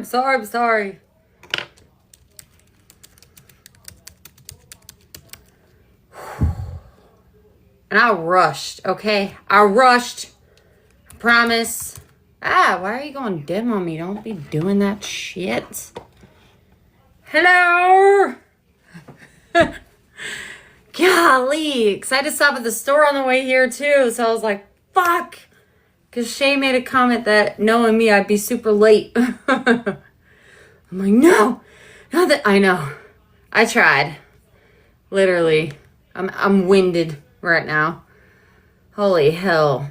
sorry. And I rushed, okay? I rushed. Promise. Why are you going dim on me? Don't be doing that shit. Hello? Golly. Because I had to stop at the store on the way here, too. So I was like, fuck. Because Shay made a comment that knowing me, I'd be super late. I'm like, no. Not that I know. I tried. Literally. I'm winded right now. Holy hell.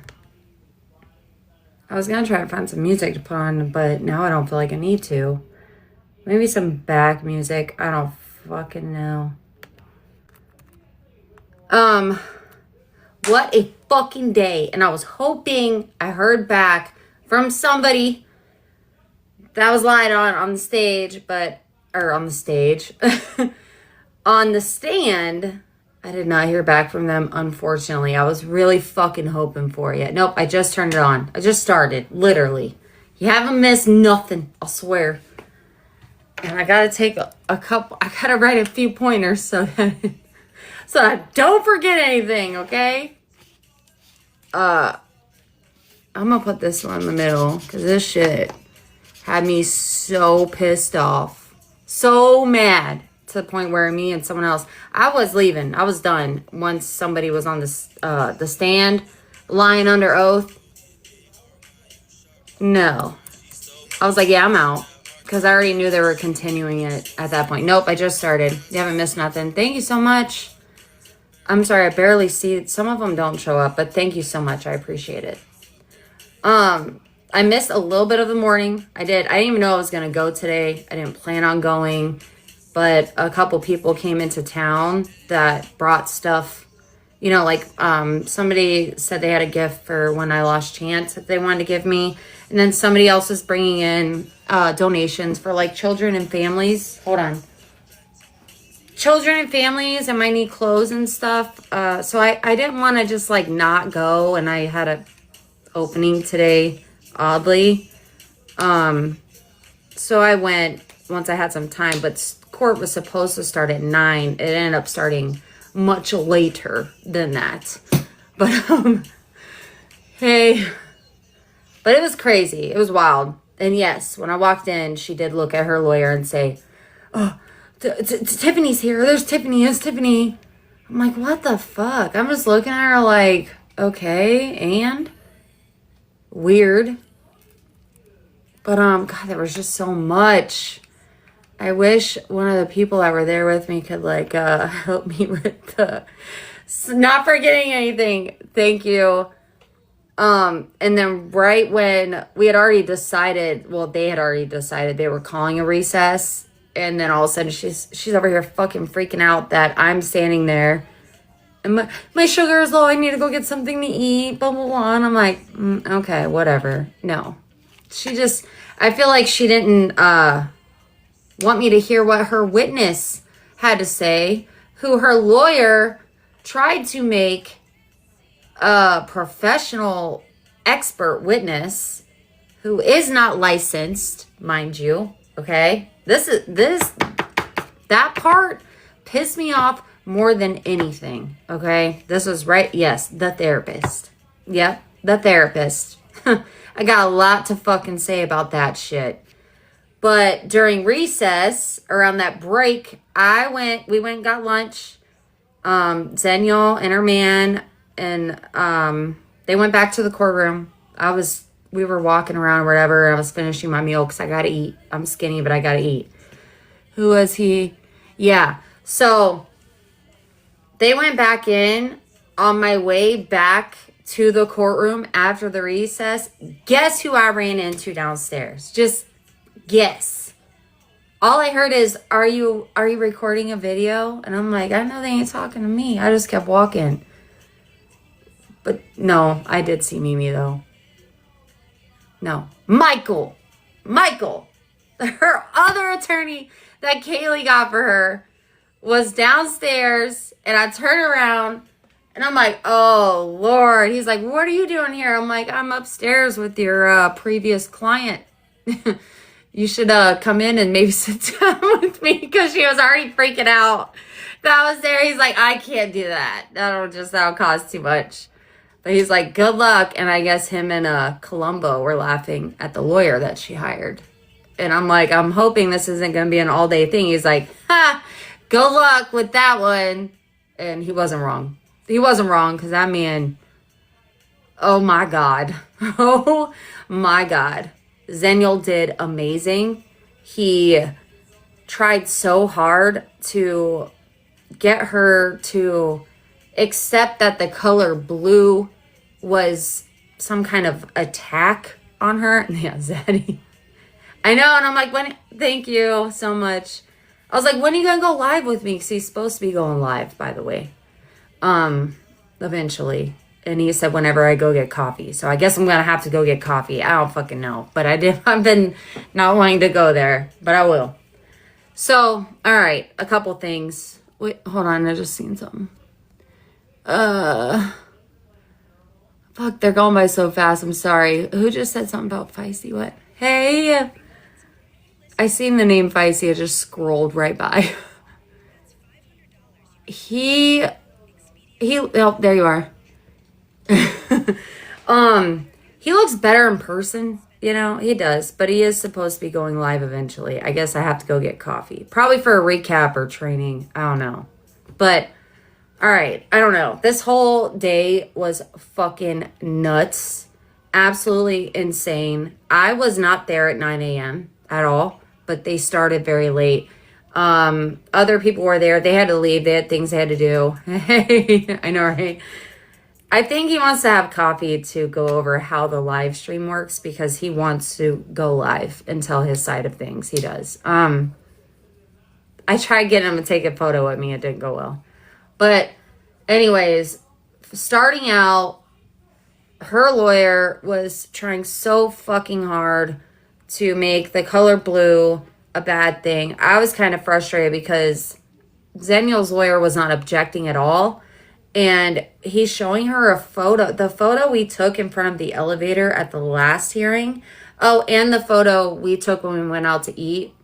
I was gonna try to find some music to put on, but now I don't feel like I need to. Maybe some back music. I don't fucking know. What a fucking day. And I was hoping I heard back from somebody that was lied on the stage, on the stand. I did not hear back from them, unfortunately. I was really fucking hoping for you. Nope, I just turned it on. I just started, literally. You haven't missed nothing, I swear. And I gotta take a couple, I gotta write a few pointers so I don't forget anything, okay? I'm gonna put this one in the middle, because this shit had me so pissed off. So mad. To the point where me and someone else, I was leaving. I was done once somebody was on the stand, lying under oath. No. I was like, yeah, I'm out. Because I already knew they were continuing it at that point. Nope, I just started. You haven't missed nothing. Thank you so much. I'm sorry, I barely see it. Some of them don't show up, but thank you so much. I appreciate it. I missed a little bit of the morning. I didn't even know I was going to go today. I didn't plan on going. But a couple people came into town that brought stuff, you know, like somebody said they had a gift for when I lost Chance that they wanted to give me. And then somebody else was bringing in donations for like children and families. Hold on. Children and families and might need clothes and stuff. So I didn't want to just like not go. And I had a opening today, oddly. So I went once I had some time, but court was supposed to start at 9. It ended up starting much later than that. But hey, but it was crazy. It was wild. And yes, when I walked in, she did look at her lawyer and say, "Oh, Tiffany's here. There's Tiffany. It's Tiffany." I'm like, what the fuck? I'm just looking at her like, okay, and weird. But God, there was just so much. I wish one of the people that were there with me could like help me with the not forgetting anything. Thank you. And then right when we had already decided, well, they had already decided they were calling a recess, and then all of a sudden she's over here fucking freaking out that I'm standing there and my sugar is low. I need to go get something to eat. Blah blah blah. And I'm like, okay, whatever. No, I feel like she didn't want me to hear what her witness had to say, who her lawyer tried to make a professional expert witness who is not licensed, mind you, okay? That part pissed me off more than anything, okay? This was right, yes, the therapist. Yep, the therapist. I got a lot to fucking say about that shit. But during recess, around that break, we went and got lunch. Zenial and her man, and they went back to the courtroom. We were walking around or whatever, and I was finishing my meal because I gotta eat. I'm skinny, but I gotta eat. Who was he? Yeah. So they went back in. On my way back to the courtroom after the recess, guess who I ran into downstairs? Just guess. All I heard is, are you recording a video? And I'm like, I know they ain't talking to me. I just kept walking. But no, I did see Mimi though. No. Michael. Her other attorney that Kaylee got for her was downstairs, and I turned around and I'm like, oh Lord. He's like, what are you doing here? I'm like, I'm upstairs with your previous client. You should come in and maybe sit down with me because she was already freaking out that I was there. He's like, I can't do that. That'll cost too much. But he's like, good luck. And I guess him and Columbo were laughing at the lawyer that she hired. And I'm like, I'm hoping this isn't going to be an all day thing. He's like, ha, good luck with that one. And he wasn't wrong. He wasn't wrong because that man, oh my God. Oh my God. Zenial did amazing. He tried so hard to get her to accept that the color blue was some kind of attack on her. Yeah, Zaddy. I know, and I'm like, thank you so much. I was like, when are you gonna go live with me? Because he's supposed to be going live, by the way. Eventually. And he said whenever I go get coffee. So I guess I'm gonna have to go get coffee. I don't fucking know. But I've been not wanting to go there. But I will. So, alright, a couple things. Wait, hold on, I just seen something. Fuck, they're going by so fast. I'm sorry. Who just said something about Feisty? What? Hey! I seen the name Feisty. It just scrolled right by. Oh, there you are. He looks better in person, he does, but he is supposed to be going live eventually. I guess I have to go get coffee, probably for a recap or training. I don't know, but all right. I don't know. This whole day was fucking nuts. Absolutely insane. I was not there at 9 a.m. at all, but they started very late. Other people were there. They had to leave. They had things they had to do. Hey, I know, right? I think he wants to have coffee to go over how the live stream works because he wants to go live and tell his side of things. He does. I tried getting him to take a photo with me. It didn't go well. But anyways, starting out, her lawyer was trying so fucking hard to make the color blue a bad thing. I was kind of frustrated because Zenial's lawyer was not objecting at all. And he's showing her a photo. The photo we took in front of the elevator at the last hearing. Oh, and the photo we took when we went out to eat.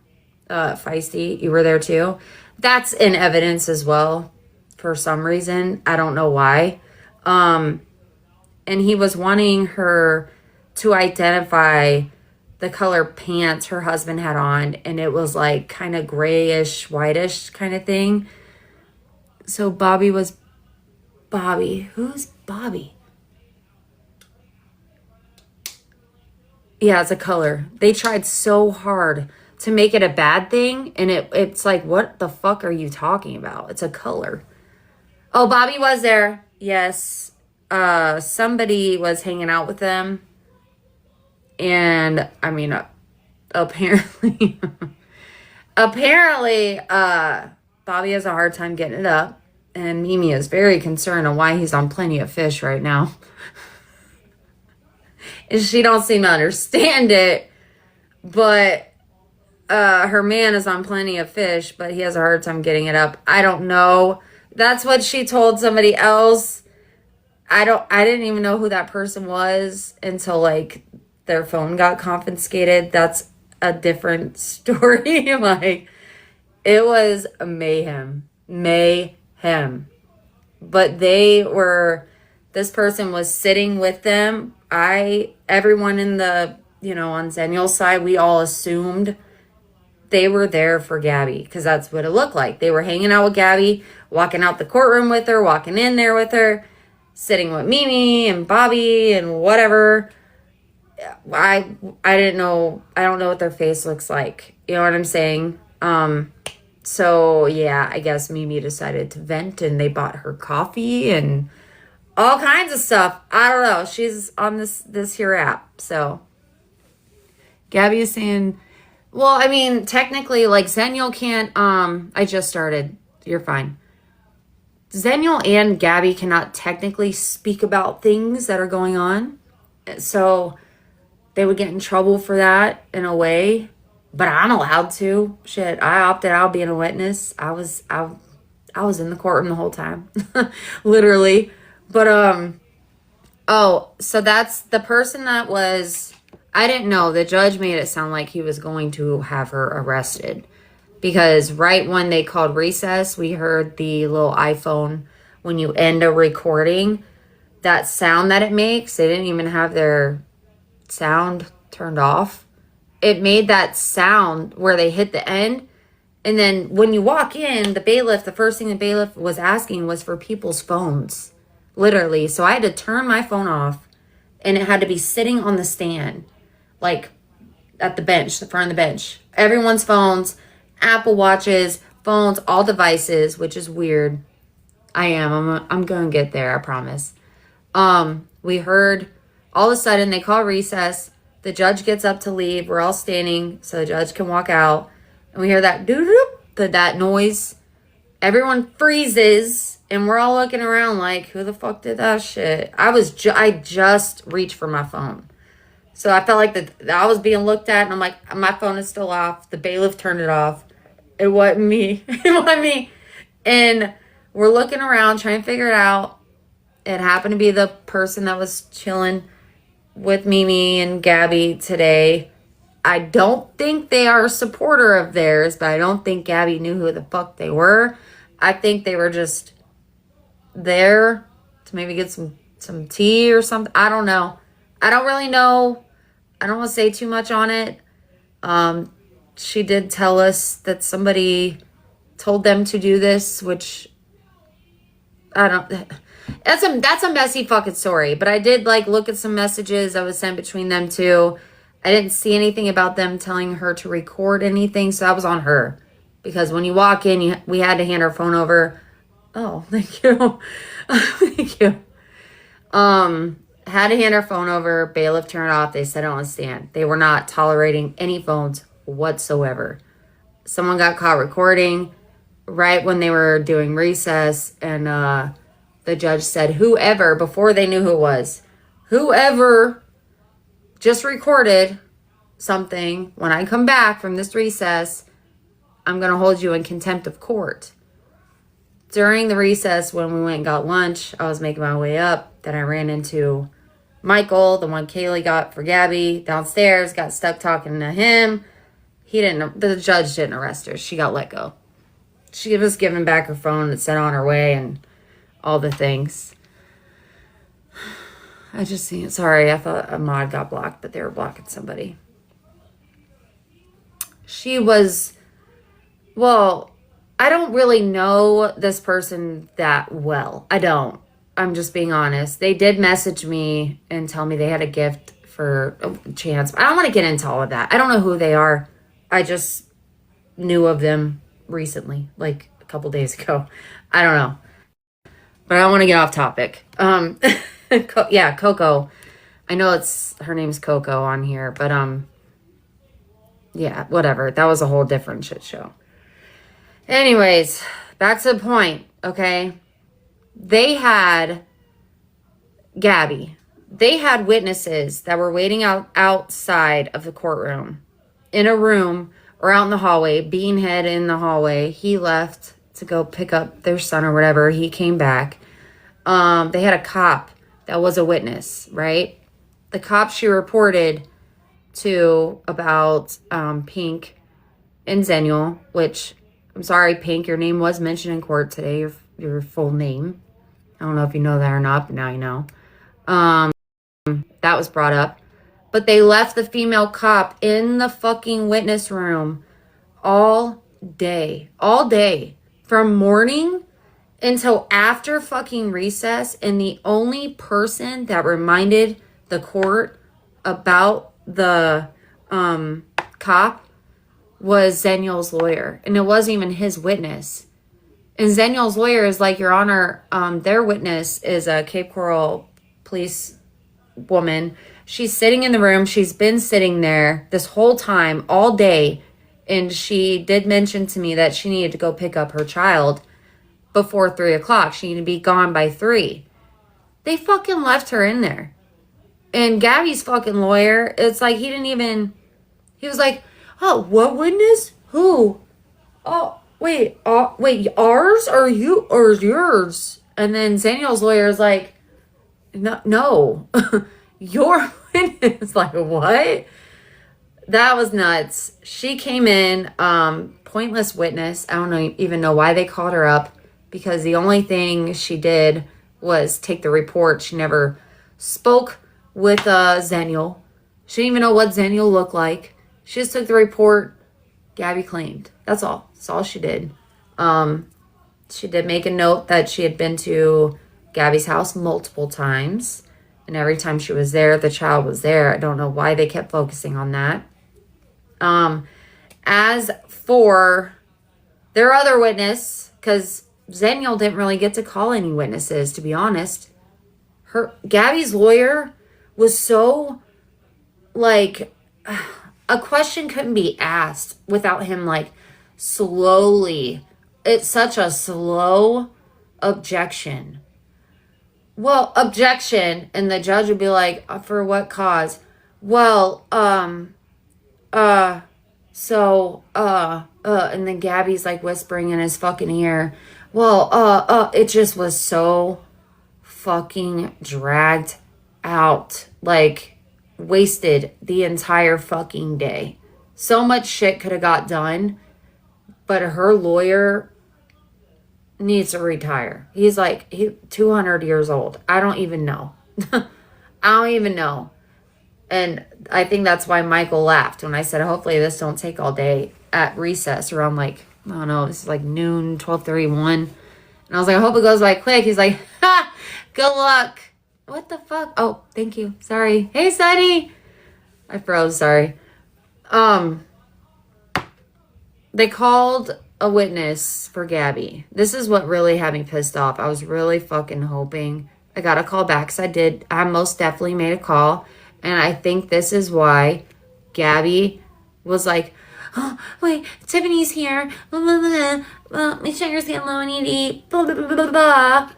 Feisty, you were there too. That's in evidence as well for some reason. I don't know why. And he was wanting her to identify the color pants her husband had on. And it was like kind of grayish, whitish kind of thing. So Bobby. Who's Bobby? Yeah, it's a color. They tried so hard to make it a bad thing. And it's like, what the fuck are you talking about? It's a color. Oh, Bobby was there. Yes. Somebody was hanging out with them. And, I mean, apparently... Bobby has a hard time getting it up. And Mimi is very concerned on why he's on Plenty of Fish right now. And she don't seem to understand it. But her man is on Plenty of Fish, but he has a hard time getting it up. I don't know. That's what she told somebody else. I didn't even know who that person was until like their phone got confiscated. That's a different story. Like, it was mayhem. But this person was sitting with them. Everyone in the, on Zenial's side, we all assumed they were there for Gabby because that's what it looked like. They were hanging out with Gabby, walking out the courtroom with her, walking in there with her, sitting with Mimi and Bobby and whatever. I didn't know. I don't know what their face looks like. You know what I'm saying? So, yeah, I guess Mimi decided to vent and they bought her coffee and all kinds of stuff. I don't know. She's on this here app. So, Gabby is saying, well, I mean, technically, like, Zenial can't, I just started. You're fine. Zenial and Gabby cannot technically speak about things that are going on. So, they would get in trouble for that in a way. But I'm allowed to. Shit, I opted out being a witness. I was in the courtroom the whole time. Literally. But, so that's the person that was I didn't know. The judge made it sound like he was going to have her arrested. Because right when they called recess, we heard the little iPhone, when you end a recording, that sound that it makes. They didn't even have their sound turned off. It made that sound where they hit the end. And then when you walk in, the first thing the bailiff was asking was for people's phones. Literally. So I had to turn my phone off, and it had to be sitting on the stand, like at the bench, the front of the bench. Everyone's phones, Apple Watches, phones, all devices, which is weird. I'm going to get there, I promise. We heard all of a sudden they call recess. The judge gets up to leave. We're all standing so the judge can walk out. And we hear that doo-doo, that noise. Everyone freezes, and we're all looking around like, who the fuck did that shit? I just reached for my phone. So I felt like I was being looked at, and I'm like, my phone is still off. The bailiff turned it off. It wasn't me. It wasn't me. And we're looking around, trying to figure it out. It happened to be the person that was chilling with Mimi and Gabby today. I don't think they are a supporter of theirs, but I don't think Gabby knew who the fuck they were. I think they were just there to maybe get some tea or something. I don't know. I don't really know. I don't want to say too much on it. She did tell us that somebody told them to do this, which I don't... That's a messy fucking story. But I did look at some messages that was sent between them two. I didn't see anything about them telling her to record anything, so that was on her. Because when you walk in, we had to hand our phone over. Oh, thank you. Thank you. Had to hand our phone over. Bailiff turned it off. They set it on the stand. They were not tolerating any phones whatsoever. Someone got caught recording right when they were doing recess, and the judge said, whoever, before they knew who it was, whoever just recorded something, when I come back from this recess, I'm going to hold you in contempt of court. During the recess, when we went and got lunch, I was making my way up. Then I ran into Michael, the one Kaylee got for Gabby, downstairs, got stuck talking to him. The judge didn't arrest her. She got let go. She was given back her phone and sent on her way and all the things. I thought a mod got blocked, but they were blocking somebody. She was, I don't really know this person that well. I don't. I'm just being honest. They did message me and tell me they had a gift for a chance. I don't want to get into all of that. I don't know who they are. I just knew of them recently, like a couple days ago. I don't know. But I don't want to get off topic. Yeah, Coco. I know her name's Coco on here, but yeah, whatever. That was a whole different shit show. Anyways, back to the point, okay? They had Gabby. They had witnesses that were waiting outside of the courtroom in a room or out in the hallway. Beanhead in the hallway. He left to go pick up their son or whatever. He came back. They had a cop that was a witness, right? The cop she reported to about Pink and Zenial, which, I'm sorry, Pink, your name was mentioned in court today, your full name. I don't know if you know that or not, but now you know. That was brought up. But they left the female cop in the fucking witness room all day. All day. From morning until after fucking recess. And the only person that reminded the court about the cop was Zenial's lawyer. And it wasn't even his witness. And Zenial's lawyer is like, Your Honor, their witness is a Cape Coral police woman. She's sitting in the room. She's been sitting there this whole time, all day. And she did mention to me that she needed to go pick up her child before 3 o'clock. She needed to be gone by 3. They fucking left her in there. And Gabby's fucking lawyer, it's like he was like, oh, what witness? Who? Oh, wait, ours or yours? And then Zenial's lawyer is like, no, your witness. Like, what? That was nuts. She came in, pointless witness. I don't even know why they called her up, because the only thing she did was take the report. She never spoke with Zeniel. She didn't even know what Zeniel looked like. She just took the report. Gabby claimed. That's all. That's all she did. She did make a note that she had been to Gabby's house multiple times. And every time she was there, the child was there. I don't know why they kept focusing on that. As for their other witness, because Zeniel didn't really get to call any witnesses, to be honest. Gabby's lawyer was so, like, a question couldn't be asked without him, like, slowly. It's such a slow objection. Well, objection, and the judge would be like, for what cause? Well, and then Gabby's like whispering in his fucking ear. Well, it just was so fucking dragged out. Like, wasted the entire fucking day. So much shit could have got done, but her lawyer needs to retire. He's like 200 years old. I don't even know. I don't even know. And I think that's why Michael laughed when I said, hopefully this don't take all day at recess around, like, I don't know, this is like noon, 12:31. And I was like, I hope it goes by quick. He's like, ha, good luck. What the fuck? Oh, thank you. Sorry. Hey, Sonny. I froze. Sorry. They called a witness for Gabby. This is what really had me pissed off. I was really fucking hoping I got a call back, because I most definitely made a call. And I think this is why Gabby was like, oh, wait, Tiffany's here. Blah, blah, blah. My sugar's getting low. I need to eat. Blah, blah, blah, blah, blah.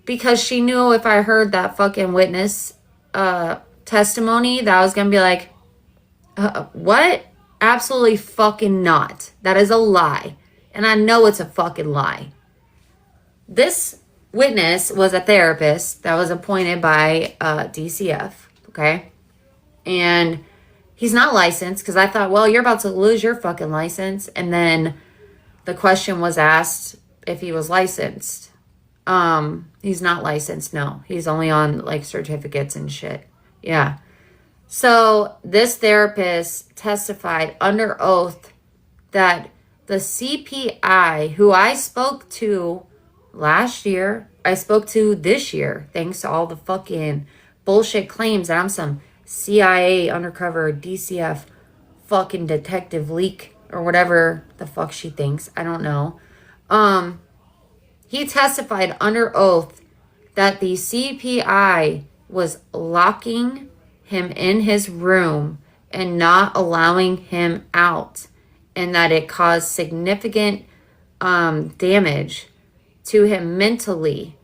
Because she knew if I heard that fucking witness testimony, that I was going to be like, what? Absolutely fucking not. That is a lie. And I know it's a fucking lie. This witness was a therapist that was appointed by DCF, okay? And he's not licensed, because I thought, well, you're about to lose your fucking license. And then the question was asked if he was licensed. He's not licensed, no. He's only on, like, certificates and shit. Yeah. So this therapist testified under oath that the CPI, who I spoke to last year, I spoke to this year, thanks to all the fucking bullshit claims that I'm some CIA undercover DCF fucking detective leak or whatever the fuck she thinks. I don't know. He testified under oath that the CPI was locking him in his room and not allowing him out, and that it caused significant damage to him mentally.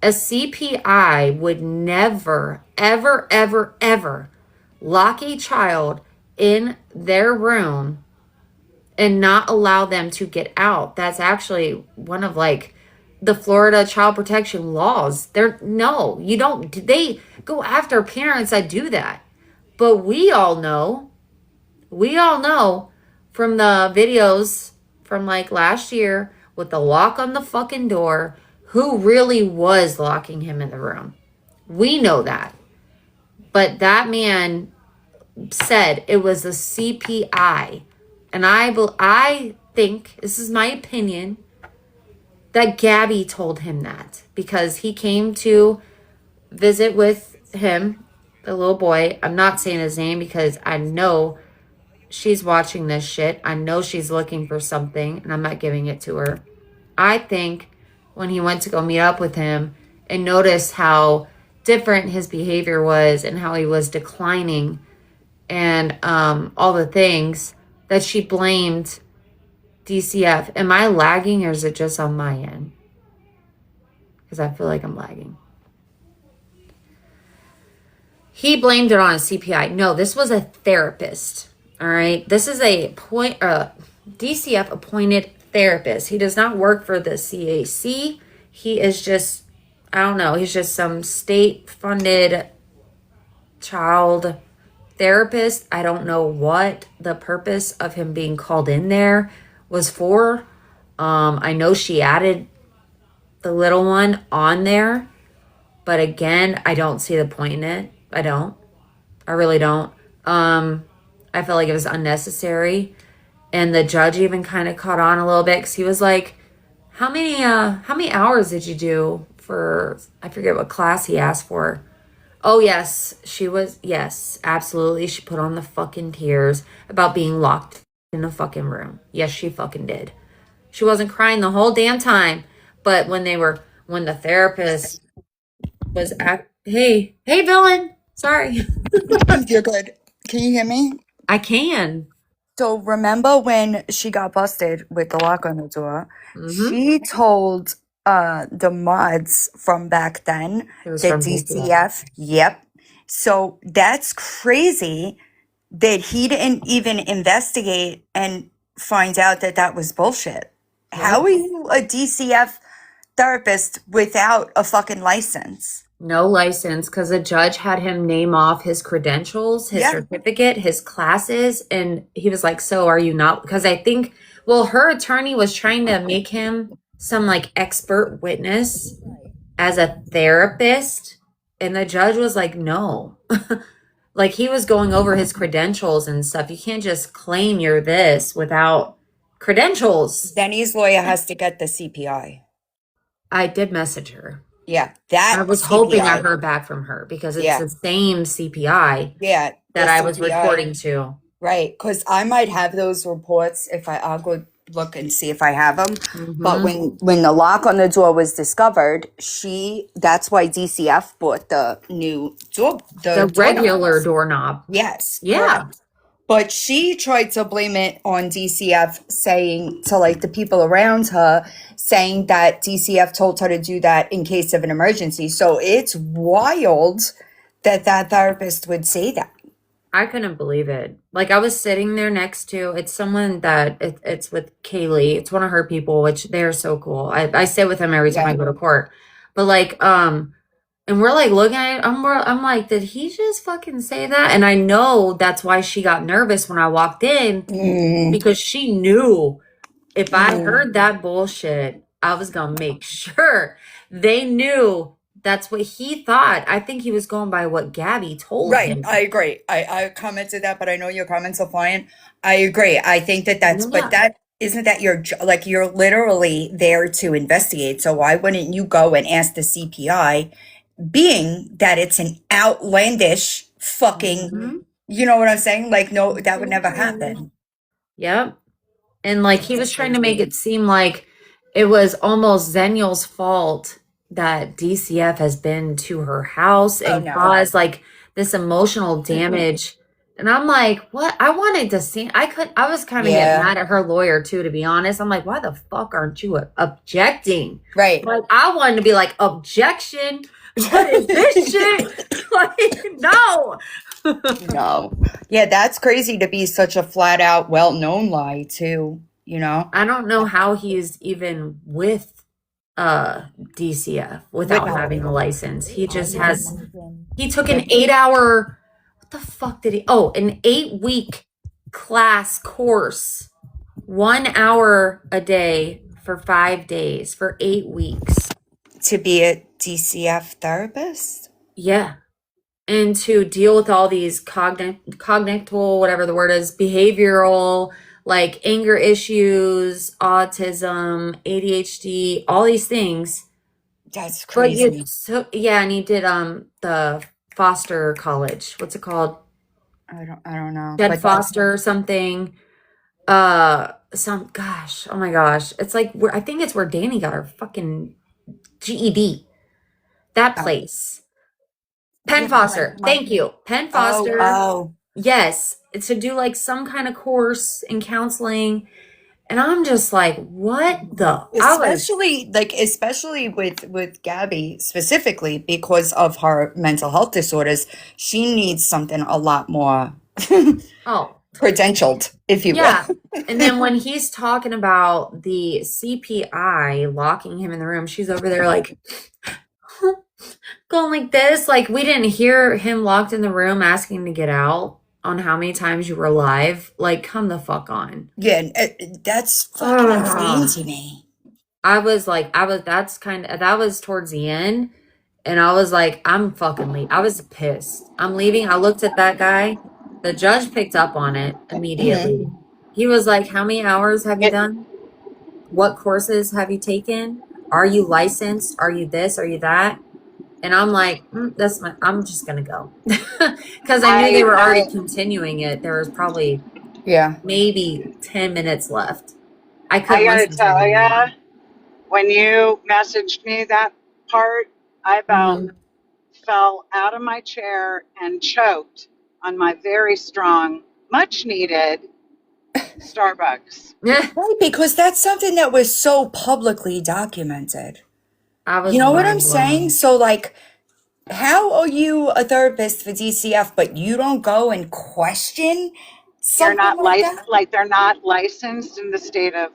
A CPI would never, ever, ever, ever lock a child in their room and not allow them to get out. That's actually one of, like, the Florida child protection laws. You don't, they go after parents that do that. But we all know from the videos from, like, last year with the lock on the fucking door, who really was locking him in the room. We know that. But that man said it was a CPI. And I think, this is my opinion, that Gabby told him that. Because he came to visit with him, the little boy. I'm not saying his name because I know she's watching this shit. I know she's looking for something, and I'm not giving it to her. I think when he went to go meet up with him and noticed how different his behavior was and how he was declining and all the things, that she blamed DCF. Am I lagging, or is it just on my end? Because I feel like I'm lagging. He blamed it on a CPI. No, this was a therapist. All right. This is a DCF appointed therapist. He does not work for the CAC. He is just, I don't know, he's just some state funded child therapist, I don't know what the purpose of him being called in there was for. I know she added the little one on there, but again, I don't see the point in it. I don't. I really don't. I felt like it was unnecessary. And the judge even kind of caught on a little bit because he was like, how many hours did you do for, I forget what class he asked for. Oh, yes, yes, absolutely. She put on the fucking tears about being locked in a fucking room. Yes, she fucking did. She wasn't crying the whole damn time. But when the therapist was hey, villain. Sorry. You're good. Can you hear me? I can. So remember when she got busted with the lock on the door? Mm-hmm. She told the mods from back then, It was the from DCF. DCF. Yep. So that's crazy that he didn't even investigate and find out that that was bullshit. Yep. How are you a DCF therapist without a fucking license? No license because the judge had him name off his credentials, his Yeah. certificate, his classes. And he was like, so are you not? Because I think, well, her attorney was trying to make him some like expert witness as a therapist. And the judge was like, no. Like he was going over his credentials and stuff. You can't just claim you're this without credentials. Denny's lawyer has to get the CPI. I did message her. Yeah, that I was CPI. hoping I heard back from her because it's Yeah. the same CPI Yeah, that the I was CPI. reporting to. Right, because I might have those reports if I'll go look and see if I have them. But when the lock on the door was discovered, that's why DCF bought the new door, The door regular knobs. doorknob. Yes. Yeah. correct. But she tried to blame it on DCF, saying to like the people around her, saying that DCF told her to do that in case of an emergency. So it's wild that that therapist would say that. I couldn't believe it. Like I was sitting there next to, it's someone that it's with Kaylee. It's one of her people, which they're so cool. I sit with them every time I go to court. But like, and we're like looking at it. I'm like, did he just fucking say that? And I know that's why she got nervous when I walked in because she knew if I heard that bullshit, I was gonna make sure they knew that's what he thought. I think he was going by what Gabby told him. I agree. I commented that, but I know your comments are flying. I agree. I think that's, Yeah. but that isn't that like you're literally there to investigate. So why wouldn't you go and ask the CPI, being that it's an outlandish fucking, you know what I'm saying? Like, no, that would never happen. Yep. And like he was trying to make it seem like it was almost Zeniel's fault that DCF has been to her house and caused like this emotional damage. And I'm like, what? I wanted to see. I was kind of getting mad at her lawyer too, to be honest. I'm like, why the fuck aren't you objecting? Right. Like I wanted to be like, objection. What is this shit? Like, no. No. Yeah, that's crazy to be such a flat out, well-known lie too, you know? I don't know how he's even with DCF without having a license. He just he took an 8-hour, what the fuck did an 8-week class course, 1 hour a day for 5 days for 8 weeks. To be a DCF therapist? Yeah. And to deal with all these cognitive, whatever the word is, behavioral, like anger issues, autism, ADHD, all these things. That's crazy. And he did the Foster College. What's it called? I don't know. Jed Foster or something. Oh my gosh. It's like I think it's where Danny got her fucking GED. That place. Penn Foster. Thank you. Penn Foster. Oh. Yes. It's to do like some kind of course in counseling. And I'm just like, what the? Especially with Gabby specifically because of her mental health disorders, she needs something a lot more credentialed, if you will. And then when he's talking about the CPI locking him in the room, she's over there like going like this. Like we didn't hear him locked in the room asking to get out. on how many times you were live. Like, come the fuck on. Yeah, that's fucking insane to me. That was towards the end. And I was like, I'm fucking leaving. I was pissed. I'm leaving. I looked at that guy. The judge picked up on it immediately. He was like, how many hours have you done? What courses have you taken? Are you licensed? Are you this? Are you that? And I'm like, I'm just going to go. Because I knew they were already continuing it. There was probably maybe 10 minutes left. I couldn't gotta listen to tell it anymore. ya, when you messaged me that part, I about fell out of my chair and choked on my very strong, much needed Starbucks. Yeah. Right, because that's something that was so publicly documented. I was You know what I'm mind blown. saying? So, like, how are you a therapist for DCF, but you don't go and question They're something not like that? like they're not licensed in the state of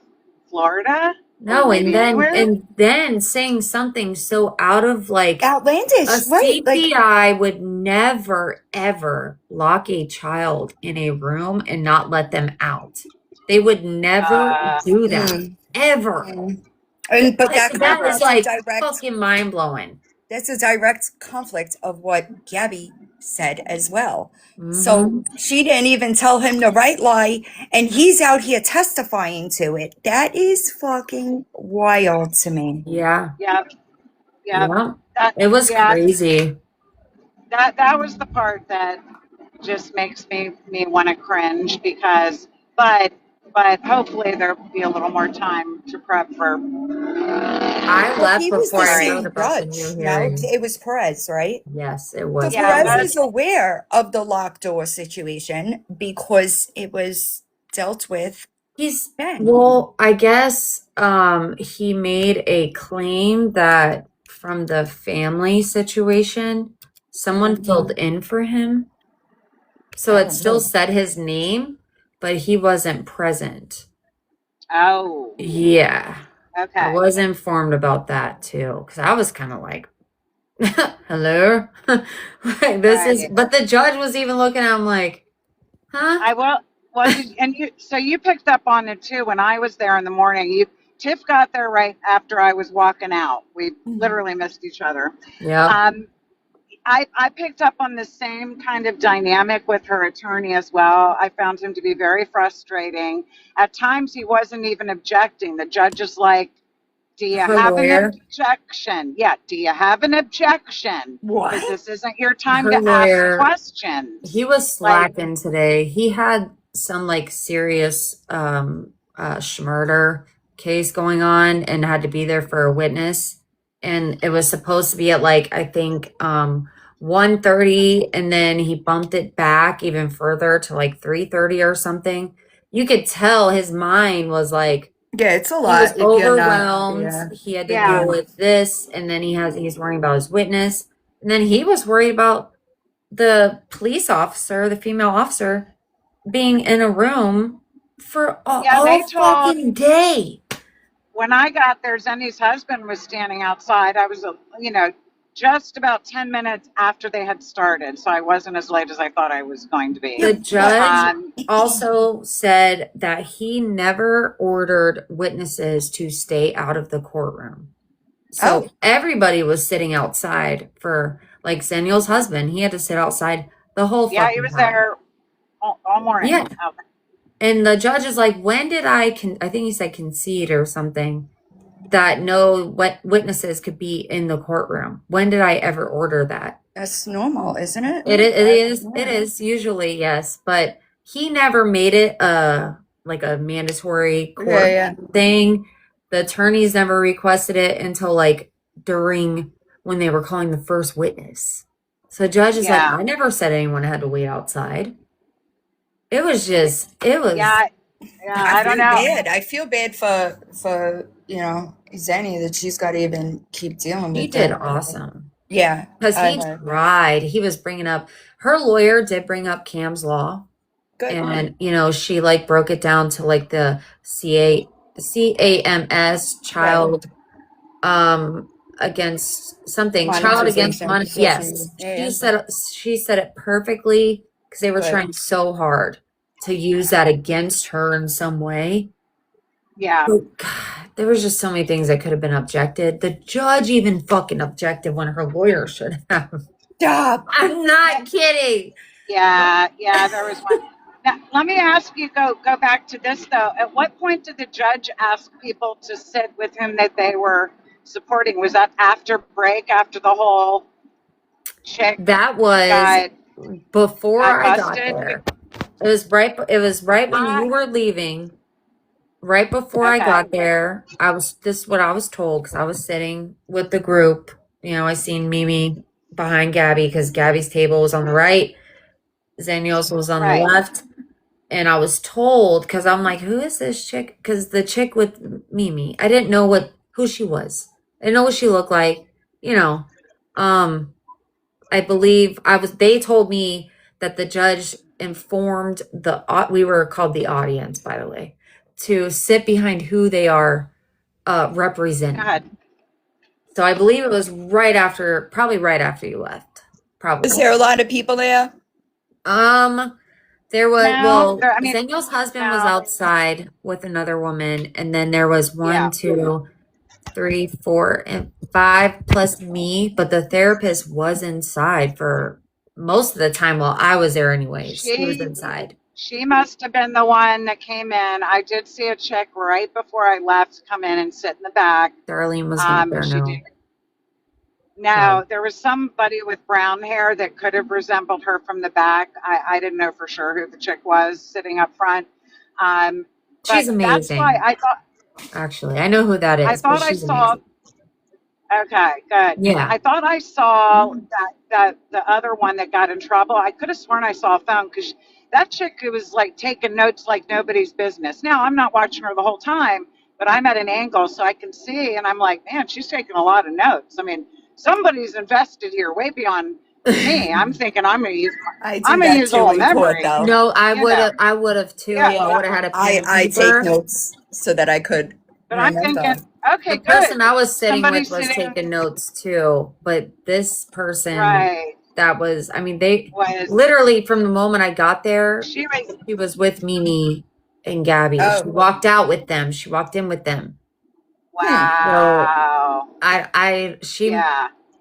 Florida or No, maybe anywhere. and then saying something so out of like a Outlandish, right? Like, CPI would never ever lock a child in a room and not let them out. They would never do that ever. but that That is like direct, fucking mind blowing. that's a direct conflict of what Gabby said as well. So she didn't even tell him the right lie, and he's out here testifying to it. That is fucking wild to me. Yeah, Yeah, yeah. that, It was yeah, crazy. that was the part that just makes me want to cringe because, but hopefully there'll be a little more time to prep for. I Well, left he was the before I same heard about the judge. new No, hearing. it was Perez, right? Yes, it So was. Yeah, Perez was aware of the locked door situation because it was dealt with. Well, I guess he made a claim that from the family situation, someone filled in for him. So it still said his name, but he wasn't present. Oh, Yeah. I okay. was informed about that too, because I was kind of like, hello? Like, but the judge was even looking at him like, huh? I will. Well, and you picked up on it too when I was there in the morning. Tiff got there right after I was walking out. We literally missed each other. Yeah. I picked up on the same kind of dynamic with her attorney as well. I found him to be very frustrating. At times, he wasn't even objecting. The judge is like, do you Her have lawyer? an objection? Yeah, do you have an objection? What? Because this isn't your time Her to lawyer- ask questions. He was slacking today. He had some like serious schmurder case going on and had to be there for a witness. And it was supposed to be at like, I think 1:30, and then he bumped it back even further to like 3:30 or something. You could tell his mind was like, Yeah, it's a he lot. was if you're not- overwhelmed. yeah. He had to Yeah. deal with this, and then he's worrying about his witness, and then he was worried about the police officer, the female officer, being in a room for all fucking day. When I got there, Zenny's husband was standing outside. I was, just about 10 minutes after they had started. So I wasn't as late as I thought I was going to be. The judge Um, also said that he never ordered witnesses to stay out of the courtroom. So everybody was sitting outside for, like, Zeniel's husband. He had to sit outside the whole yeah, fucking he was time. there all morning. Yeah. Okay. And the judge is like, when did I think he said concede or something, that no witnesses could be in the courtroom? When did I ever order that? That's normal, isn't it? It is usually, yes, but he never made it like a mandatory court thing. The attorneys never requested it until like during when they were calling the first witness. So the judge is like, I never said anyone had to wait outside. It was Yeah, I don't know. Bad. I feel bad for Zenny that she's got to even keep dealing with it. He did awesome. Yeah. Because he tried. He was bringing up, her lawyer did bring up Cam's Law. Good. And, she like broke it down to like the CAMS child against something. Child against money. Yes. Yeah. She said it perfectly because they were Good. trying so hard to use that against her in some way. Yeah. But God, there was just so many things that could have been objected. The judge even fucking objected when her lawyer should have. Stop. I'm not kidding. Yeah, there was one. Now, let me ask you, go back to this though. At what point did the judge ask people to sit with him that they were supporting? Was that after break, after the whole chick That was got before I got busted? there. It was right when Ah, you were leaving. Right before I okay, got there, this is what I was told because I was sitting with the group. You know, I seen Mimi behind Gabby because Gabby's table was on the right, Zaniel's was on the right. left, and I was told because I'm like, who is this chick? Because the chick with Mimi, I didn't know who she was. I didn't know what she looked like. You know, I believe they told me that the judge informed we were called the audience, by the way, to sit behind who they are representing. God. So I believe it was probably right after you left. Probably. Is there a lot of people there? There was, No, well, I mean, Zeniel's husband was no. outside with another woman, and then there was Yeah. 1, 2, 3, 4, and 5 plus me, but the therapist was inside for most of the time while I was there anyways. He was She inside. she must have been the one that came in. I did see a chick right before I left come in and sit in the back. Darlene was not there, She no. did. No, there was somebody with brown hair that could have resembled her from the back. I didn't know for sure who the chick was sitting up front. But She's that's why amazing. I thought Actually, I know who that I is, but thought I she's saw. amazing. Okay, good. Yeah. I thought I saw that the other one that got in trouble. I could have sworn I saw a phone because that chick who was like taking notes like nobody's business. Now I'm not watching her the whole time, but I'm at an angle so I can see, and I'm like, man, she's taking a lot of notes. I mean, somebody's invested here way beyond me. I'm thinking I'm gonna use I do I'm gonna that use too all in court, memory. though. No, I You would know, have. I would have too. yeah. I would have had a pen and I take paper. notes so that I could But I'm remember. thinking, okay, The person good. I was sitting Somebody with was sitting taking notes too, but this person right that was, I mean, they was literally from the moment I got there, she was she was with Mimi and Gabby. She Oh. walked out with them. She walked in with them. So wow. I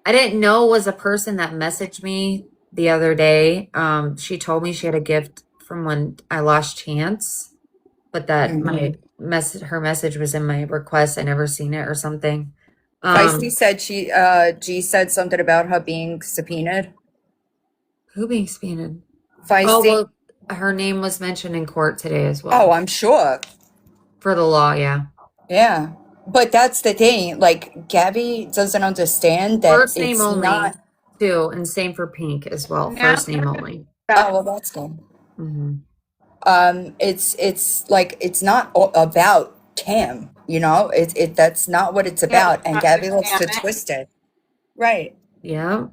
didn't know was a person that messaged me the other day. She told me she had a gift from when I lost Chance, but that her message was in my request. I never seen it or something. Feisty said G said something about her being subpoenaed. Who being subpoenaed? Feisty. Oh, well, her name was mentioned in court today as well. Oh, I'm sure. For the law, yeah. Yeah. But that's the thing. Like, Gabby doesn't understand that First name it's only, not. too, and same for Pink as well. No. First name only. Oh, well, that's good. Hmm. It's like it's not about Kim, you know. That's not what it's about, and Gabby likes to twist it. Right. Yeah.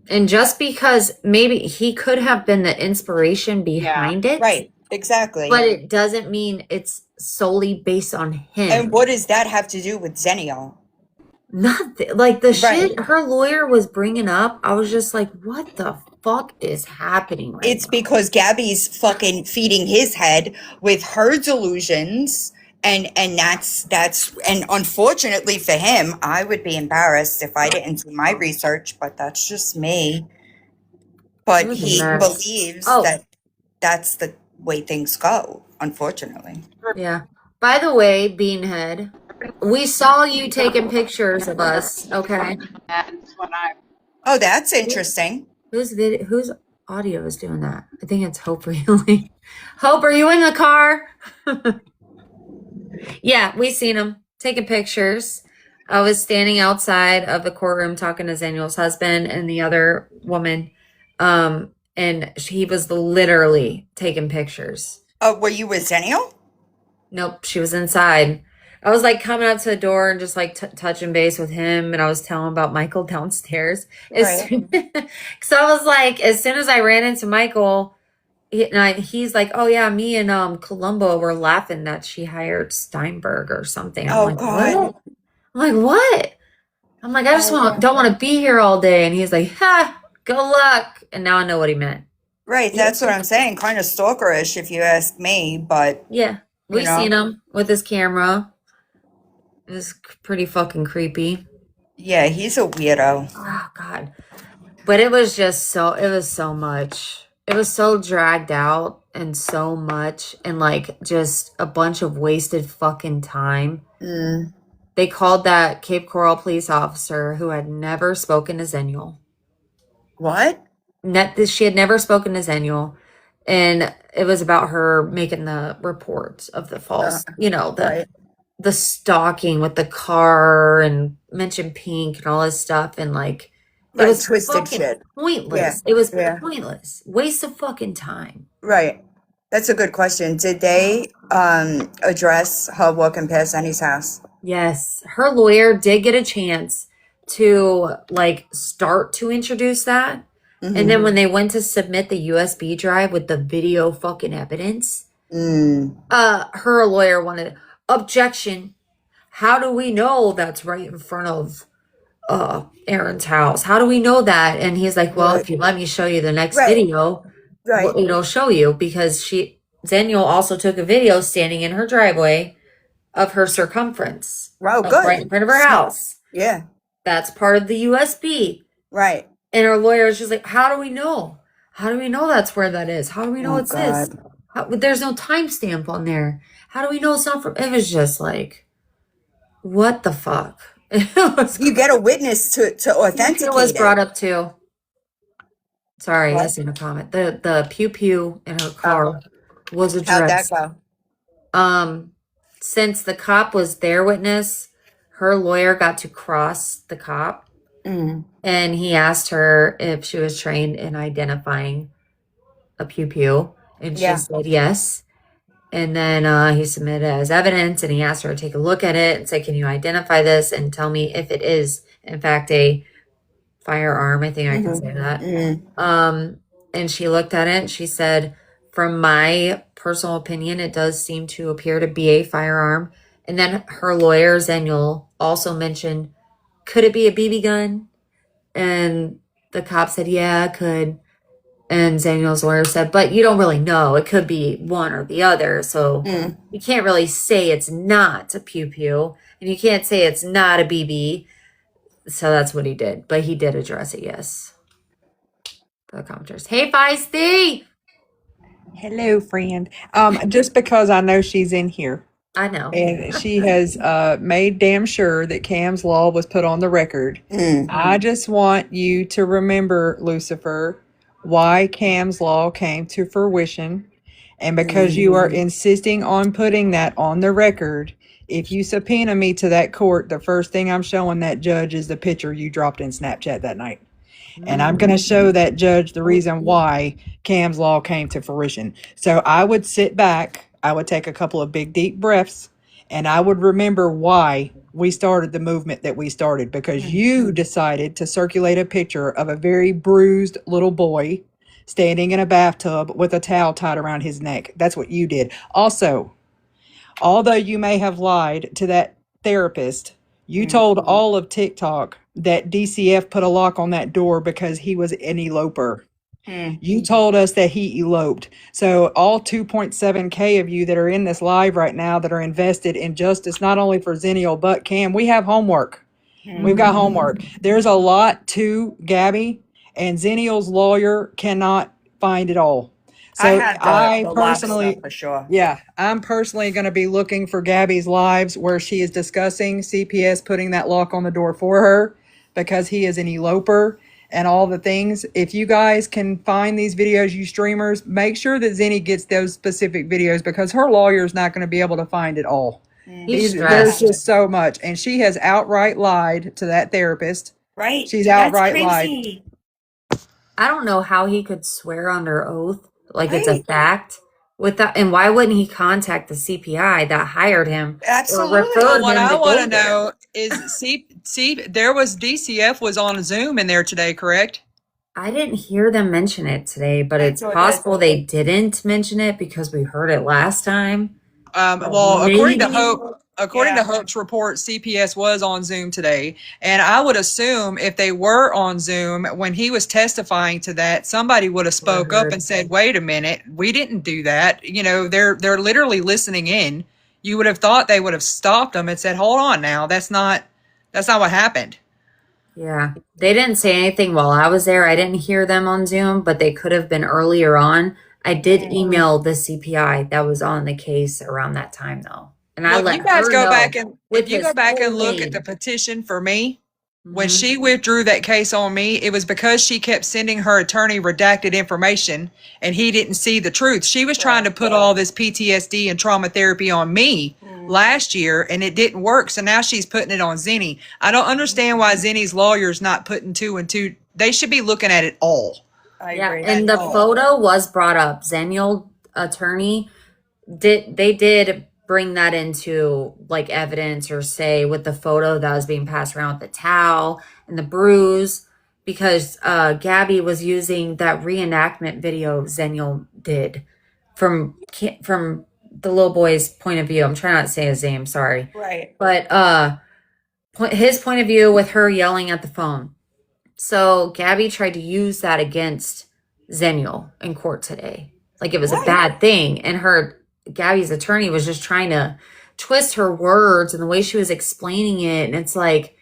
And just because maybe he could have been the inspiration behind it, Right. Exactly. but it doesn't mean it's solely based on him. And what does that have to do with Zenio? Nothing. Like the Right. shit her lawyer was bringing up, I was just like, what the fuck is happening right It's now? because Gabby's fucking feeding his head with her delusions, and that's and unfortunately for him, I would be embarrassed if I didn't do my research, but that's just me. But It was a he mess. believes Oh. that that's the way things go, unfortunately. Yeah. By the way, Beanhead, we saw you taking pictures of us. Okay. And when I Oh, that's interesting. Whose audio is doing that? I think it's Hope really. Hope, are you in the car? Yeah, we seen him taking pictures. I was standing outside of the courtroom talking to Zaniel's husband and the other woman. And he was literally taking pictures. Were you with Zenio? Nope, she was inside. I was like coming up to the door and just like touching base with him, and I was telling him about Michael downstairs. So I was like, as soon as I ran into Michael, he's like, "Oh yeah, me and Columbo were laughing that she hired Steinberg or something." I'm Oh, like, God. what? I'm like, what? I'm like, I just don't want to be here all day, and he's like, "Ha, good luck." And now I know what he meant. Right, that's what I'm saying. Kind of stalkerish, if you ask me. But Yeah, you we seen know, him with his camera. It was pretty fucking creepy. yeah, he's a weirdo. Oh God. But it was just it was so much. It was so dragged out and so much and like just a bunch of wasted fucking time. Mm. They called that Cape Coral police officer who had never spoken to Zenial. What? She had never spoken to Zenial. And it was about her making the report of the false, Right. the stalking with the car and mentioned Pink and all this stuff. And like, it Right, was twisted fucking shit. Yeah, pointless. It was yeah. pointless. Waste of fucking time. Right. That's a good question. Did they address her walking past Annie's house? Yes. Her lawyer did get a chance to like start to introduce that. And then when they went to submit the USB drive with the video fucking evidence, her lawyer wanted objection. How do we know that's right in front of Aaron's house? How do we know that? And he's like, well, Right. if you let me show you the next Right. video, Right. it'll show you because Zenial also took a video standing in her driveway of her circumference. Wow, of good. right in front of her house. Yeah. That's part of the USB. Right. And her lawyer is just like, how do we know? How do we know that's where that is? How do we know Oh, it's this? God. There's no timestamp on there. How do we know it's not from? It was just like, what the fuck? It was, You get a witness to authenticate it was brought it. up too. Sorry, I What? seen a comment. The pew pew in her car was How'd that addressed. go? Since the cop was their witness, her lawyer got to cross the cop. And he asked her if she was trained in identifying a pew pew. And she Yeah. said yes. And then he submitted it as evidence and he asked her to take a look at it and say, can you identify this and tell me if it is, in fact, a firearm? I think I can say that. And she looked at it and she said, from my personal opinion, it does seem to appear to be a firearm. And then her lawyer, Zenial, also mentioned, could it be a BB gun? And the cop said, yeah, it could. And Zenial's lawyer said, but you don't really know. It could be one or the other. So you can't really say it's not a pew pew. And you can't say it's not a BB. So that's what he did. But he did address it, yes. The commenters. Hey, Feisty! Hello, friend. Just because I know she's in here, I know. and she has made damn sure that Cam's Law was put on the record. I just want you to remember, Lucifer, why Cam's Law came to fruition. And because you are insisting on putting that on the record, if you subpoena me to that court, the first thing I'm showing that judge is the picture you dropped in Snapchat that night. And I'm going to show that judge the reason why Cam's Law came to fruition. So I would sit back, I would take a couple of big, deep breaths, and I would remember why we started the movement that we started, because you decided to circulate a picture of a very bruised little boy standing in a bathtub with a towel tied around his neck. That's what you did. Also, although you may have lied to that therapist, you told all of TikTok that DCF put a lock on that door because he was an eloper. You told us that he eloped. So all 2.7K of you that are in this live right now that are invested in justice, not only for Zenial, but Cam, we have homework. We've got homework. There's a lot to Gabby, and Zenial's lawyer cannot find it all. So I personally, for sure. yeah, I'm personally going to be looking for Gabby's lives where she is discussing CPS putting that lock on the door for her because he is an eloper and all the things. If you guys can find these videos, you streamers, make sure that Zenny gets those specific videos because her lawyer is not going to be able to find it all. He's There's stressed. just so much. And she has outright lied to that therapist. Right. She's That's outright crazy. I don't know how he could swear under oath like it's a Right. fact with that. And why wouldn't he contact the CPI that hired him Absolutely. or referred What him I to want go to there? know is, there was DCF was on Zoom in there today, correct? I didn't hear them mention it today, but it's So possible they didn't mention it because we heard it last time. Well, according to Maybe. Hope, according to Hope's report, CPS was on Zoom today. And I would assume if they were on Zoom, when he was testifying to that, somebody would have spoke up and said, wait a minute, we didn't do that. You know, they're literally listening in. You would have thought they would have stopped them and said, hold on now, that's not what happened. Yeah. They didn't say anything while I was there. I didn't hear them on Zoom, but they could have been earlier on. I did email the CPI that was on the case around that time, though. And I Look, let you guys her go know back and with if you his go back and full look name. at the petition for me, when Mhm. she withdrew that case on me, it was because she kept sending her attorney redacted information and he didn't see the truth. She was trying to put all this PTSD and trauma therapy on me last year and it didn't work. So now she's putting it on Zenny. I don't understand why Zenny's lawyer's not putting two and two. They should be looking at it all. I Yeah, agree. and the photo was brought up. Zenial attorney did bring that into like evidence or say with the photo that was being passed around with the towel and the bruise because Gabby was using that reenactment video Zenial did from the little boy's point of view. I'm trying not to say his name, sorry. Right. But his point of view with her yelling at the phone. So Gabby tried to use that against Zenial in court today. Like it was a bad thing. And Gabby's attorney was just trying to twist her words and the way she was explaining it. And it's like,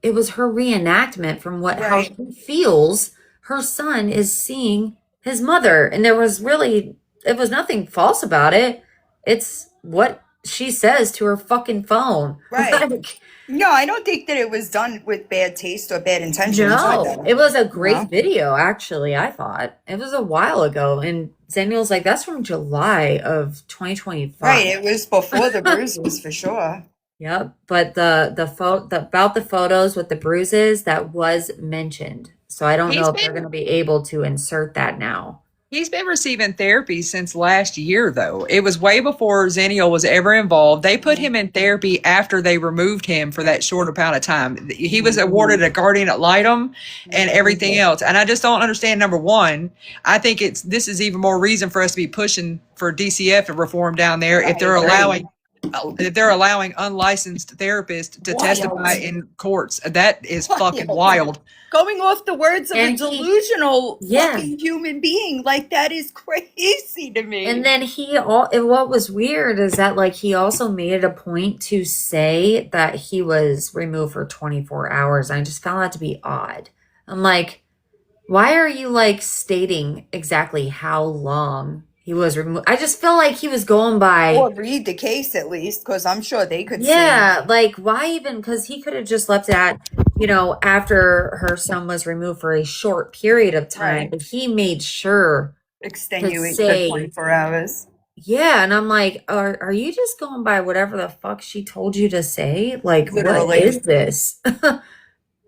it was her reenactment from how she feels her son is seeing his mother. And it was nothing false about it. It's what she says to her fucking phone. Right. Like, No, I don't think that it was done with bad taste or bad intentions. no, it was a great video, actually, I thought. It was a while ago. And Zenial's like, that's from July of 2025. Right, it was before the bruises for sure. Yep. But about the photos with the bruises, that was mentioned. So I don't know if they're going to be able to insert that now. He's been receiving therapy since last year, though. It was way before Zenial was ever involved. They put him in therapy after they removed him for that short amount of time. He was awarded a guardian ad litem and everything else. And I just don't understand, number one, I think this is even more reason for us to be pushing for DCF and reform down there if they're allowing unlicensed therapists to testify in courts. That is fucking wild. Going off the words of a delusional Yeah. fucking human being, like that is crazy to me. And then what was weird is that like he also made it a point to say that he was removed for 24 hours. I just found that to be odd. I'm like, why are you like stating exactly how long he was removed? I just feel like he was going by. Or read the case at least, because I'm sure they could Yeah, like why even? Because he could have just left it at, after her son was removed for a short period of time. Right. But he made sure extenuate say- for 24 hours. Yeah, and I'm like, are you just going by whatever the fuck she told you to say? Like, Literally. what is this?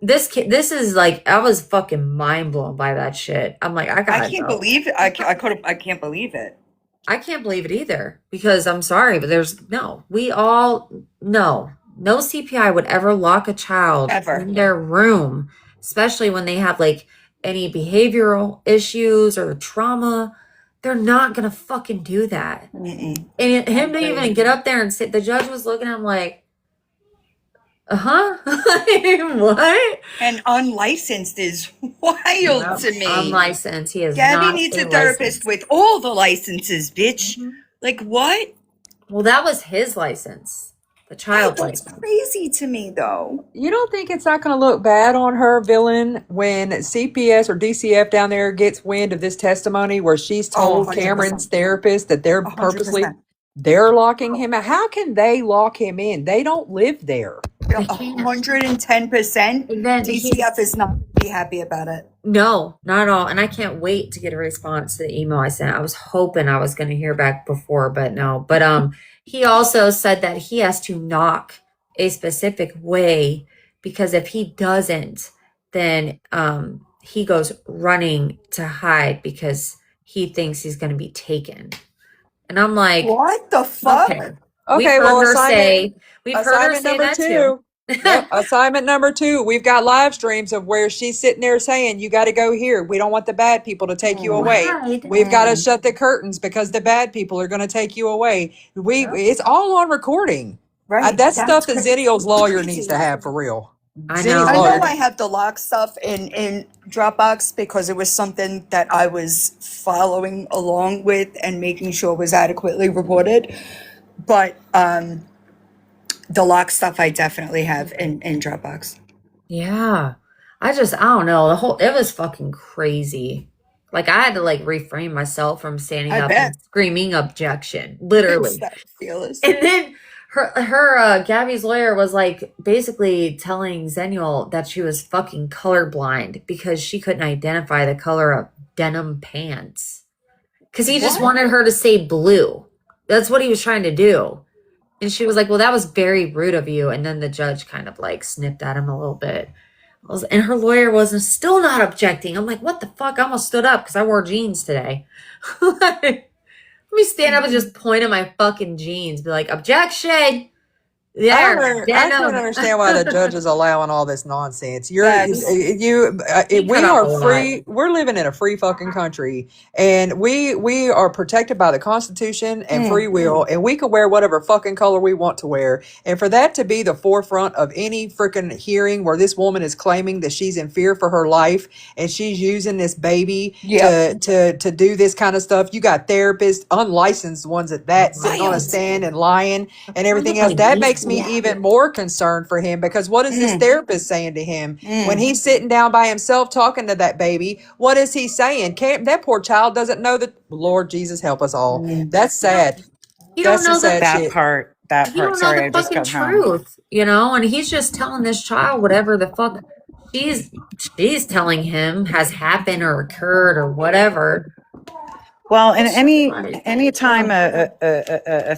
This is like, I was fucking mind blown by that shit. I'm like, I can't believe it. I can't believe it. I can't believe it either because I'm sorry, but no CPI would ever lock a child Ever. in their room, especially when they have like any behavioral issues or trauma. They're not gonna fucking do that. Mm-mm. And him to even get up there and sit, the judge was looking at him like, what? And unlicensed is wild to me. Unlicensed. He is Gabby not needs a licensed. therapist with all the licenses, bitch. Mhm. Like what? Well, that was his license, the child That's license. crazy to me, though. You don't think it's not going to look bad on her, villain, when CPS or DCF down there gets wind of this testimony where she's told 100%. Cameron's therapist that they're 100%. purposely they're locking him out? How can they lock him in? They don't live there. 110%. And then DCF is not going to be happy about it. No, not at all. And I can't wait to get a response to the email I sent. I was hoping I was going to hear back before, but no. But he also said that he has to knock a specific way because if he doesn't, then he goes running to hide because he thinks he's going to be taken. And I'm like, What the fuck? okay. Okay, We've heard her assignment say number that two. too. Yep, assignment number 2. We've got live streams of where she's sitting there saying, you got to go here. We don't want the bad people to take you away. Right. We've got to shut the curtains because the bad people are going to take you away. It's all on recording. Right. That's stuff That's that Zennial's lawyer needs crazy. to have for real. I Zenny's I know. know lawyer. I have the lock stuff in Dropbox because it was something that I was following along with and making sure was adequately reported. But the lock stuff I definitely have in Dropbox. Yeah. I don't know. It was fucking crazy. Like I had to like refrain myself from standing I up bet. and screaming objection, It's literally. that fearless. And then Gabby's lawyer was like basically telling Zenial that she was fucking colorblind because she couldn't identify the color of denim pants. Because he just What? wanted her to say blue. That's what he was trying to do. And she was like, well, that was very rude of you. And then the judge kind of like snipped at him a little bit. And her lawyer wasn't still not objecting. I'm like, what the fuck? I almost stood up because I wore jeans today. Like, let me stand up and just point at my fucking jeans. Be like, objection. I There, don't understand why the judge is allowing all this nonsense. We cut off are a free. We're living in a free fucking country, and we are protected by the Constitution and free will, and we can wear whatever fucking color we want to wear. And for that to be the forefront of any freaking hearing where this woman is claiming that she's in fear for her life and she's using this baby Yep. to do this kind of stuff, you got therapists, unlicensed ones at that, sitting on a stand and lying and everything else. That makes me even more concerned for him, because what is this therapist saying to him when he's sitting down by himself talking to that baby? What is he saying? That poor child doesn't know that. Lord Jesus, help us all. That's sad. You don't That's know the sad That shit. part. That You part. don't know Sorry, I the just fucking got home. truth, and he's just telling this child whatever the fuck she's telling him has happened or occurred or whatever. Well, and any time a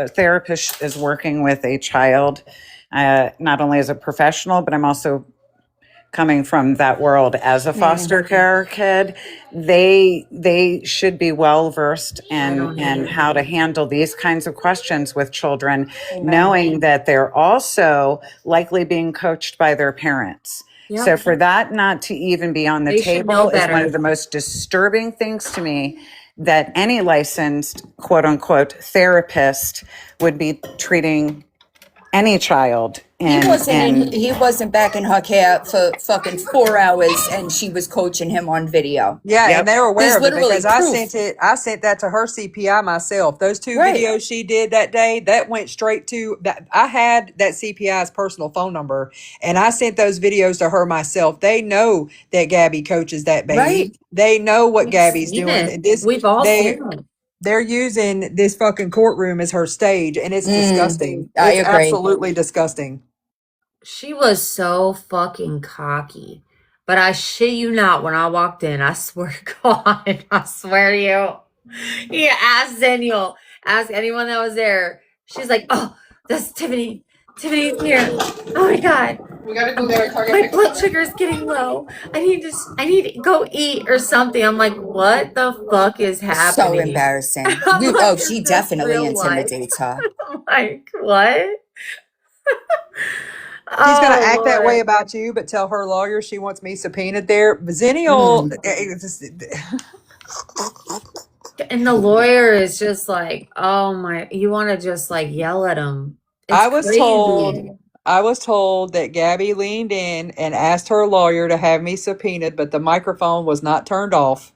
therapist is working with a child, not only as a professional, but I'm also coming from that world as a foster care kid, they should be well versed in how to handle these kinds of questions with children, knowing that they're also likely being coached by their parents. Yep. So for that not to even be on the They should know table is one better. of the most disturbing things to me, that any licensed quote unquote therapist would be treating any child He wasn't back in her care for fucking 4 hours, and she was coaching him on video. Yeah, Yep. and they were aware There's of it literally because I proof. sent that to her CPI myself. Those two Right. videos she did that day, that went straight to that. I had that CPI's personal phone number, and I sent those videos to her myself. They know that Gabby coaches that baby. Right. They know what We've Gabby's seen doing. it. We've all seen it. They're using this fucking courtroom as her stage, and it's disgusting. I It's agree. absolutely disgusting. She was so fucking cocky. But I shit you not, when I walked in, I swear to God, I swear to you. He asked Daniel, ask anyone that was there. She's like, oh, that's Tiffany. Tiffany's here. Oh my God. We gotta go get our Target My pickup. blood sugar's getting low. I need to go eat or something. I'm like, what the fuck is So happening? embarrassing. I'm like, She is this definitely real life? intimidates her. I'm like, what? She's going to act that way Lord. about you, but tell her lawyer she wants me subpoenaed there. Zennial, And the lawyer is just like, oh my, you want to just like yell at him. It's I was crazy. told that Gabby leaned in and asked her lawyer to have me subpoenaed, but the microphone was not turned off.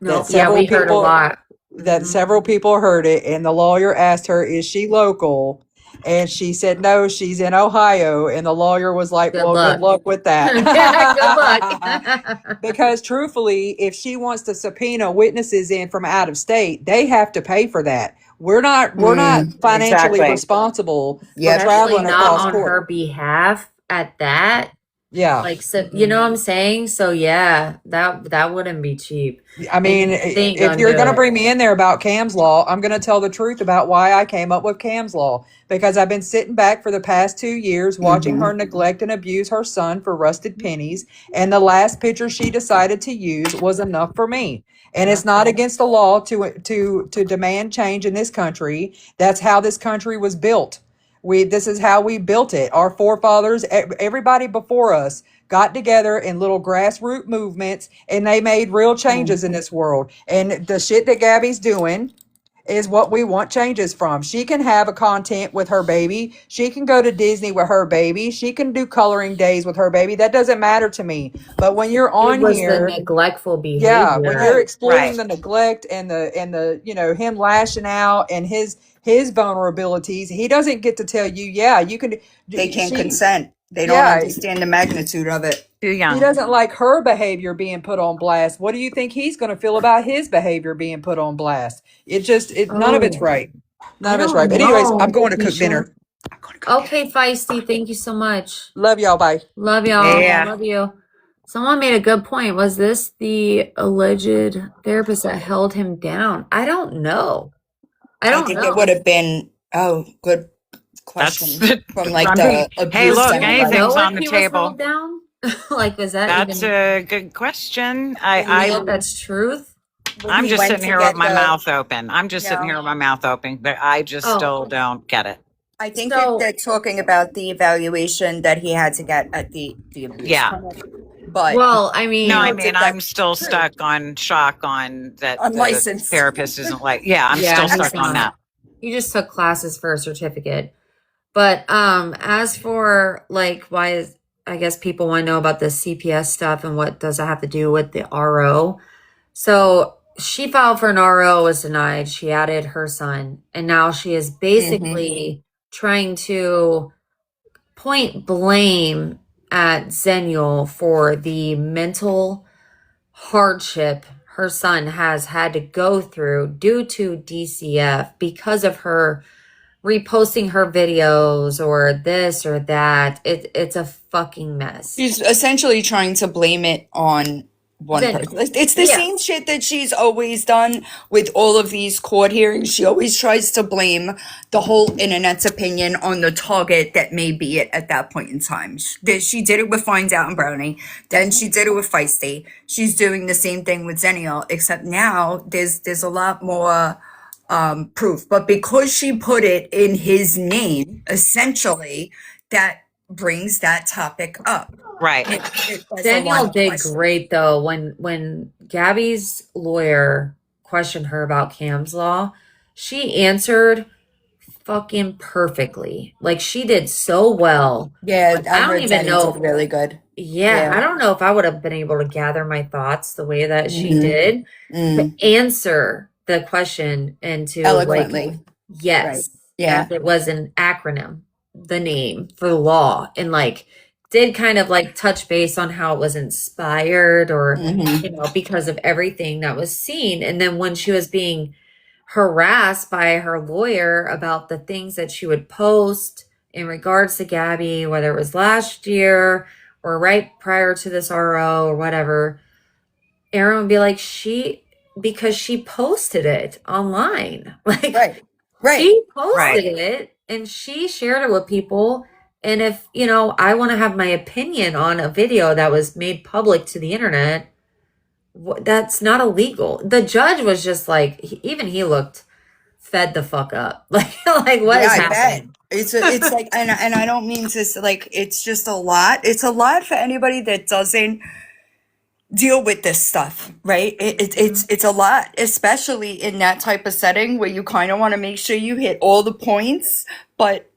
No, That yeah, we heard a people- lot. That several people heard it, and the lawyer asked her, "Is she local?" And she said, "No, she's in Ohio." And the lawyer was like, Good "Well, luck." good luck with that." Yeah, good luck. Because truthfully, if she wants to subpoena witnesses in from out of state, they have to pay for that. We're not financially Exactly. responsible Yeah. for Especially traveling not across on court. her behalf at that. Yeah. Like, so, you know what I'm saying? So yeah, that wouldn't be cheap. I mean, They ain't if gonna you're do going to it. bring me in there about Cam's Law, I'm going to tell the truth about why I came up with Cam's Law. Because I've been sitting back for the past 2 years watching her neglect and abuse her son for rusted pennies. And the last picture she decided to use was enough for me. And it's not against the law to demand change in this country. That's how this country was built. This is how we built it. Our forefathers, everybody before us, got together in little grassroots movements, and they made real changes in this world. And the shit that Gabby's doing, is what we want changes from. She can have a content with her baby. She can go to Disney with her baby. She can do coloring days with her baby. That doesn't matter to me. But when you're It on was the here, neglectful yeah, when behavior. you're exploiting Right. the neglect and the him lashing out and his vulnerabilities, he doesn't get to tell you, yeah, you can. They can't She, consent. They don't yeah, understand the magnitude of it. Too he young. doesn't like her behavior being put on blast. What do you think he's going to feel about his behavior being put on blast? None of it's Oh, right. None I of it's don't right. But anyways, I'm know, going to cook Keisha. dinner. I'm going to cook dinner. Okay, Feisty, thank you so much. Love y'all. Bye. Love y'all. Yeah. Love you. Someone made a good point. Was this the alleged therapist that held him down? I don't know. I I don't think it know. would have been, good That's question from like I the mean, hey, abuse look, Do we side. anything's know on if the he was table. held down? Like, was that That's even, a good question. do we know if that's truth? When I'm he just went sitting to here get with my the, mouth open. I'm just sitting no, here with my mouth open, but I just Oh, still don't get it. I think so, they're talking about the evaluation that he had to get at the abuse Yeah. clinic. But well, I No, mean, I don't mean, think I'm that's still true. stuck on shock on that the Unlicensed. therapist isn't like, yeah, I'm yeah, still he's stuck on that. not. He just took classes for a certificate. But as for like why is I guess people want to know about the CPS stuff and what does it have to do with the RO. So she filed for an RO, was denied. She added her son, and now she is Mm-hmm. basically trying to point blame at Zenial for the mental hardship her son has had to go through due to DCF because of her reposting her videos or this or that. It's a fucking mess. She's essentially trying to blame it on one Zenial. person. It's the Yeah. same shit that she's always done with all of these court hearings. She always tries to blame the whole internet's opinion on the target that may be it at that point in time. She did it with Finds Out and Brownie. Then she did it with Feisty. She's doing the same thing with Zenial, except now there's a lot more proof. But because she put it in his name, essentially, that brings that topic up. Right. There's a line Danielle of did questioning. great though when Gabby's lawyer questioned her about Cam's law. She answered fucking perfectly. Like she did so well. Yeah, Like, I I don't heard even Jenny know. did really good. Yeah, I Yeah. don't know if I would have been able to gather my thoughts the way that she Mm-hmm. did Mm. to answer the question and to like, Eloquently. Right. yes, Yeah. as it was an acronym, the name for the law, and like did kind of like touch base on how it was inspired or Mm-hmm. because of everything that was seen. And then when she was being harassed by her lawyer about the things that she would post in regards to Gabby, whether it was last year or right prior to this RO or whatever, Aaron would be like, because she posted it online. Like Right. Right. she posted Right. it and she shared it with people. And if, I want to have my opinion on a video that was made public to the internet, that's not illegal. The judge was just like, even he looked fed the fuck up. Like what is Yeah, I happening? bet. It's like, and I don't mean to like, it's just a lot. It's a lot for anybody that doesn't deal with this stuff, right? It's a lot, especially in that type of setting where you kind of want to make sure you hit all the points, but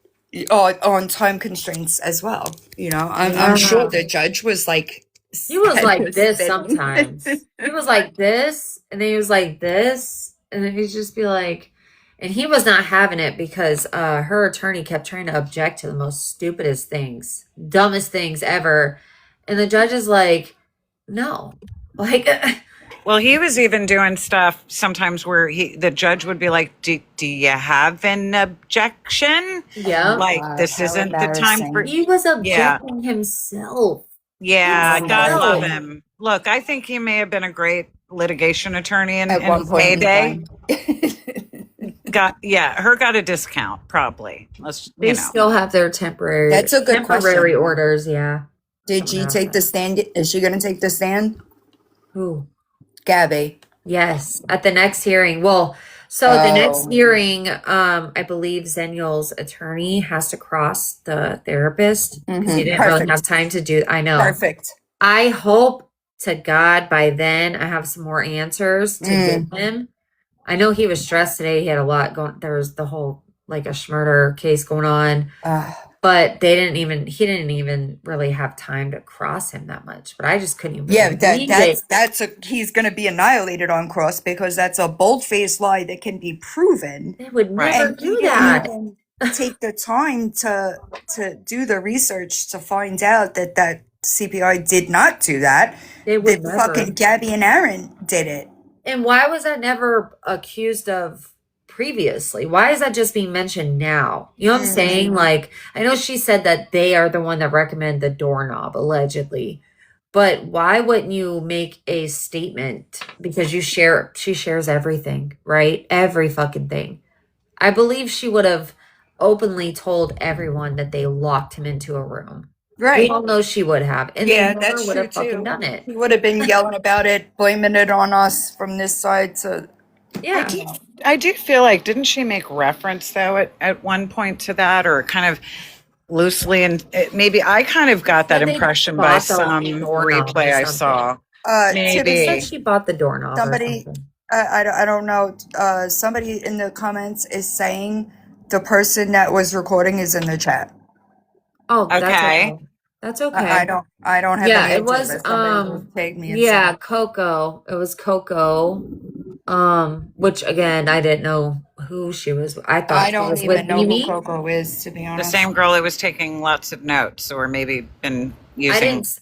on time constraints as well. I'm sure the judge was like, He was head like was this spinning. sometimes. He was like this, and then he was like this, and then he'd just be like, and he was not having it because her attorney kept trying to object to the most stupidest things, dumbest things ever. And the judge is like, no. Like, Well, he was even doing stuff sometimes where the judge would be like, do you have an objection? yeah. Like, this how isn't the time for, embarrassing. He was yeah. objecting himself. Yeah, God love Himself. him. Look, I think he may have been a great litigation attorney in At one his point in heyday. time. Got a discount probably. They still have their temporary That's a good temporary question. orders, yeah. Did she take the stand? Is she going to take the stand? Who? Gabby. Yes, at the next hearing. Well, so the next Oh. hearing, I believe Zenial's attorney has to cross the therapist because he Mhm. didn't really Perfect. have time to do. I know. Perfect. I hope to God by then I have some more answers to give him. I know he was stressed today. He had a lot going. There was the whole like a murder case going on, Uh, but he didn't even really have time to cross him that much. But I just couldn't even yeah, believe it. he's going to be annihilated on cross because that's a bold-faced lie that can be proven. They would Right. never And he do didn't that. even take the time to do the research to find out that CPI did not do that. They would That never. fucking Gabby and Aaron did it. And why was that never accused of previously? Why is that just being mentioned now? You know what I'm saying? Like, I know she said that they are the one that recommended the doorknob, allegedly. But why wouldn't you make a statement? Because she shares everything, right? Every fucking thing. I believe she would have openly told everyone that they locked him into a room. We Right. all know she would have. And Yeah, they never that's would true have fucking too. done it. He would have been yelling about it, blaming it on us from this side to Yeah. I do feel like, didn't she make reference though at one point to that, or kind of loosely? And maybe I kind of got that Said they impression by bought the some doorknob or replay I something. saw. They Maybe. said she bought the doorknob somebody. or something. I don't know. Somebody in the comments is saying the person that was recording is in the chat. Oh, that's Okay. okay. That's I okay. don't have Yeah, any it idea, was but somebody will tag me and yeah, say. Coco. It was Coco. Which again, I didn't know who she was. I thought I she don't was with even know who Mimi. Coco is, to be The honest. same girl who was taking lots of notes, or maybe been I using. didn't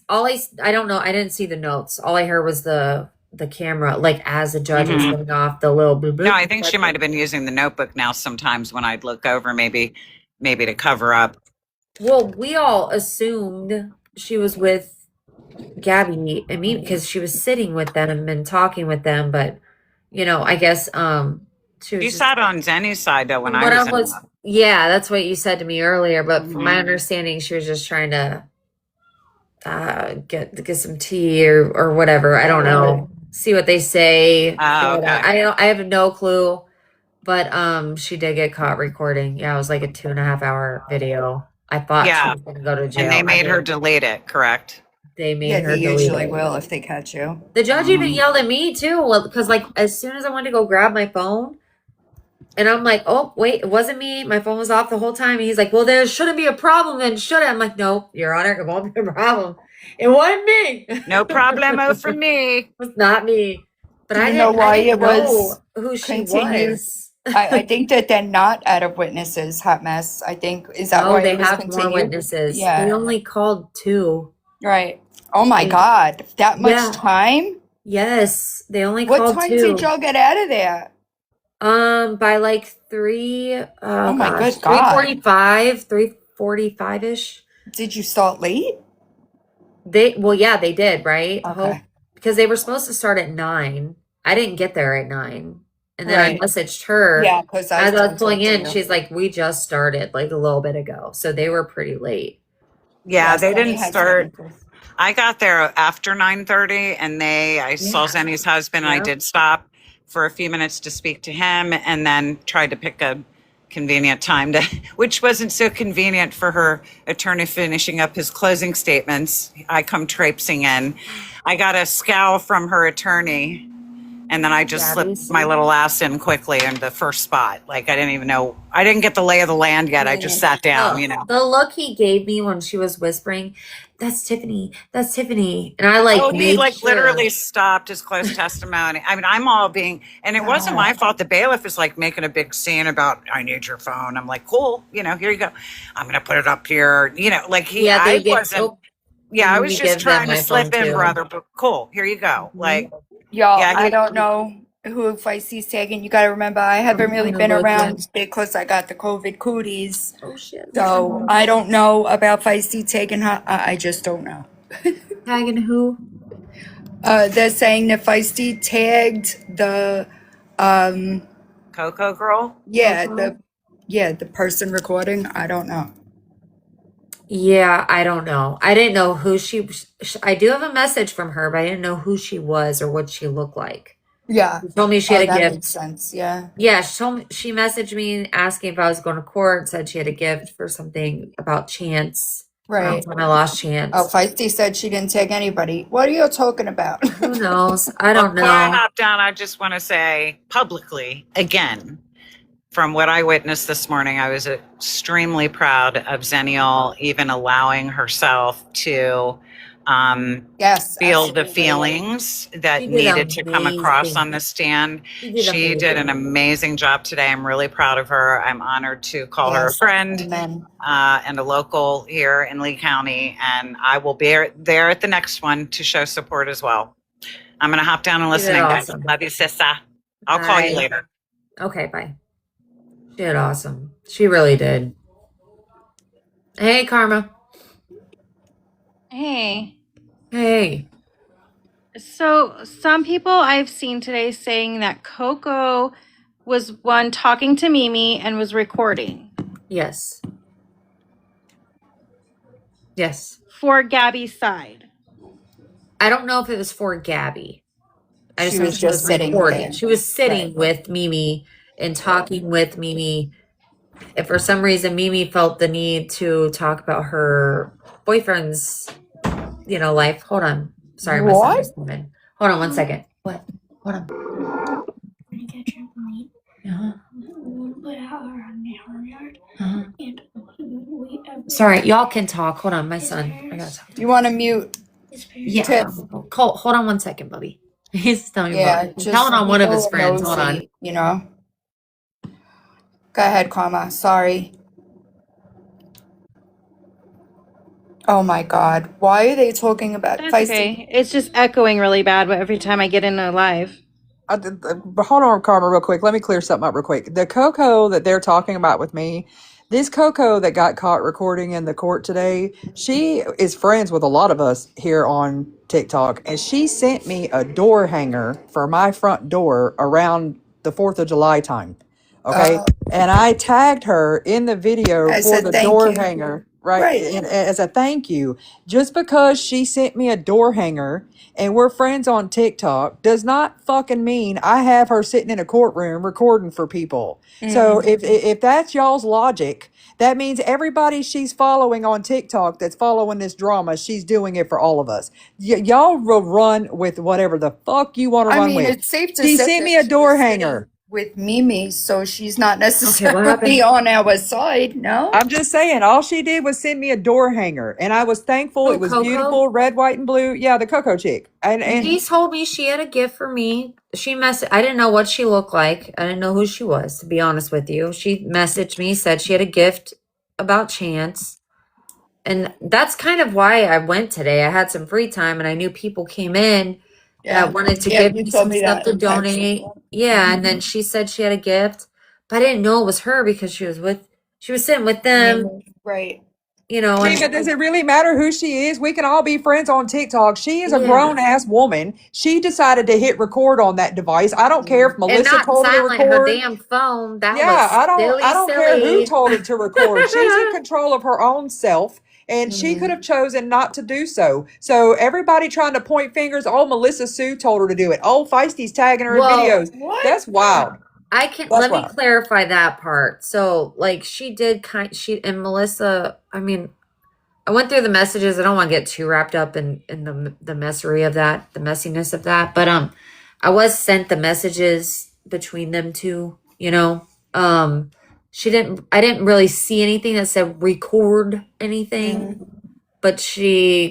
I don't know. I didn't see the notes. All I heard was the camera, like as the judge was going off the little blue. No, I think she might have been using the notebook now sometimes when I'd look over, maybe to cover up. Well, we all assumed she was with Gabby and me because she was sitting with them and talking with them, but I guess she was She just sat on Zenny's side though when from I what was in. yeah, that's what you said to me earlier, but from my Mhm. understanding she was just trying to get some tea or whatever. I don't know. See what they say. Oh, okay. I have no clue. But she did get caught recording. Yeah, it was like a 2.5 hour video. I thought she Yeah. was gonna go to jail. And they I made her mean, delete it, correct? they made Yeah, her they delete usually it. will if they catch you. The judge even yelled at me too, because like as soon as I went to go grab my phone, and I'm like, oh wait, it wasn't me. My phone was off the whole time. And he's like, well, there shouldn't be a problem then, should it? I'm like, no, Your Honor, it won't be a problem. It wasn't me. No problemo for me. It was not me. But Do I you know didn't, why I didn't it was know who she continued? was. I think that they're not out of witnesses, Hot Mess. I think, is that No, why they it was have more continued? witnesses. They Yeah, only called 2. right. Oh my And- God, that much Yeah. time? Yes, they only What called time 2. did y'all get out of there? By like 3. Oh my gosh, good God. 3:45, 3:45 ish. Did you start late? Yeah, they did, right? Okay. Because they were supposed to start at 9. I didn't get there at 9, and then I Right. messaged her Yeah, because as I was done pulling talking in. to you. She's like, "We just started like a little bit ago," so they were pretty late. Yeah, they Sunny didn't had start. technicals. I got there after 9:30, and I saw Yeah. Zenny's husband, and I Yeah. did stop for a few minutes to speak to him, and then tried to pick a convenient time to, which wasn't so convenient for her attorney finishing up his closing statements. I come traipsing in. I got a scowl from her attorney, and then I just Gabby's? slipped my little ass in quickly in the first spot. Like I didn't even know. I didn't get the lay of the land yet. I just sat down, Oh, the look he gave me when she was whispering, "That's Tiffany. That's Tiffany," and I like Oh, he made like sure. literally stopped his closed testimony. I mean, I'm all being, and it wasn't my fault. The bailiff is like making a big scene about, I need your phone. I'm like, cool, here you go. I'm gonna put it up here. Like Yeah, I they get. wasn't. Oh, Yeah, I you was need to just give them trying to my slip phone in, too. brother. But cool, here you go. Like, Y'all, yeah, I don't know who Feisty's taking. You got to remember, I haven't really been around because I got the COVID cooties. Oh shit! So I don't know about Feisty taking her. I just don't know. Tagging who? They're saying that Feisty tagged the, Coco girl. the person recording. I don't know. Yeah, I don't know. I didn't know who she. I do have a message from her, but I didn't know who she was or what she looked like. Yeah. She told me she had a that gift. makes sense. Yeah. Yeah, she messaged me asking if I was going to court, said she had a gift for something about Chance. around Right. the time I lost Oh, Chance. Feisty said she didn't take anybody. What are you talking about? Who knows? I Well, don't before I know. hop down, I just want to say publicly again, from what I witnessed this morning, I was extremely proud of Zenial even allowing herself to Yes, feel the absolutely. feelings that She did needed to come across on amazing. the stand. She did She did an amazing. amazing job today. I'm really proud of her. I'm honored to call her a Yes. friend Amen. and a local here in Lee County. And I will be there at the next one to show support as well. I'm going to hop down and She did listen in, guys. awesome. Love you, sissa. I'll call you Bye. later. Okay, bye. She did awesome. She really did. Hey, Karma. Hey, Hey. so some people I've seen today saying that Coco was one talking to Mimi and was recording Yes. Yes. for Gabby's side. I don't know if it was for Gabby. I She just know was she was just sitting recording. there. She was sitting Right. with Mimi and talking with Mimi. If for some reason Mimi felt the need to talk about her boyfriend's, life. Hold on. Sorry, my son What? just came in. Hold on 1 second. What? Hold on. Gonna get your plate. Uh-huh. We'll put out around the yard, Uh-huh. and we Sorry, y'all can talk. Hold on, my son. I gotta talk to You want to mute? his parents. Yeah. Tiff. Hold on 1 second, Bubby. He's telling me Yeah, about just telling on one of his people friends. Hold on. nosy, you know. Go ahead, Karma. Sorry. Oh my God. Why are they talking about That's Feisty? okay. It's just echoing really bad every time I get in a live. But hold on, Karma, real quick. Let me clear something up real quick. The Coco that they're talking about with me, this Coco that got caught recording in the court today, she is friends with a lot of us here on TikTok, and she sent me a door hanger for my front door around the 4th of July time. Okay. And I tagged her in the video I for said the thank door you. hanger, right? Right. And as a thank you, just because she sent me a door hanger and we're friends on TikTok does not fucking mean I have her sitting in a courtroom recording for people. So if that's y'all's logic, that means everybody she's following on TikTok that's following this drama, she's doing it for all of us. Y'all will run with whatever the fuck you want to I run mean, with. it's safe to She say sent that me a she door was sitting hanger. with Mimi, so she's not Okay, what necessarily happened? on our side, no? I'm just saying, all she did was send me a door hanger, and I was thankful. Oh, It was Coco? beautiful, red, white, and blue. Yeah, the Coco chick. And She told me she had a gift for me. I didn't know what she looked like. I didn't know who she was, to be honest with you. She messaged me, said she had a gift about Chance. And that's kind of why I went today. I had some free time and I knew people came in that wanted to Yeah, give you me told some me stuff that to in text. donate. Yeah, and then she said she had a gift, but I didn't know it was her because she was sitting with them, Mimi, right. I mean, but and does it really matter who she is? We can all be friends on TikTok. She is a Yeah. grown ass woman. She decided to hit record on that device. I don't care if and Melissa not told her to silent her record. damn phone. That Yeah, was I don't care who silly. told her to record. She's in control of her own self, and she could Mhm. have chosen not to do so. So everybody trying to point fingers, oh, Melissa Sue told her to do it. Oh, Feisty's tagging her in Well, videos. What? That's wild. Let me wild. clarify that part. So, like, she did and Melissa, I mean, I went through the messages. I don't want to get too wrapped up in the messery of that, the messiness of that. But I was sent the messages between them two, I didn't really see anything that said record anything. But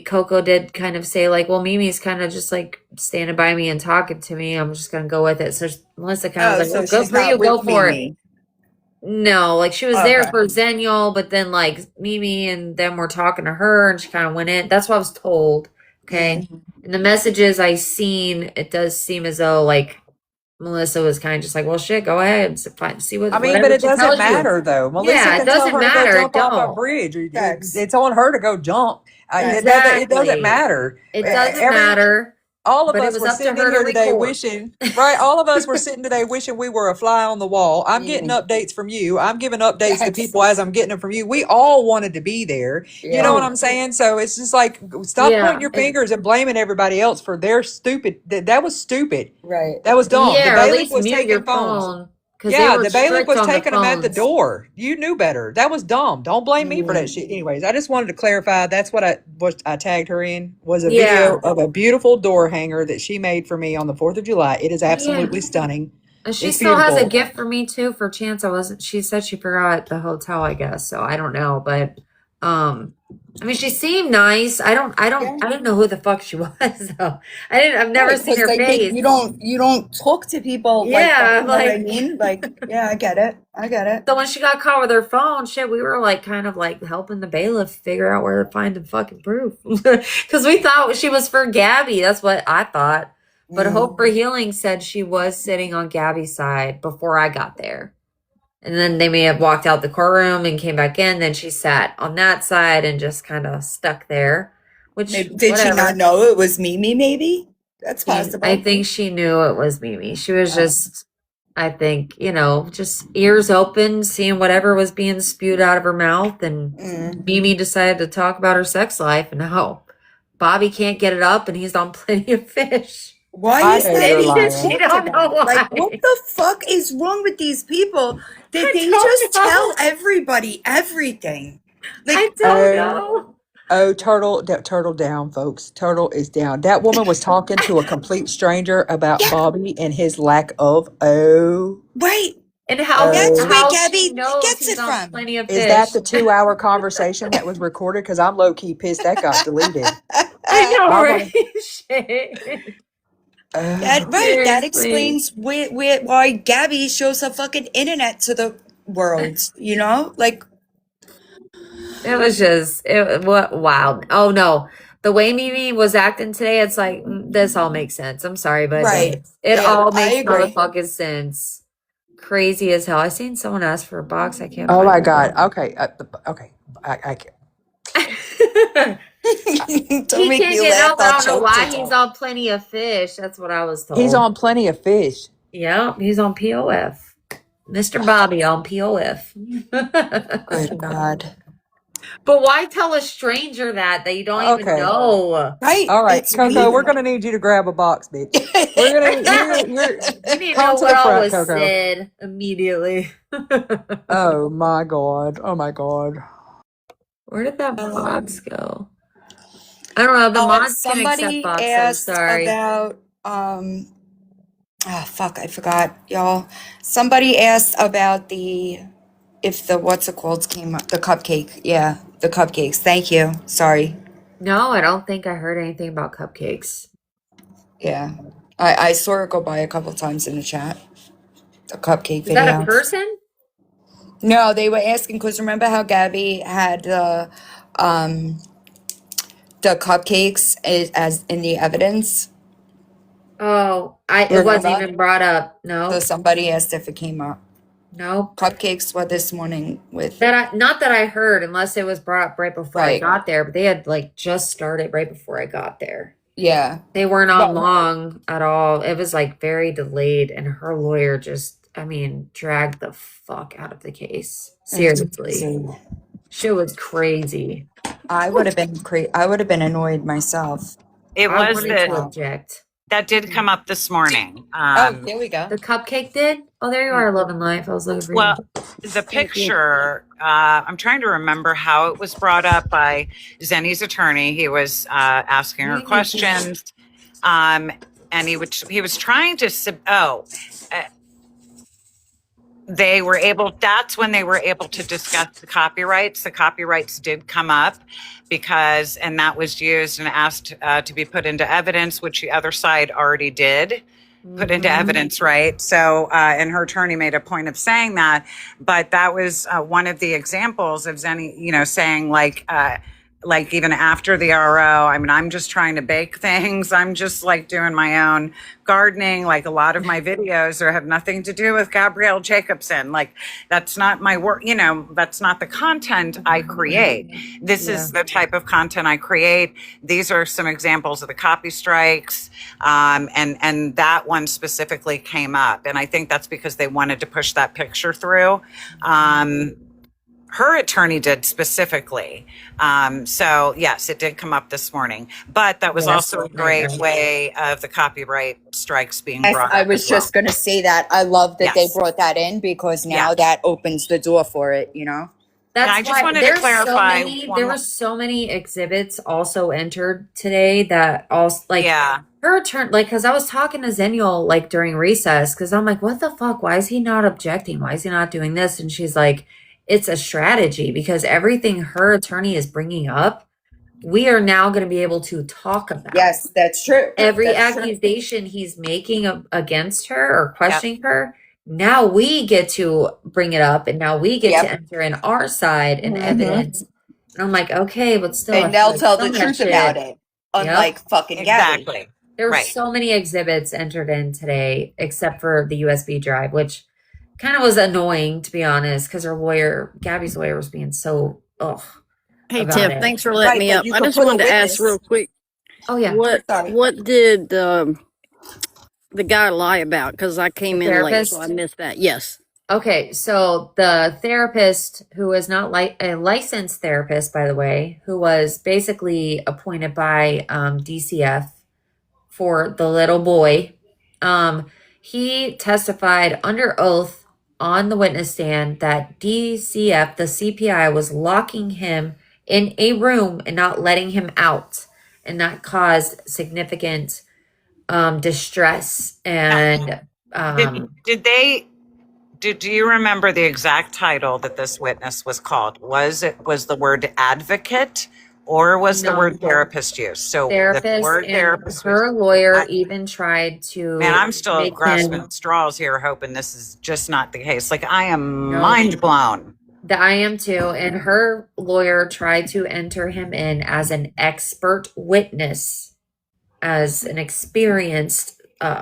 Coco did kind of say, like, well, Mimi's kind of just like standing by me and talking to me. I'm just gonna go with it. So Melissa kind of Oh, was so like, go she's for you, not go with for it. Mimi. No, like she was there Okay. for Zenial, but then like Mimi and them were talking to her and she kind of went in. That's what I was told. Okay. In the messages I seen, it does seem as though like Melissa was kind of just like, well, shit, go ahead. See what, I mean, whatever but it she doesn't tells you. matter though. Melissa Yeah, it can tell doesn't her to matter. go jump It off a don't. bridge. Facts. It's on her to go jump. It Exactly. doesn't matter. It doesn't Every- matter. All of But it us was were up to sitting her in to here today record. wishing, right? All of us were sitting today wishing we were a fly on the wall. I'm getting Mm. updates from you. I'm giving updates to Yes. people as I'm getting them from you. We all wanted to be there. You know what I'm saying? So it's just like, stop Yeah, pointing your fingers and blaming everybody else for their stupid. That was stupid. Right. That was dumb. Yeah, the or at bailiff least was mute taking your phones. phone. because they Yeah, were the bailiff strict was on the taking them at the phones. door. You knew better. That was dumb. Don't blame me for that shit. Anyways, I just wanted to clarify. That's what I tagged her in was a video Yeah, of a beautiful door hanger that she made for me on the 4th of July. It is yeah. absolutely stunning. And she It's still has a beautiful. gift for me too for chance I wasn't. She said she forgot at the hotel, I guess. So I don't know, but um, I mean, she seemed nice. Yeah. I didn't know who the fuck she was though. I've never Right, seen because her like face. you don't talk to people like that. Yeah, You know what I like mean? Like, yeah, I get it. I get it. so when she got caught with her phone, shit, we were like kind of like helping the bailiff figure out where to find the fucking proof because we thought she was for Gabby. That's what I thought. But Hope for Healing said she was sitting on Gabby's side before I got there. And then they may have walked out the courtroom and came back in. Then she sat on that side and just kind of stuck there, which Maybe, did she whatever. not know it was Mimi? Maybe that's I possible. think she knew it was Mimi. She was just, I think, just ears open, seeing whatever was being spewed out of her mouth. And Mimi decided to talk about her sex life and how Bobby can't get it up and he's on Plenty of Fish. Why I is know that you're even lying. She talked don't know about? Like, why. what the fuck is wrong with these people? Did I they don't just know. tell everybody everything? I Like, don't Oh, know. oh, turtle down, folks. Turtle is down. That woman was talking to a complete stranger about yeah, Bobby and his lack of right. And how That's where how she Gabby knows gets he's it on from. Plenty of Is that Fish. the 2 hour conversation that was recorded? Because I'm low key pissed that got deleted. I know, I right? want Shit. That to. right. That Seriously. explains why Gabby shows her fucking internet to the world. You know, like It was just what wow. Oh no. The way Mimi was acting today, it's like this all makes sense. I'm sorry, but right. it Yeah, all I makes agree. motherfucking sense. Crazy as hell. I seen someone ask for a box. I can't Oh find my it. God. Okay. Okay. I can't. Don't He make can't me get laugh. up. I'll I don't know choke to why he's death. on Plenty of Fish. That's what I was He's told. on Plenty of Fish. Yep, he's on POF. Mr. Bobby on POF. Good God. But why tell a stranger that you don't even Okay. know? Right. All right, It's Coco, we're weird. gonna need you to grab a box, bitch. We're gonna you're We need to come know to what the all front, was Coco. said immediately. Oh my God. Oh my God. Where did that box go? I don't know. The mods can accept Somebody boxes. asked Sorry. about oh fuck, I forgot, y'all. Somebody asked about if the what's it called came up, the cupcake. Yeah, the cupcakes. Thank you. Sorry. No, I don't think I heard anything about cupcakes. Yeah. I saw it go by a couple times in the chat. The cupcake Is that a video. person? No, they were asking because remember how Gabby had the cupcakes as in the evidence? Oh, it wasn't Remember? even brought up. So No, somebody asked if it came up. no. Cupcakes were this morning with Not that I heard, unless it was brought up right before I right. got there. But they had like just started right before I got there. Yeah. They weren't on But long at all. It was like very delayed, and her lawyer just, I mean, dragged the fuck out of the case. Seriously, shit was crazy. I would have been I would have been annoyed myself. It I was wanted to that object. that did come up this morning. Oh, there we go. The cupcake did? Oh, there you are, Love and Life. I was looking for Well, you. the picture, I'm trying to remember how it was brought up by Zenny's attorney. He was asking her questions, and he was trying to they were able, that's when they were able to discuss the copyrights. The copyrights did come up and that was used and asked to be put into evidence, which the other side already did put into evidence, right? So, and her attorney made a point of saying that, but that was one of the examples of Zenny, saying like even after the RO, I mean, I'm just trying to bake things. I'm just like doing my own gardening. Like a lot of my videos have nothing to do with Gabrielle Jacobson. Like that's not my work, that's not the content I create. This is the type of content I create. These are some examples of the copy strikes. And that one specifically came up. And I think that's because they wanted to push that picture through. her attorney did specifically. So yes, it did come up this morning, but that was Yeah, also a that's great right. way of the copyright strikes being Yes, brought I up was as well. just going to say that. I love that they Yes. brought that in because now Yes. that opens the door for it, you know? That's I just why wanted to there's clarify there more. were so many exhibits also entered today that also like Yeah. her turn like because I was talking to Zenial like during recess because I'm like, what the fuck? Why is he not objecting? Why is he not doing this? And she's like, it's a strategy because everything her attorney is bringing up, we are now going to be able to talk about. Yes, that's true. Every That's true. accusation he's making against her or questioning her, now we get to bring it up and now we get to Yep. enter in our side and Mhm. evidence. And I'm like, okay, but still, I And feel they'll like tell some the of that truth about shit- it, unlike fucking Gabby. Exactly. There were Right. so many exhibits entered in today, except for the USB drive, which kind of was annoying to be honest, because Gabby's lawyer, was being so Hey about Tiff, it. thanks for letting Right, me but up. you I could just put a wanted to ask witness. real quick, Oh yeah, Sorry. what did the guy lie about? Because I came The in late, so I therapist? missed that. Yes. Okay, so the therapist, who is not like a licensed therapist, by the way, who was basically appointed by DCF for the little boy, he testified under oath on the witness stand that DCF, the CPI, was locking him in a room and not letting him out, and that caused significant distress and Do you remember the exact title that this witness was called? Was the word advocate or was the No. word therapist used? So the therapist word and therapist her was, lawyer I- even tried to man, I'm still make grasping him at straws here, hoping this is just not the case. Like I am No. mind blown. the I am too, and her lawyer tried to enter him in as an expert witness, as an experienced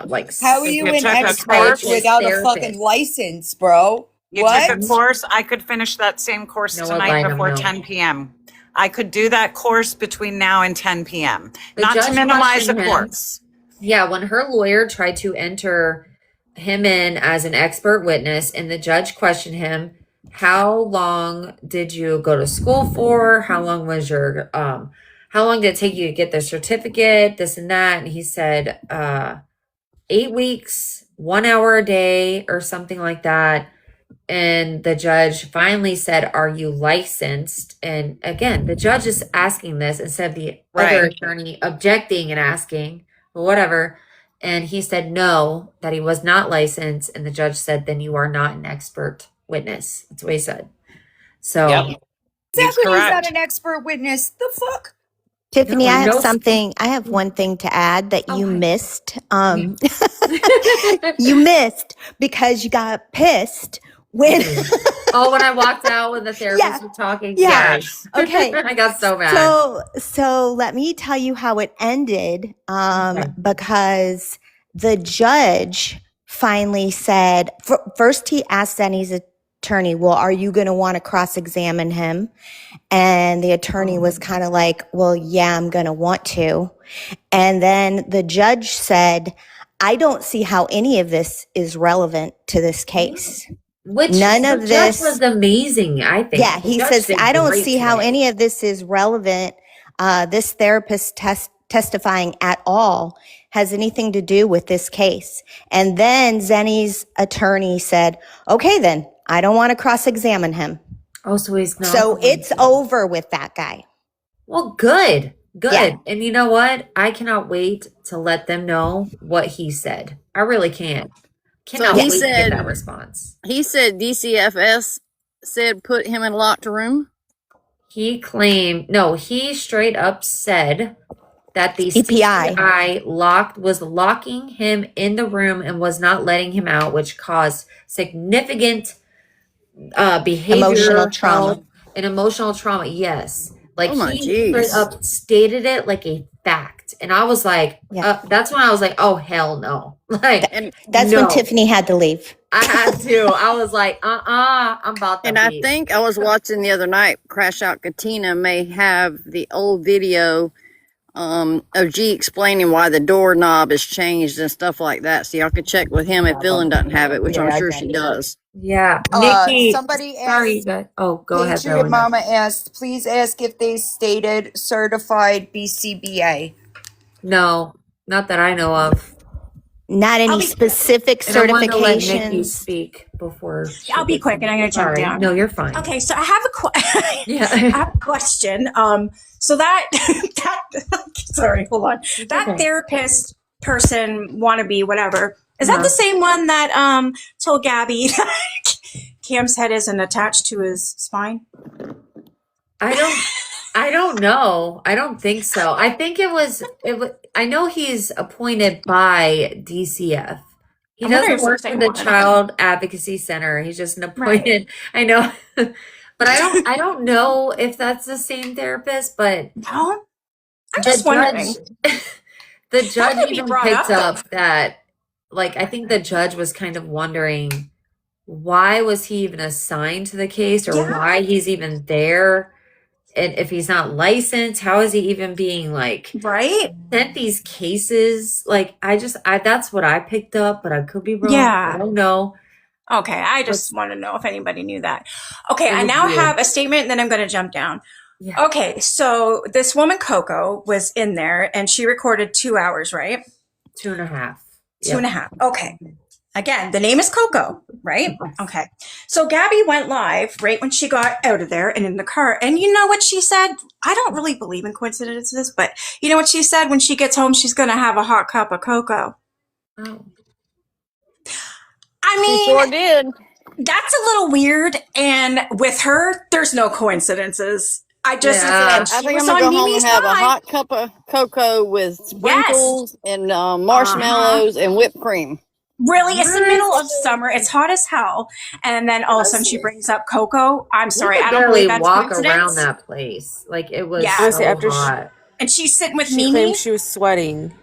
like How are you You an took a expert course? without a Therapist. fucking license, bro? You What? took a course. I could finish that same course No, tonight Elena, before no. 10 p.m. I could do that course between now and 10 p.m. The Not to judge minimize the questioned him. course. Yeah, when her lawyer tried to enter him in as an expert witness, and the judge questioned him, how long did you go to school for? How long was your how long did it take you to get the certificate? This and that. And he said 8 weeks, 1 hour a day, or something like that. And the judge finally said, are you licensed? And again, the judge is asking this instead of the other Right. attorney objecting and asking, but whatever. And he said no, that he was not licensed. And the judge said, then you are not an expert witness. That's what he said. So Yep. He's Exactly. He's not correct. an expert witness. The fuck? Tiffany, No, I have no- something. I have one thing to add that you Okay. missed. You missed because you got pissed when. oh, when I walked out when the therapist Yeah. was talking. Yeah. Yes. Okay. I got so mad. So let me tell you how it ended. Okay. Because the judge finally said, first he asked Zenny's attorney, well, are you going to want to cross-examine him? And the attorney was kind of like, well, yeah, I'm going to want to. And then the judge said, I don't see how any of this is relevant to this case. Which None the of judge this- was amazing, I think. Yeah, The he judge says, did I don't great see how today. any of this is relevant. This therapist testifying at all has anything to do with this case. And then Zenny's attorney said, okay, then I don't want to cross-examine him. Oh, so he's not. So going it's to. over with that guy. Well, good. Good. Yeah. And you know what? I cannot wait to let them know what he said. I really can't. Cannot he wait to get said- that response. He said DCFS said put him in a locked room. He claimed, no, he straight up said that the CPI. CPI was locking him in the room and was not letting him out, which caused significant behavior, Emotional trauma. health, and emotional trauma. Yes. Like Oh my he geez. straight up stated it like a fact. And I was like, Yeah. that's when I was like, oh, hell no. Like, And That's no. when Tiffany had to leave. I had to. I was like, I'm about to I leave. think I was watching the other night, Crash Out Katina may have the old video OG explaining why the doorknob is changed and stuff like that. So y'all can check with him if Dylan doesn't have it, which I'm sure she does. Yeah, Nikki. Somebody Sorry, asked, but go ahead, Patriot Belinda. Mama asked, please ask if they stated certified BCBA. No, not that I know of. Not any I'll be- specific And I wanted to let Nikki certifications. speak before. I'll be quick, and I'm going to jump Sorry. down. No, you're fine. Okay, so I have I Yeah. have a question. So that sorry, hold on. That okay. therapist person, wannabe, whatever, is that Uh-huh. the same one that told Gabby that Cam's head isn't attached to his spine? I don't know. I don't think so. I think it was I know he's appointed by DCF. He I wonder if doesn't it's the work for same the one. Child Advocacy Center. He's just an Right. appointed. I know. But I don't know if that's the same therapist, but No, I'm the just wondering. the judge could be even brought picked up. up that, like, I think the judge was kind of wondering why was he even assigned to the case, or Yeah. why he's even there, and if he's not licensed, how is he even being like Right? sent these cases? Like, I that's what I picked up, but I could be wrong. Yeah. I don't know. Okay, I just want to know if anybody knew that. Okay, It I was now weird. have a statement, and then I'm going to jump down. Yeah. Okay, so this woman, Coco, was in there, and she recorded 2 hours, right? 2.5. Two and a half. Okay. Again, the name is Coco, right? Okay. So Gabby went live right when she got out of there and in the car. And you know what she said? I don't really believe in coincidences, but you know what she said? When she gets home, she's going to have a hot cup of cocoa. Oh. I She mean, sure did. that's a little weird. And with her, there's no coincidences. I just, Yeah. and I she think I'm was gonna on go home Mimi's and have a live. hot cup of cocoa with sprinkles and marshmallows and whipped cream. Really, it's the What? middle of summer. It's hot as hell. And then all of a sudden she brings up cocoa. I'm You sorry, could I don't barely believe that's walk around coincidence. that place. Like, it was Yeah. so Honestly, after hot. And she's sitting with she Mimi. claimed she was sweating.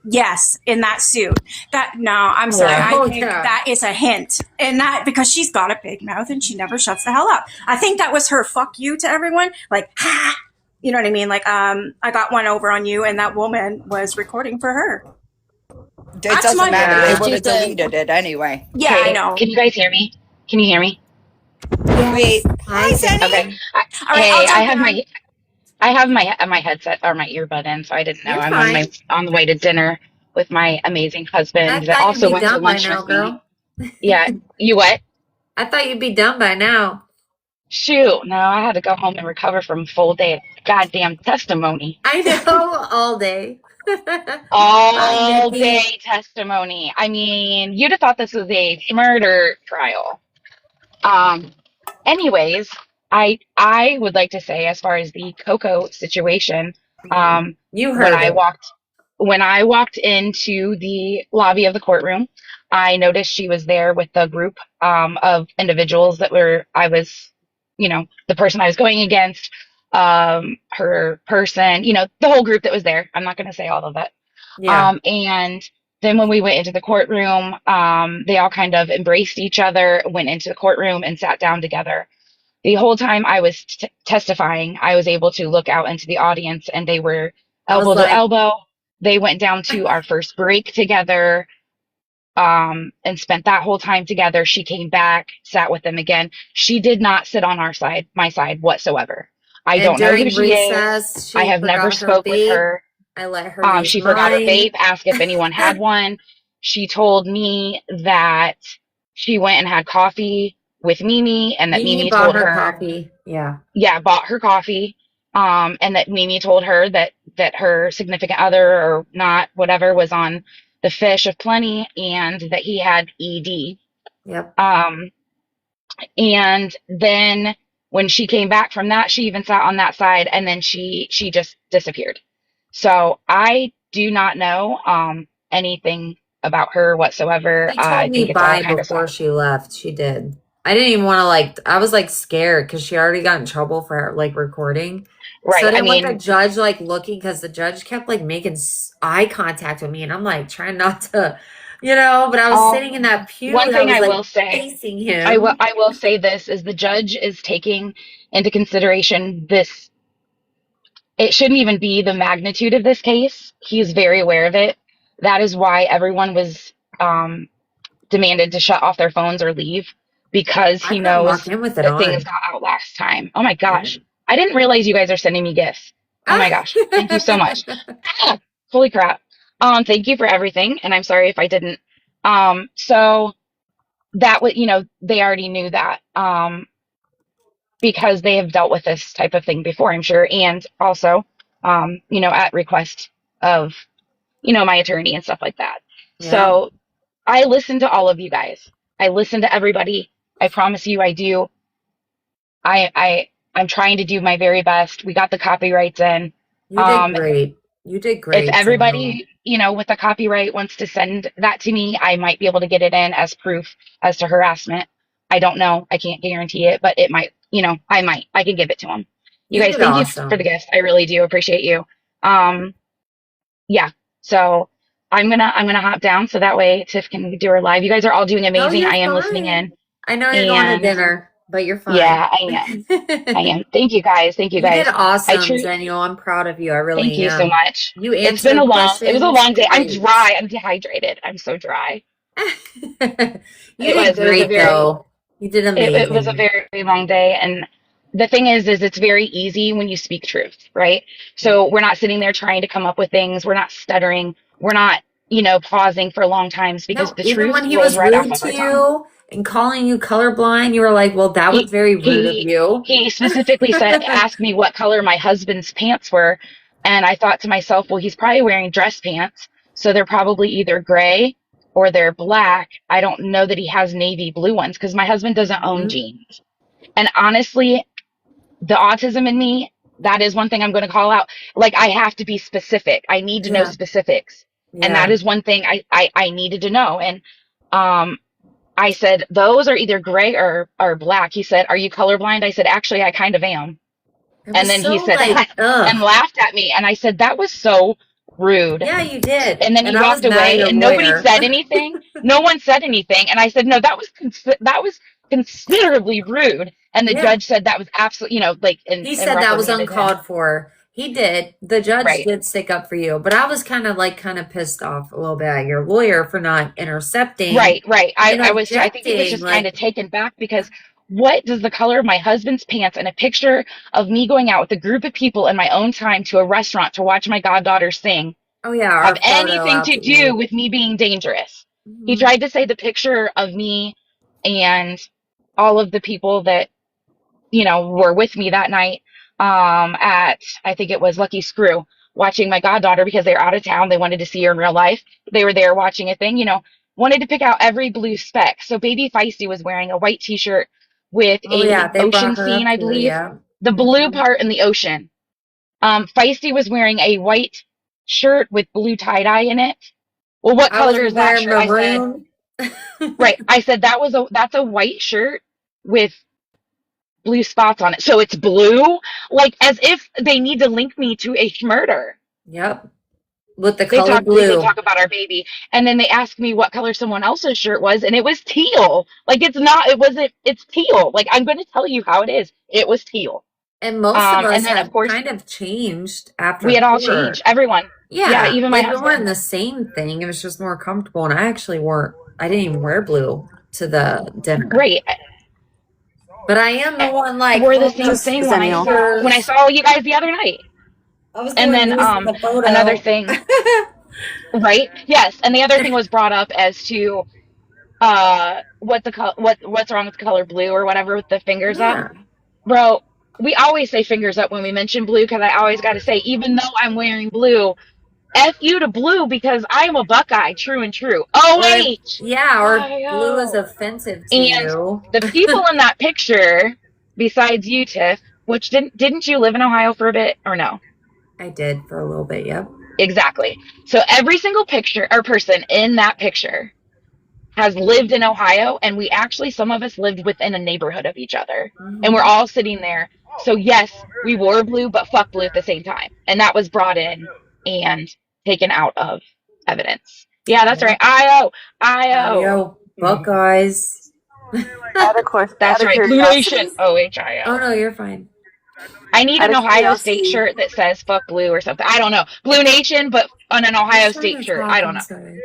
Yes, in that suit. I'm sorry. Yeah. I Oh, think yeah. that is a hint. And that because she's got a big mouth and she never shuts the hell up. I think that was her fuck you to everyone. Like, ha! You know what I mean? Like, I got one over on you, and that woman was recording for her. It That's doesn't my- matter. Yeah. They would have She said- deleted it anyway. Yeah, I Okay, know. Can you guys hear me? Can you hear me? Wait. Hi, Zenny. Okay. All right, Hey, I'll jump I have down. my headset or my earbud in, so I didn't know. You're I'm fine. on the way to dinner with my amazing I husband that thought also you'd be went to done by lunch now, with me. girl. Yeah. You what? I thought you'd be done by now. Shoot, no, I had to go home and recover from a full day of goddamn testimony. I know, all day. All Nikki. day testimony. I mean, you'd have thought this was a murder trial. Anyways, I would like to say, as far as the Coco situation, You when heard I it. walked into the lobby of the courtroom, I noticed she was there with the group of individuals that I was, the person I was going against, her person, the whole group that was there. I'm not going to say all of it. Yeah. And then when we went into the courtroom, they all kind of embraced each other, went into the courtroom and sat down together. The whole time I was testifying, I was able to look out into the audience, and they were I was elbow like- to elbow. They went down to our first break together, and spent that whole time together. She came back, sat with them again. She did not sit on my side whatsoever. I And don't know who during she is. recess, she I have never forgot her spoke with vape. her. I let her use She forgot her mine. vape, asked if anyone had one. She told me that she went and had coffee with Mimi, and that Mimi bought told her her, coffee. Yeah. yeah, bought her coffee. And that Mimi told her that her significant other or not, whatever, was on the Fish of Plenty, and that he had ED. Yep. And then when she came back from that, she even sat on that side, and then she just disappeared. So I do not know anything about her whatsoever. She told I me think it's all bye kind of before sad. she left. She did. I didn't even want to I was scared because she already got in trouble for recording. Right. So I I didn't want the mean, judge looking, because the judge kept making eye contact with me, and I'm trying not to, but I was sitting in that pew. one that thing I was, will say, facing him. I will say this is the judge is taking into consideration this it shouldn't even be the magnitude of this case. He's very aware of it. That is why everyone was demanded to shut off their phones or leave, because I he couldn't walk knows in with it that things on. got out last time. Oh my Yeah. gosh. I didn't realize you guys are sending me gifts. Oh my gosh. Thank you so much. Ah, holy crap. Thank you for everything. And I'm sorry if I didn't. So that would, they already knew that. Because they have dealt with this type of thing before, I'm sure. And also, at request of, my attorney and stuff like that. Yeah. So I listen to all of you guys. I listen to everybody. I promise you I do. I'm trying to do my very best. We got the copyrights in. You did great. You did great. If everybody, with the copyright wants to send that to me, I might be able to get it in as proof as to harassment. I don't know. I can't guarantee it, but it might, I might. I can give it to them. You guys, thank you for the gift. I really do appreciate you. Yeah. So I'm gonna hop down so that way Tiff can do her live. You guys are all doing amazing. I am listening in. I know you're going to dinner, but you're fine. Yeah, I am. I am. Thank you guys. Thank you guys. You did awesome, Zenio. I'm proud of you. I really am. Thank you so much. It's been it was a long day. I'm dry. I'm dehydrated. I'm so dry. You did great, though. You did amazing. It was a very long day. And the thing is it's very easy when you speak truth, right? So we're not sitting there trying to come up with things. We're not stuttering. We're not, pausing for long times because the even truth when he rolls was right off rude of our to tongue. you and calling you colorblind, you were like, well, that was very rude of you. He specifically asked me what color my husband's pants were. And I thought to myself, well, he's probably wearing dress pants. So they're probably either gray or they're black. I don't know that he has navy blue ones because my husband doesn't own jeans. And honestly, the autism in me, that is one thing I'm going to call out. Like, I have to be specific. I need to know specifics. And that is one thing I needed to know. And I said, those are either gray or black. He said, are you colorblind? I said, actually, I kind of am. And then he said, and laughed at me. And I said, that was so rude. Yeah, you did. And then he walked away and nobody said anything. No one said anything. And I said, no, that was considerably rude. And the judge said that was absolutely, he said that was uncalled for. He did. The judge did stick up for you, but I was kind of pissed off a little bit at your lawyer for not intercepting. Right. I think he was just kind of taken back because what does the color of my husband's pants and a picture of me going out with a group of people in my own time to a restaurant to watch my goddaughter sing have anything to do with me being dangerous? Mm-hmm. He tried to say the picture of me and all of the people that, were with me that night at, I think it was Lucky Screw, watching my goddaughter because they were out of town. They wanted to see her in real life. They were there watching a thing, wanted to pick out every blue speck. So Baby Feisty was wearing a white t-shirt with an ocean scene, I believe. The blue part in the ocean. Feisty was wearing a white shirt with blue tie-dye in it. Well, what color is that shirt? Maroon. I said, right. I said that's a white shirt with blue spots on it. So it's blue? Like as if they need to link me to a murder. Yep. With the color blue. They talk about our baby. And then they asked me what color someone else's shirt was, and it was teal. Like it's teal. Like I'm going to tell you how it is. It was teal. And most of us have kind of changed after. We had all changed. Everyone. Yeah. Even my husband. We weren't the same thing. It was just more comfortable. And I didn't even wear blue to the dinner. Great. But I am the one we're the same thing when I saw you guys the other night. And then another thing, right? Yes, and the other thing was brought up as to what's wrong with the color blue or whatever with the fingers up, bro. We always say fingers up when we mention blue because I always got to say, even though I'm wearing blue, F you to blue because I am a Buckeye, true and true. Or blue is offensive to you. The people in that picture, besides you, Tiff, which didn't you live in Ohio for a bit or no? I did for a little bit, yep. Exactly. So every single picture or person in that picture has lived in Ohio, and some of us lived within a neighborhood of each other. Mm-hmm. And we're all sitting there. So yes, we wore blue, but fuck blue at the same time. And that was brought in and taken out of evidence. Yeah, that's right. IO. Buckeyes. That's right. Blue Nation. OHIO. Oh no, you're fine. I need Out an of Ohio State curiosity, shirt that says "fuck blue" or something. I don't know. Blue Nation, but on an Who's Ohio trying State to shirt. talk? I don't I'm know. sorry.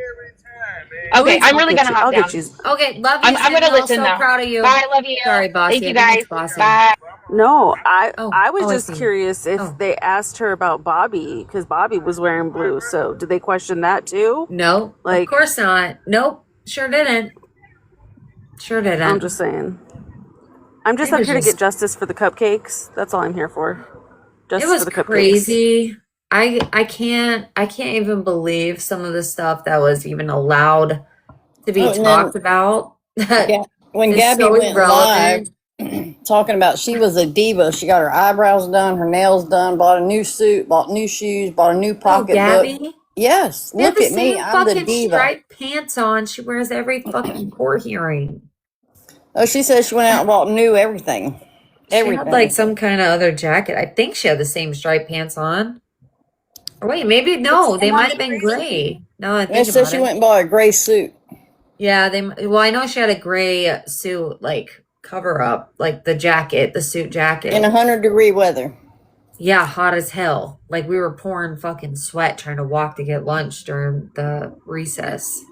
who Okay, is? I'm really gonna hop I'll get down. you. Okay, love you, I'm gonna Chanel. listen So though. proud of you. Bye, love you. Sorry, Thank Bossy. I you think it's guys. Bossy. Bye. No, Oh, I was I just see. curious if Oh, they asked her about Bobby because Bobby was wearing blue. So did they question that too? no, of Like, course not. Nope, sure didn't. Sure I'm didn't. just saying. I'm just It up was here to get just, justice for the cupcakes. That's all I'm here for. it Justice for was the cupcakes. crazy. I can't even believe some of the stuff that was even allowed to be Oh, and talked then about that when is Gabby so went live irrelevant. talking about she was a diva, she got her eyebrows done, her nails done, bought a new suit, bought new shoes, bought a new Oh, pocketbook. Gabby. Yes, She had look the at me, same I'm the fucking diva. striped pants on she wears every fucking court hearing. Oh, she said she went out and bought new everything. She had like Everything. some kind of other jacket. I think she had the same striped pants on. Or wait, maybe It's no, they kind might of have been crazy. gray. Now that I It think said about she it. went and bought a gray suit Yeah, well, I know she had a gray suit, like cover up, like the jacket, the suit in jacket. 100-degree weather. Yeah, hot as hell. Like we were pouring fucking sweat trying to walk to get lunch during the recess.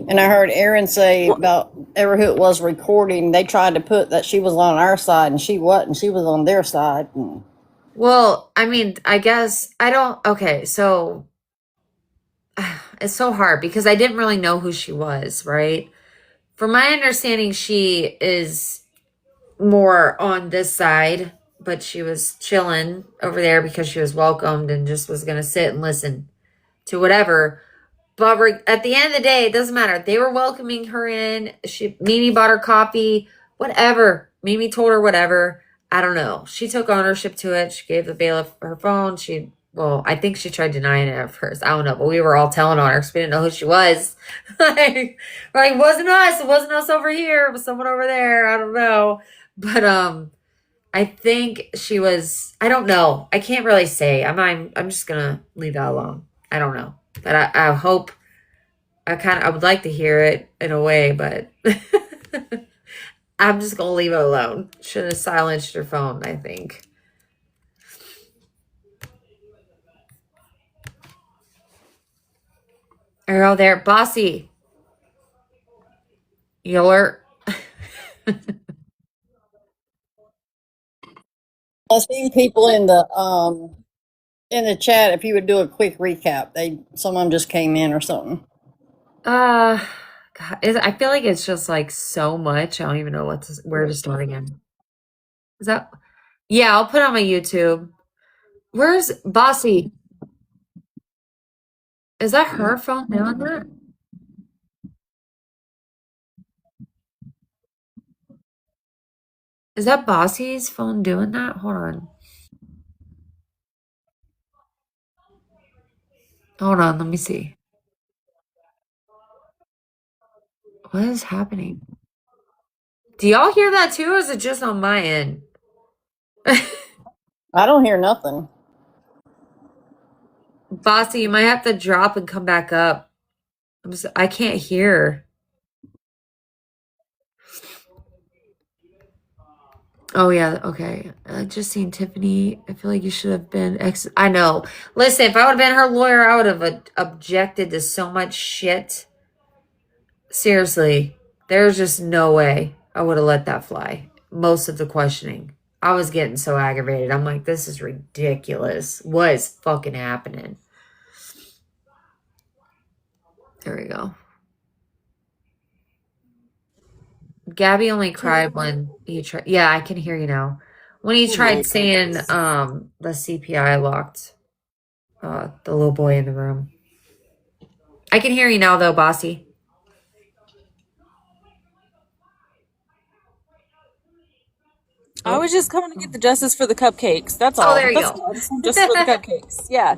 And I heard Aaron say Well, about ever who it was recording, they tried to put that she was on our side and she wasn't. She was on their side. And Well, I mean, I guess I don't. Okay, so it's so hard because I didn't really know who she was, right? From my understanding, she is more on this side, but she was chilling over there because she was welcomed and just was going to sit and listen to whatever. But at the end of the day, it doesn't matter. They were welcoming her in. Mimi bought her coffee, whatever. Mimi told her whatever. I don't know. She took ownership to it. She gave the bailiff her phone. Well, I think she tried denying it at first. I don't know, but we were all telling on her because we didn't know who she was. like, it wasn't us. It wasn't us over here. It was someone over there. I don't know. But I think she was. I don't know. I can't really say. I'm just gonna leave that alone. I don't know. But I hope. I would like to hear it in a way, but I'm just gonna leave it alone. Should have silenced your phone, I think. Are you all there? Bossy. You alert? I seen people in the chat. If you would do a quick recap, someone just came in or something. God, I feel like it's just like so much. I don't even know where to start again. Is that? Yeah, I'll put it on my YouTube. Where's Bossy? Is that her phone doing that? Is that Bossy's phone doing that? Hold on. Hold on, let me see. What is happening? Do y'all hear that too, or is it just on my end? I don't hear nothing. Bossy, you might have to drop and come back up. I can't hear. Oh yeah, okay. I just seen Tiffany. I feel like you should have been I know. Listen, if I would have been her lawyer, I would have objected to so much shit. Seriously, there's just no way I would have let that fly. Most of the questioning. I was getting so aggravated. I'm like, this is ridiculous. What is fucking happening? There we go. Gabby only cried when he tried. Yeah, I can hear you now. When he tried saying the CPI locked the little boy in the room. I can hear you now though, Bossy. I was just coming to get the justice for the cupcakes. That's Oh, all. there you That's go. all. I just want justice for the cupcakes. Yeah.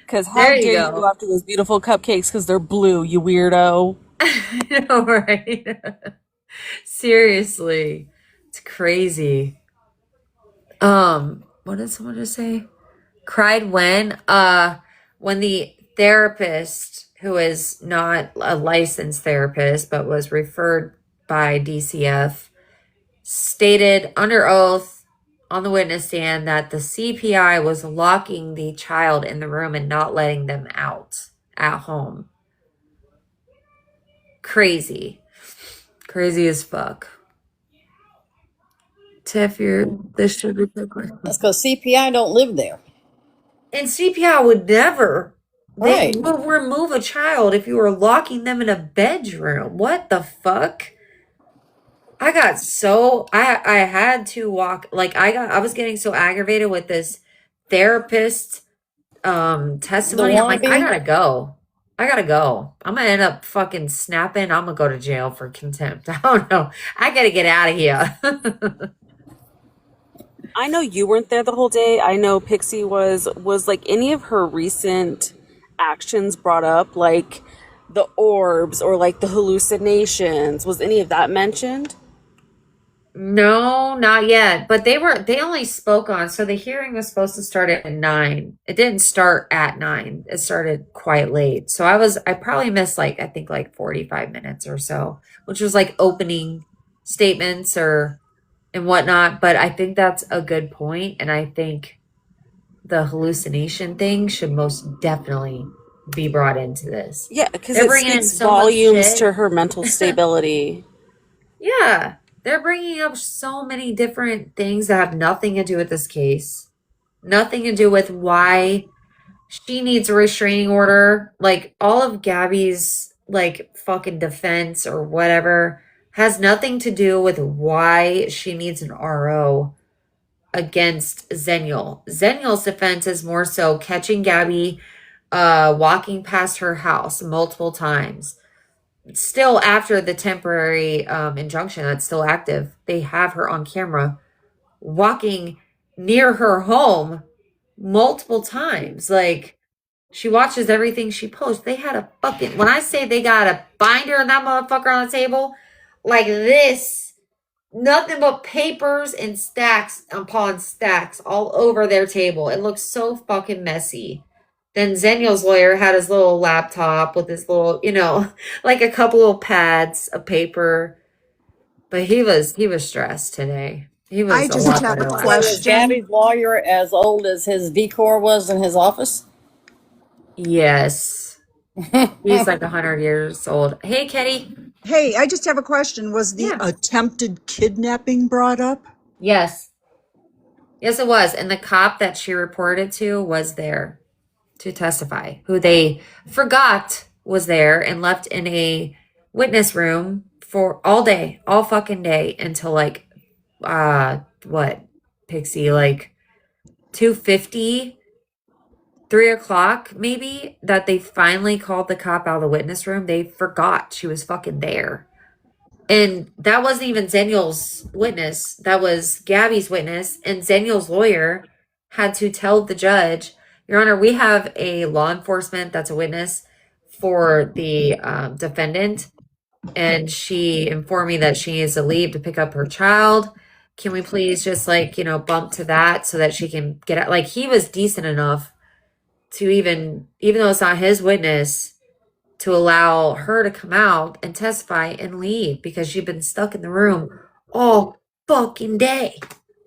Because how There you dare you go. go after those beautiful cupcakes because they're blue, you weirdo. I know, right? Seriously. It's crazy. What did someone just say? Cried when the therapist, who is not a licensed therapist but was referred by DCF, stated under oath on the witness stand that the CPI was locking the child in the room and not letting them out at home. Crazy. Crazy as fuck. Tiff, this should be the question. That's because CPI don't live there. And CPI would never. Right. They will remove a child if you were locking them in a bedroom. What the fuck? I got so I had to walk, like I was getting so aggravated with this therapist testimony. I'm like, I gotta go. I'm gonna end up fucking snapping. I'm gonna go to jail for contempt. I don't know. I gotta get out of here. I know you weren't there the whole day. I know Pixie was like any of her recent actions brought up, like the orbs or like the hallucinations. Was any of that mentioned? No, not yet. But they only spoke on, so the hearing was supposed to start at 9. It didn't start at 9. It started quite late. So I probably missed I think 45 minutes or so, which was like opening statements and whatnot. But I think that's a good point, and I think the hallucination thing should most definitely be brought into this. Yeah, because They're it bringing in speaks so much volumes shit. to her mental stability. Yeah, they're bringing up so many different things that have nothing to do with this case. Nothing to do with why she needs a restraining order. Like, all of Gabby's, fucking defense or whatever has nothing to do with why she needs an RO against Zenial. Zenial's defense is more so catching Gabby walking past her house multiple times. Still, after the temporary injunction that's still active, they have her on camera walking near her home multiple times. Like, she watches everything she posts. They had when I say they got a binder and that motherfucker on the table like this, nothing but papers and stacks upon stacks all over their table. It looks so fucking messy. Then Zenial's lawyer had his little laptop with his little, like a couple of pads of paper. But he was stressed today. He was I just have a Was question. Gabby's lawyer as old as his decor was in his office? Yes. He's like 100 years old. Hey, Ketty. Hey, I just have a question. Was the attempted kidnapping brought up? Yes. Yes, it was. And the cop that she reported to was there to testify, who they forgot was there and left in a witness room for all day, all fucking day until Pixie, 2:50, 3:00 maybe, that they finally called the cop out of the witness room. They forgot she was fucking there. And that wasn't even Zenial's witness. That was Gabby's witness. And Zenial's lawyer had to tell the judge, Your Honor, we have a law enforcement that's a witness for the defendant. And she informed me that she needs to leave to pick up her child. Can we please just bump to that so that she can get out? Like, he was decent enough to even though it's not his witness, to allow her to come out and testify and leave because she'd been stuck in the room all fucking day.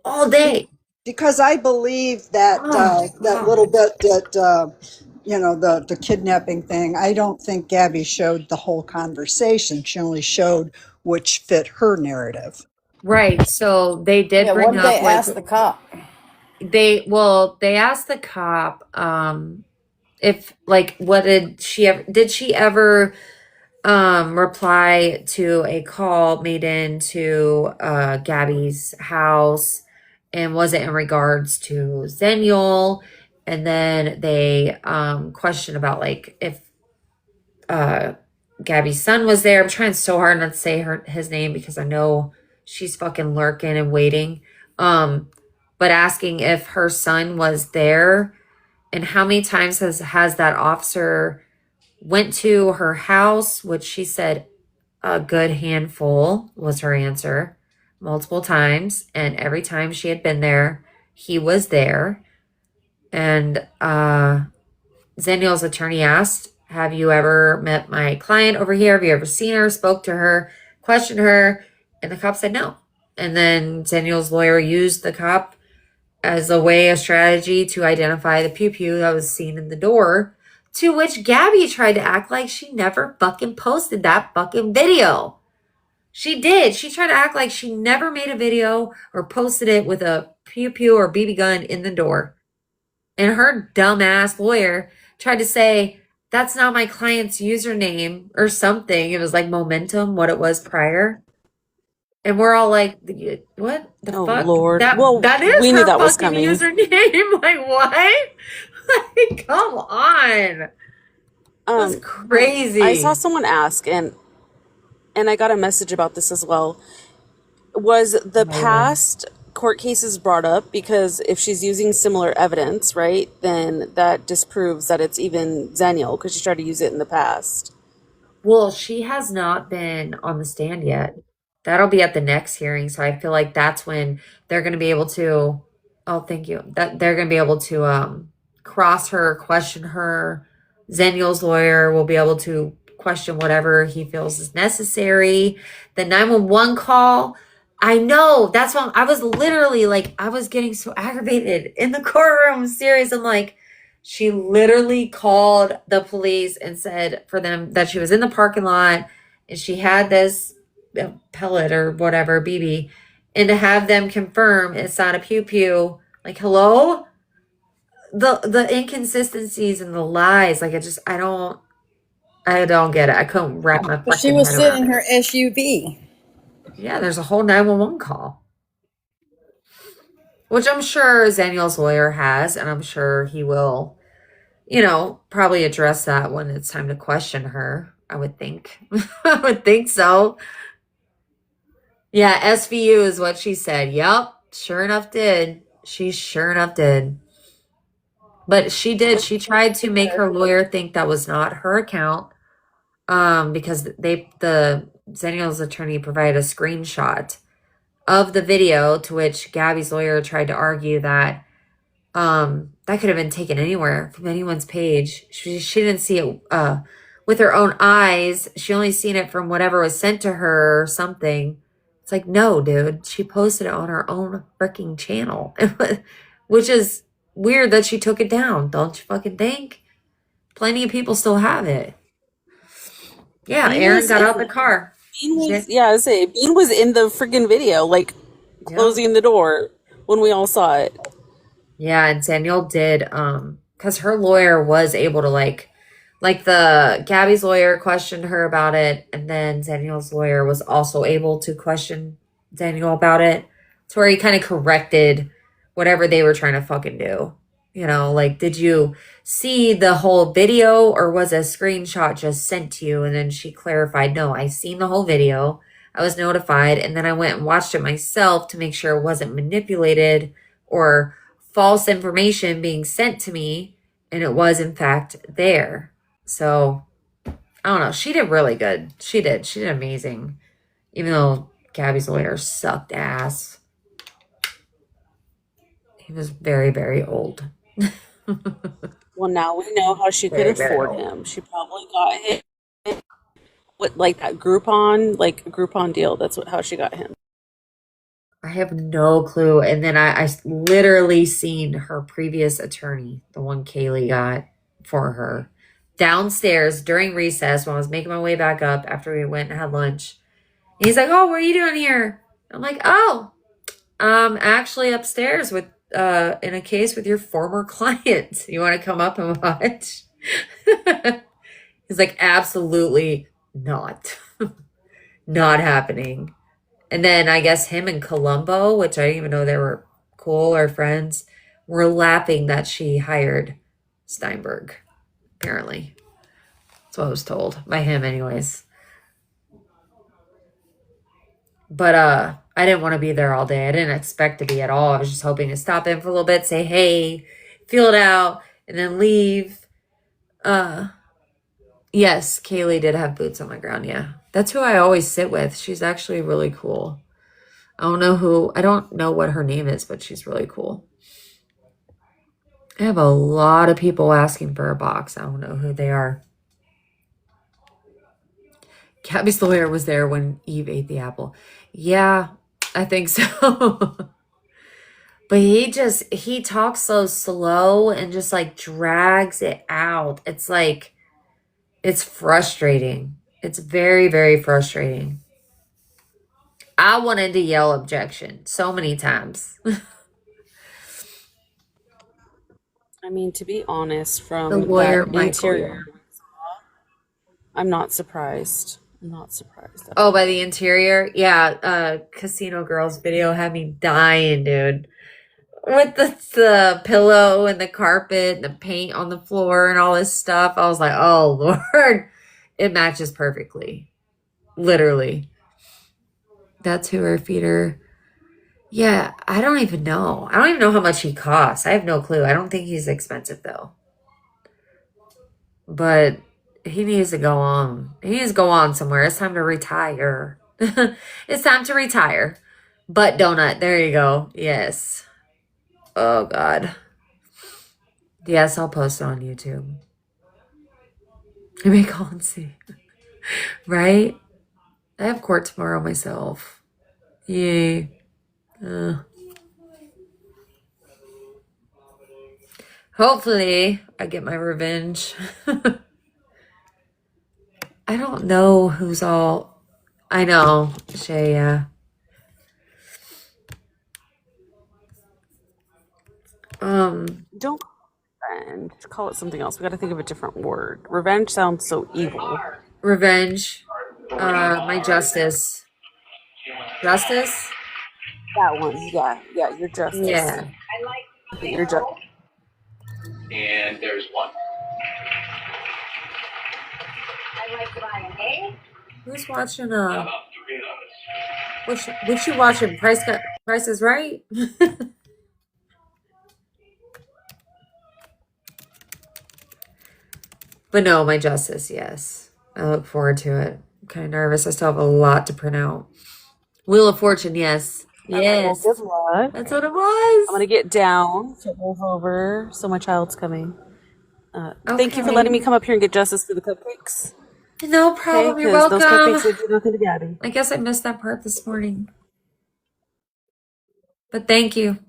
All day. Because I believe that that little bit that the kidnapping thing. I don't think Gabby showed the whole conversation. She only showed which fit her narrative. Right. So they did bring what up. did they ask the cop? They asked the cop if what did she ever reply to a call made into Gabby's house, and was it in regards to Zenial? And then they questioned about if Gabby's son was there. I'm trying so hard not to say his name because I know she's fucking lurking and waiting. But asking if her son was there and how many times has that officer went to her house, which she said a good handful was her answer, multiple times. And every time she had been there, he was there. And Zenial's attorney asked, have you ever met my client over here? Have you ever seen her, spoke to her, questioned her? And the cop said no. And then Daniel's lawyer used the cop as a strategy to identify the pew pew that was seen in the door, to which Gabby tried to act like she never fucking posted that fucking video. She did. She tried to act like she never made a video or posted it with a pew pew or BB gun in the door. And her dumbass lawyer tried to say, that's not my client's username or something. It was like Momentum, what it was prior. And we're all like, what the Oh fuck? Lord. That Well, that is we knew her that was fucking coming. username. Like, what? Like, come on. That's crazy. I saw someone ask, and I got a message about this as well. Was the past court cases brought up? Because if she's using similar evidence, right, then that disproves that it's even Zaniel, because she tried to use it in the past. Well, she has not been on the stand yet. That'll be at the next hearing. So I feel like that's when they're going to be able to, oh, thank you. That they're going to be able to cross her, question her. Zeniel's lawyer will be able to question whatever he feels is necessary. The 911 call, I know. That's why I was literally like, I was getting so aggravated in the courtroom. Serious. I'm like, she literally called the police and said for them that she was in the parking lot and she had this pellet or whatever, BB, and to have them confirm it's not a pew pew. Like, hello? The inconsistencies and the lies, like I don't get it. I couldn't wrap my But she fucking was head sitting around in it. her SUV. Yeah, there's a whole 911 call, which I'm sure Daniel's lawyer has, and I'm sure he will, probably address that when it's time to question her. I would think. I would think so. Yeah, SVU is what she said. Yup, sure enough did. She sure enough did. But she did. She tried to make her lawyer think that was not her account. Because the Daniel's attorney provided a screenshot of the video, to which Gabby's lawyer tried to argue that that could have been taken anywhere from anyone's page. She didn't see it with her own eyes. She only seen it from whatever was sent to her or something. It's like, no, dude. She posted it on her own freaking channel, which is weird that she took it down. Don't you fucking think? Plenty of people still have it. Yeah, Aaron got out the car. Bean was, Bean was in the freaking video, like closing the door when we all saw it. Yeah, and Danielle did, because her lawyer was able to like the Gabby's lawyer questioned her about it, and then Danielle's lawyer was also able to question Danielle about it, to where he kind of corrected whatever they were trying to fucking do. Like, did you see the whole video, or was a screenshot just sent to you? And then she clarified, no, I seen the whole video. I was notified, and then I went and watched it myself to make sure it wasn't manipulated or false information being sent to me, and it was in fact there. So I don't know. She did really good. She did amazing, even though Gabby's lawyer sucked ass. He was very, very old. Well, now we know how she could Very, very afford old. him. She probably got him with like that Groupon, like a Groupon deal. That's how she got him. I have no clue. And then I literally seen her previous attorney, the one Kaylee got for her, downstairs during recess when I was making my way back up after we went and had lunch. And he's like, oh, what are you doing here? I'm like, oh, I'm actually upstairs with in a case with your former client. You want to come up and watch? He's like, absolutely not. Not happening. And then I guess him and Columbo, which I didn't even know they were cool or friends, were laughing that she hired Steinberg, apparently. That's what I was told by him anyways. But I didn't want to be there all day. I didn't expect to be at all. I was just hoping to stop in for a little bit, say hey, feel it out, and then leave. Yes, Kaylee did have boots on the ground, yeah. That's who I always sit with. She's actually really cool. I don't know what her name is, but she's really cool. I have a lot of people asking for a box. I don't know who they are. Gabby's lawyer was there when Eve ate the apple. Yeah, I think so. But he talks so slow and just like drags it out. It's like, it's frustrating. It's very, very frustrating. I wanted to yell objection so many times. I mean, to be honest, The from lawyer, that Michael. interior, I'm not surprised. I'm not surprised at Oh, all. by the interior? Yeah, Casino Girls video had me dying, dude. With the pillow and the carpet and the paint on the floor and all this stuff. I was like, oh, Lord. It matches perfectly. Literally. That's who her feeder. Yeah, I don't even know. I don't even know how much he costs. I have no clue. I don't think he's expensive, though. But he needs to go on. He needs to go on somewhere. It's time to retire. It's time to retire. Butt donut. There you go. Yes. Oh, God. Yes, I'll post it on YouTube. I may call and see. Right? I have court tomorrow myself. Yay. Hopefully, I get my revenge. I don't know who's all. I know, Shay, yeah. Don't call it revenge. Call it something else. We got to think of a different word. Revenge sounds so evil. Revenge. My justice. Justice? That one. Yeah. Yeah. Your justice. Yeah. Your justice. And there's one. Who's watching, what you watching? Price is Right? But no, my justice, yes. I look forward to it. I'm kind of nervous. I still have a lot to print out. Wheel of Fortune, yes. Yes. Well, good luck. That's what it was. I'm gonna get down to move over. So my child's coming. Thank you for letting me come up here and get justice for the cupcakes. No problem. You're 'Cause welcome. those cupcakes would do nothing to Gabby. I guess I missed that part this morning. But thank you.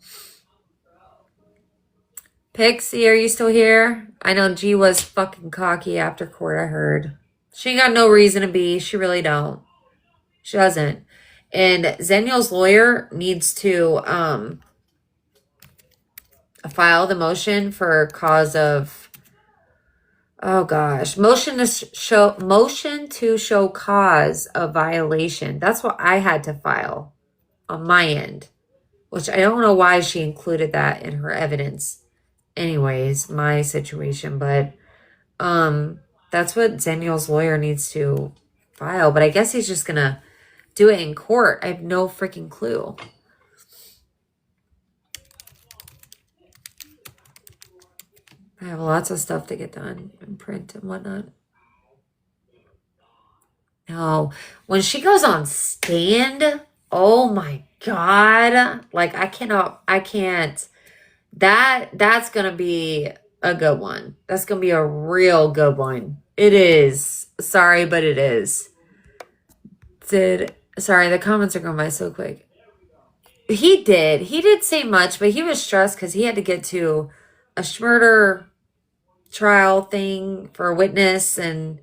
Pixie, are you still here? I know G was fucking cocky after court, I heard. She ain't got no reason to be. She really don't. She doesn't. And Zeniel's lawyer needs to file the motion for cause of, oh gosh, motion to show cause of violation. That's what I had to file on my end, which I don't know why she included that in her evidence. Anyways, my situation, but that's what Zeniel's lawyer needs to file. But I guess he's just gonna do it in court. I have no freaking clue. I have lots of stuff to get done and print and whatnot. No, when she goes on stand, oh my God. Like I can't. That's gonna be a good one. That's gonna be a real good one. It is. Sorry, but it is. Sorry, the comments are going by so quick. He did say much, but he was stressed because he had to get to a murder trial thing for a witness, and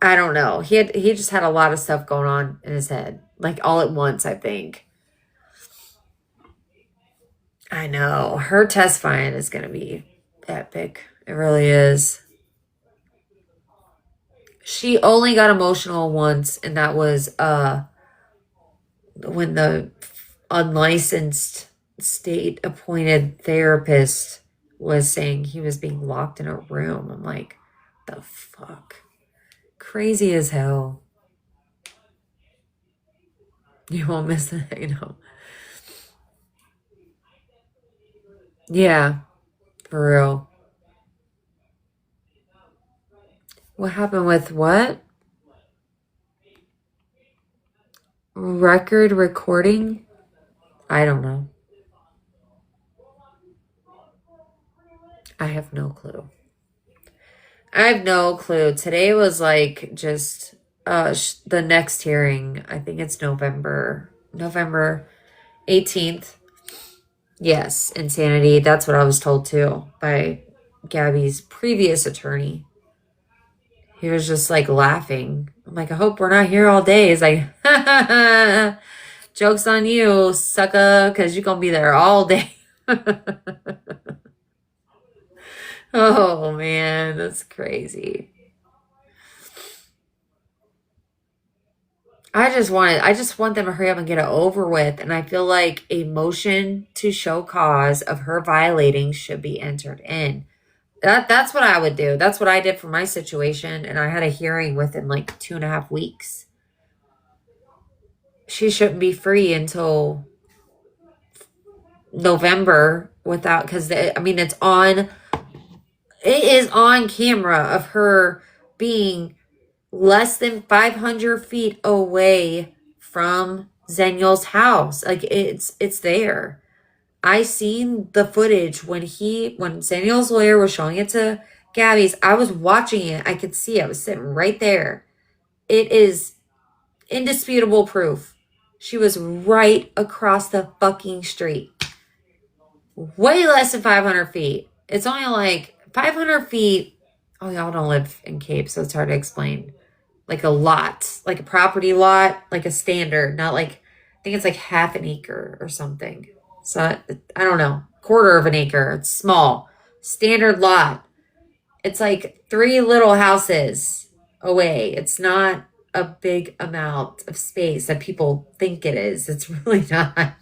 I don't know. He just had a lot of stuff going on in his head, like all at once, I think. I know. Her testifying is going to be epic. It really is. She only got emotional once, and that was when the unlicensed state appointed therapist was saying he was being locked in a room. I'm like, the fuck? Crazy as hell. You won't miss it, you know. Yeah, for real. What happened with what? Record recording? I don't know. I have no clue. I have no clue. Today was like just the next hearing. I think it's November November 18th. Yes, insanity. That's what I was told too by Gabby's previous attorney. He was just like laughing. I'm like, I hope we're not here all day. He's like, joke's on you, sucker, because you're going to be there all day. Oh, man, that's crazy. I just want them to hurry up and get it over with. And I feel like a motion to show cause of her violating should be entered in. That's what I would do. That's what I did for my situation. And I had a hearing within like 2.5 weeks. She shouldn't be free until November without, because I mean, it is on camera of her being less than 500 feet away from Zeniel's house. Like it's there. I seen the footage when Zeniel's lawyer was showing it to Gabby's. I was watching it. I could see it. I was sitting right there. It is indisputable proof. She was right across the fucking street. Way less than 500 feet. It's only like 500 feet. Oh, y'all don't live in Cape, so it's hard to explain. Like a lot, like a property lot, like a standard, not like, I think it's like half an acre or something. So I don't know, quarter of an acre. It's small, standard lot. It's like 3 little houses away. It's not a big amount of space that people think it is. It's really not.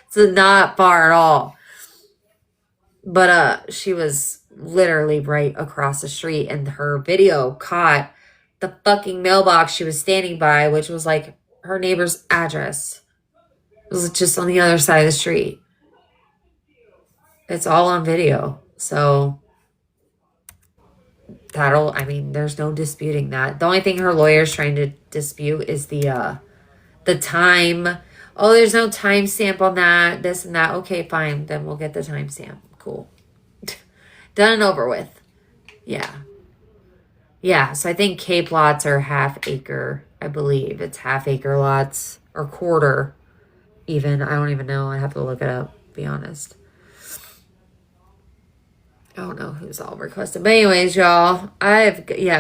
It's not far at all. But she was literally right across the street, and her video caught the fucking mailbox she was standing by, which was like her neighbor's address. It was just on the other side of the street. It's all on video. So there's no disputing that. The only thing her lawyer's trying to dispute is the time. Oh, there's no timestamp on that, this and that. Okay, fine. Then we'll get the timestamp. Cool. Done and over with. Yeah. Yeah, so I think Cape lots are half acre. I believe it's half acre lots or quarter even. I don't even know. I have to look it up, be honest. I don't know who's all requested. But anyways, y'all,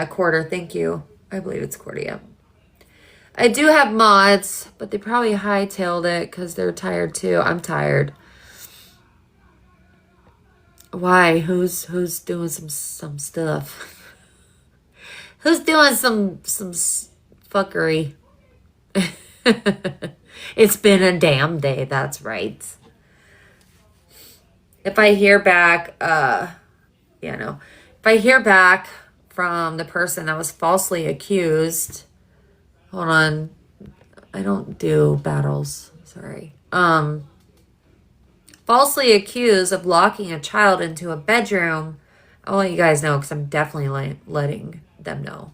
quarter. Thank you. I believe it's quarter, yeah. I do have mods, but they probably hightailed it because they're tired too. I'm tired. Why? Who's doing some stuff? Who's doing some fuckery? It's been a damn day, that's right. If I hear back, if I hear back from the person that was falsely accused, hold on, I don't do battles, sorry. Falsely accused of locking a child into a bedroom, I'll let you guys know because I'm definitely letting them know.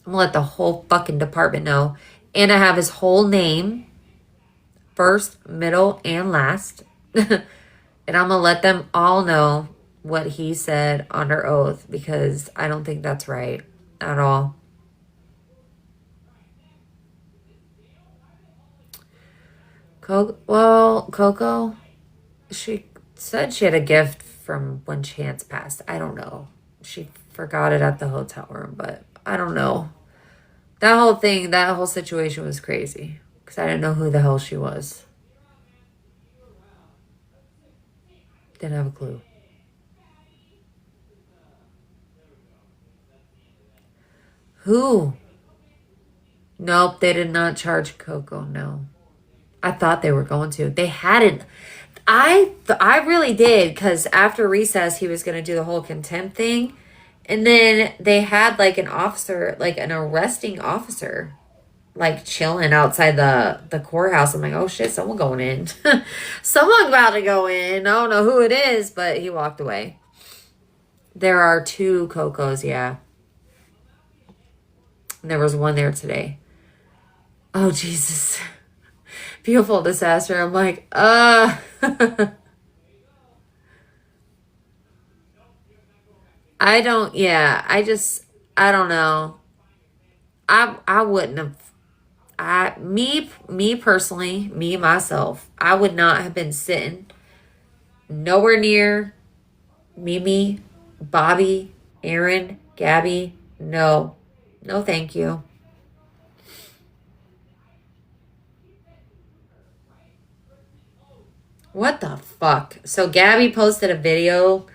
I'm gonna let the whole fucking department know. And I have his whole name, first, middle, and last. And I'm gonna let them all know what he said under oath because I don't think that's right at all. Coco, she said she had a gift from when Chance passed. I don't know. She forgot it at the hotel room, but I don't know. That whole situation was crazy because I didn't know who the hell she was. Didn't have a clue. Who? Nope, they did not charge Coco, no. I thought they were going to. They hadn't. I really did because after recess, he was going to do the whole contempt thing. And then they had like an officer, like an arresting officer, like chilling outside the courthouse. I'm like, oh shit, someone going in. Someone about to go in. I don't know who it is, but he walked away. There are 2 Cocos, yeah. And there was one there today. Oh, Jesus. Beautiful disaster. I'm like, I don't know. I Me personally, me myself, I would not have been sitting nowhere near Mimi, Bobby, Aaron, Gabby. No, no, thank you. What the fuck? So Gabby posted a video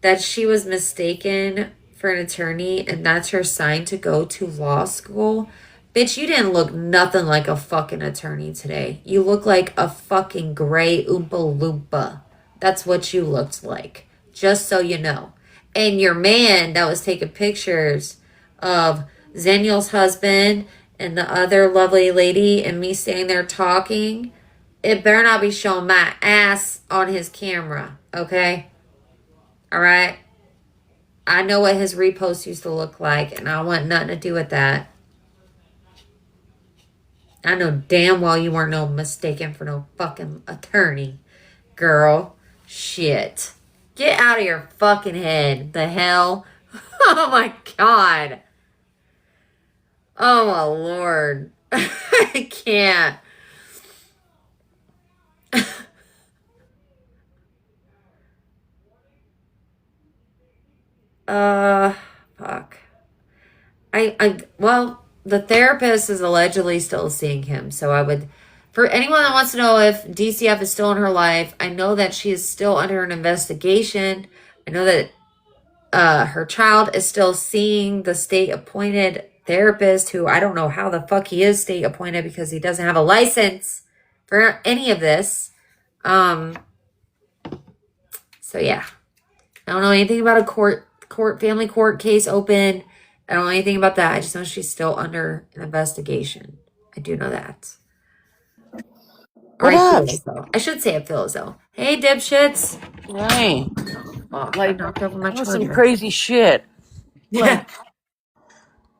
that she was mistaken for an attorney and that's her sign to go to law school. Bitch, you didn't look nothing like a fucking attorney today. You look like a fucking gray Oompa Loompa. That's what you looked like. Just so you know. And your man that was taking pictures of Zeniel's husband and the other lovely lady and me standing there talking, it better not be showing my ass on his camera, okay? All right? I know what his repost used to look like, and I want nothing to do with that. I know damn well you weren't no mistaken for no fucking attorney, girl. Shit. Get out of your fucking head. The hell? Oh my God. Oh my Lord. I can't. Fuck. Well, the therapist is allegedly still seeing him. So I would, for anyone that wants to know if DCF is still in her life, I know that she is still under an investigation. I know that her child is still seeing the state appointed therapist who I don't know how the fuck he is state appointed because he doesn't have a license for any of this. So yeah, I don't know anything about a family court case open. I don't know anything about that. I just know she's still under an investigation. I do know that. Or I feel as though. I should say it feels though. Hey, dipshits. Right. Oh, I Like, knocked over my that was some charger. crazy shit. Yeah.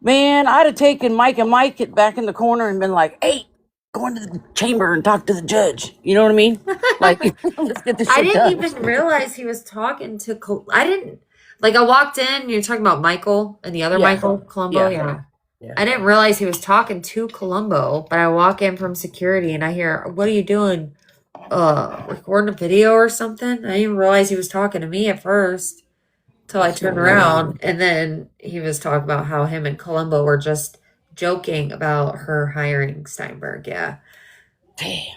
Man, I'd have taken Mike and Mike it back in the corner and been like, hey, go into the chamber and talk to the judge. You know what I mean? Like, let's get this I shit didn't done. even realize he was talking to. I didn't. Like, I walked in, you're talking about Michael and the other Yeah. Michael, Colombo. Yeah. I didn't realize he was talking to Colombo, but I walk in from security and I hear, what are you doing? Recording a video or something? I didn't even realize he was talking to me at first till I turned around. And then he was talking about how him and Colombo were just joking about her hiring Steinberg. Yeah. Damn.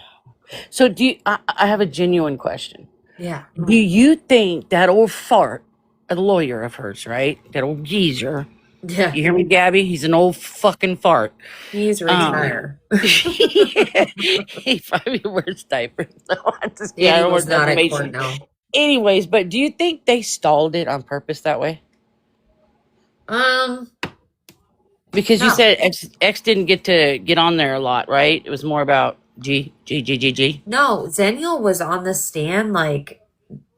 So I have a genuine question. Yeah. Do you think that old fart, a lawyer of hers, right? That old geezer. Yeah. You hear me, Gabby? He's an old fucking fart. He's retired. He probably wears diapers. So I just, Yeah, I he don't was want not at information. court, no. Anyways, but do you think they stalled it on purpose that way? Because you No. said X didn't get on there a lot, right? It was more about G. No, Zeniel was on the stand like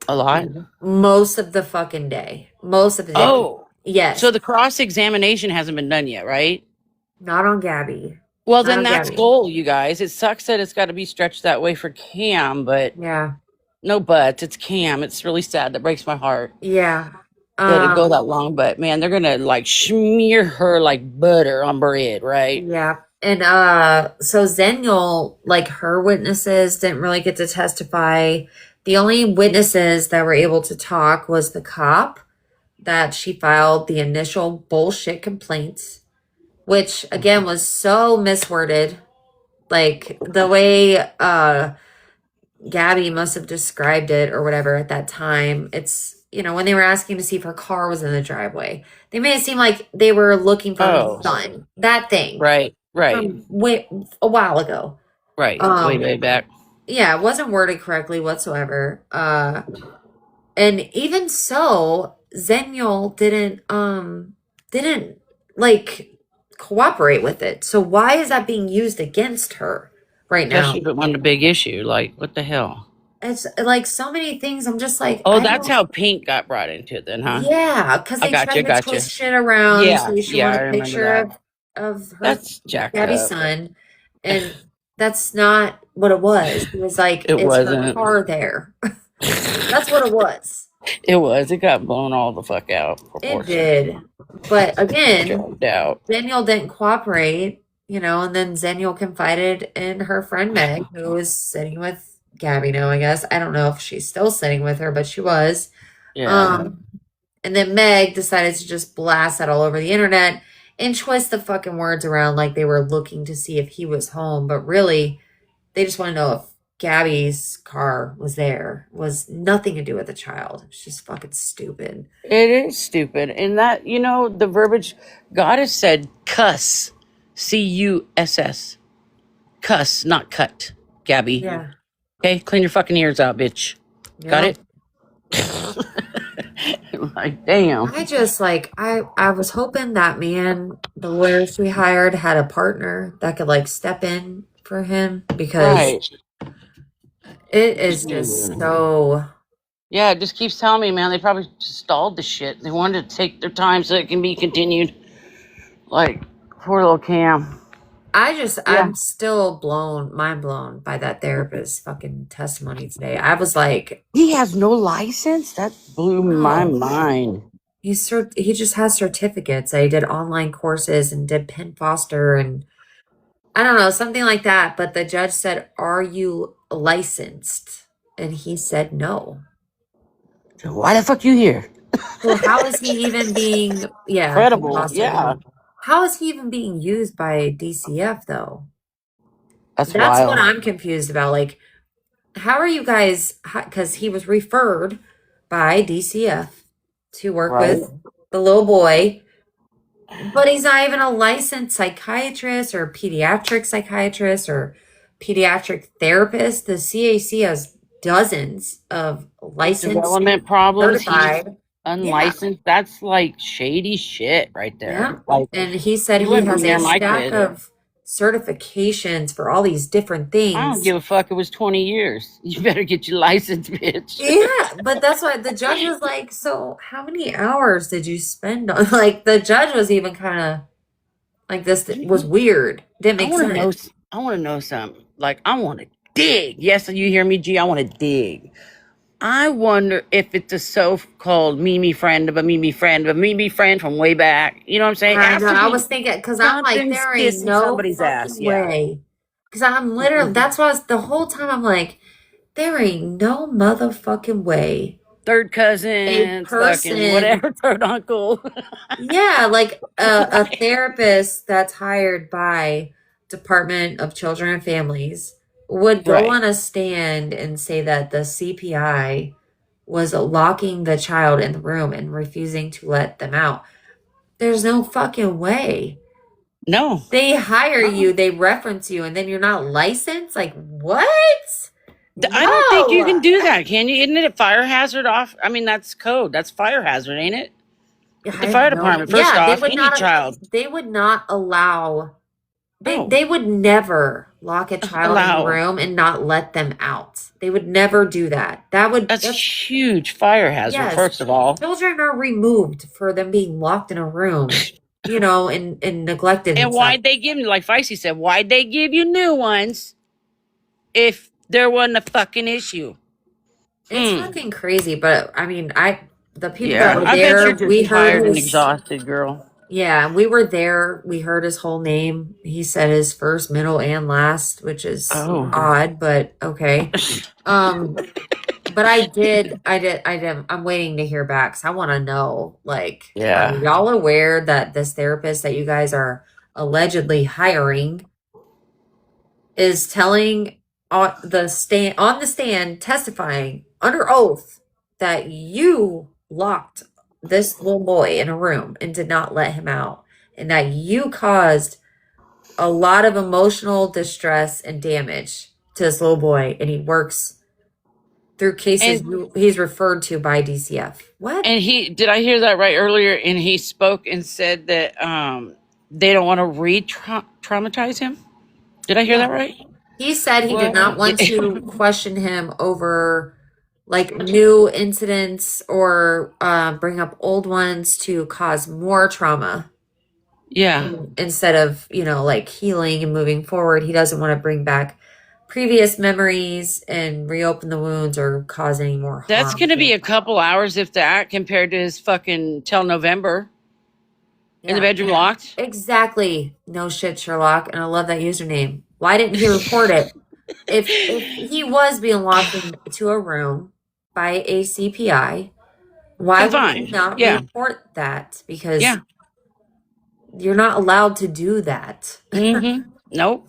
A lot. most of the fucking day. Most of the day. Oh, Yes. so the cross examination hasn't been done yet, right? Not on Gabby. Well, Not then on that's Gabby. goal, you guys. It sucks that it's got to be stretched that way for Cam, but Yeah. no buts. It's Cam. It's really sad. That breaks my heart Yeah. that it go that long. But man, they're gonna like smear her like butter on bread, right? Yeah. And so Zeniel, like her witnesses didn't really get to testify. The only witnesses that were able to talk was the cop that she filed the initial bullshit complaints, which again was so misworded. Like the way Gabby must have described it or whatever at that time. It's, when they were asking to see if her car was in the driveway, they made it seem like they were looking for Oh. her son. That thing. Right. From a while ago. Right. Way back. Yeah, it wasn't worded correctly whatsoever. And even so, Zeniel didn't like cooperate with it. So why is that being used against her right now? Especially if it wasn't a big issue. Like, what the hell? It's like so many things. I'm just like, Oh, I that's don't- how Pink got brought into it then, huh? Yeah, because I they gotcha, tried to gotcha. twist shit around. Yeah, So she yeah, I wanted a remember picture that. of her That's jacked Gabby's up. son, and that's not what it was. It was like It it's her wasn't. car there. That's what it was. It was. It got blown all the fuck out. It did, but again, Dragged out. Daniel didn't cooperate, And then Zeniel confided in her friend Meg, who was sitting with Gabby now, I guess. I don't know if she's still sitting with her, but she was. Yeah. And then Meg decided to just blast that all over the internet and twist the fucking words around like they were looking to see if he was home. But really, they just want to know if Gabby's car was there. It was nothing to do with the child. It's just fucking stupid. It is stupid. And that, the verbiage, God has said cuss. Cuss. Cuss, not cut, Gabby. Yeah. Okay? Clean your fucking ears out, bitch. Got Yeah. it? Like, damn. I just I was hoping that the lawyers we hired had a partner that could step in for him because Right. it is just so. Yeah, it just keeps telling me, man, they probably just stalled the shit. They wanted to take their time so it can be continued. Like, poor little Cam. I'm still mind blown by that therapist's fucking testimony today. I was like, He has no license? That blew my no. mind. He just has certificates. He did online courses and did Penn Foster and I don't know, something like that. But the judge said, "Are you licensed?" And he said no. Why the fuck you here? So how is he even being Credible, Foster. yeah. How is he even being used by DCF though? That's That's what wild. I'm confused about. Like, how are you guys? Because he was referred by DCF to work Right. with the little boy, but he's not even a licensed psychiatrist or pediatric psychiatrist or pediatric therapist. The CAC has dozens of licensed, Development problems. He's certified. Yeah. unlicensed. That's like shady shit right there. Yeah. Like, And he said you he wouldn't has be near a my stack kid. of certifications for all these different I don't things. give a fuck. It was 20 years. You better get your license, bitch. Yeah, but that's why the judge was like, so how many hours did you spend on like the judge was even kind of like this was weird. Didn't I make want to know. sense. I want to know something. Like, I want to dig. Yes, you hear me, G? I want to dig. I wonder if it's a so-called Mimi friend of a Mimi friend of a Mimi friend from way back. You know what I'm saying? It I has know. to I be was thinking because I'm like, something there ain't kissing no somebody's ass. fucking Yeah. way. Because I'm literally that's why the whole time I'm like, there ain't no motherfucking way Third a cousin, fucking person, whatever, third uncle. yeah, like a therapist that's hired by Department of Children and Families would go Right. on a stand and say that the CPI was locking the child in the room and refusing to let them out. There's no fucking way. No. They hire you, they reference you, and then you're not licensed? Like, what? I don't think you can No. do that, can you? Isn't it a fire hazard off? I mean, that's code. That's fire hazard, ain't it? With the I fire have no. department, first Yeah, off, any child they would not allow. no They would never lock a child in a allow. room and not let them out. They would never do that. That's huge fire hazard, yes. first of all. Children are removed for them being locked in a room, and neglected And and stuff. why'd they give you, like Feisty said, why'd they give you new ones if there wasn't a fucking issue? It's fucking crazy, but I mean, the people that Yeah, were I bet there, you're we just heard tired and his. exhausted, girl. Yeah, we were there. We heard his whole name. He said his first, middle, and last, which is Oh. odd, but okay. But I'm waiting to hear back. So I want to know, like, Yeah. are y'all aware that this therapist that you guys are allegedly hiring is telling on the stand, testifying under oath that you locked this little boy in a room and did not let him out, and that you caused a lot of emotional distress and damage to this little boy, and he works through cases he's referred to by DCF. What? And did I hear that right earlier? And he spoke and said that they don't want to re-traumatize him. Did I hear that right? He said he did What? not want to question him over like new incidents or bring up old ones to cause more trauma. Yeah. Instead of, like healing and moving forward, he doesn't want to bring back previous memories and reopen the wounds or cause any more harm. That's going to be a couple hours, if that, compared to his fucking till November. In the Yeah. bedroom locked? Exactly. No shit, Sherlock. And I love that username. Why didn't he report it? If he was being locked into a room by a CPI, why would he Fine. not Yeah. report that? Because Yeah. you're not allowed to do that. Nope.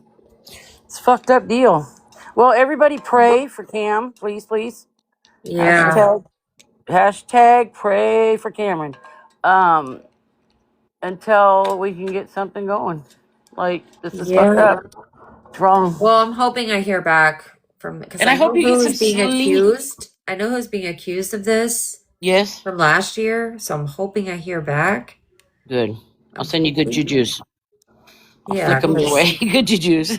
It's a fucked up deal. Well, everybody pray for Cam, please, please. Yeah. Hashtag pray for Cameron. Until we can get something going. Like, this is fucked Yeah. up. It's wrong. Well, I'm hoping I hear back from, because And I I know hope you get some who's being sleep. accused. I know who's being accused of this Yes. from last year. So I'm hoping I hear back. Good. I'll send you good jujus. I'll Yeah. flick them your way. Good jujus.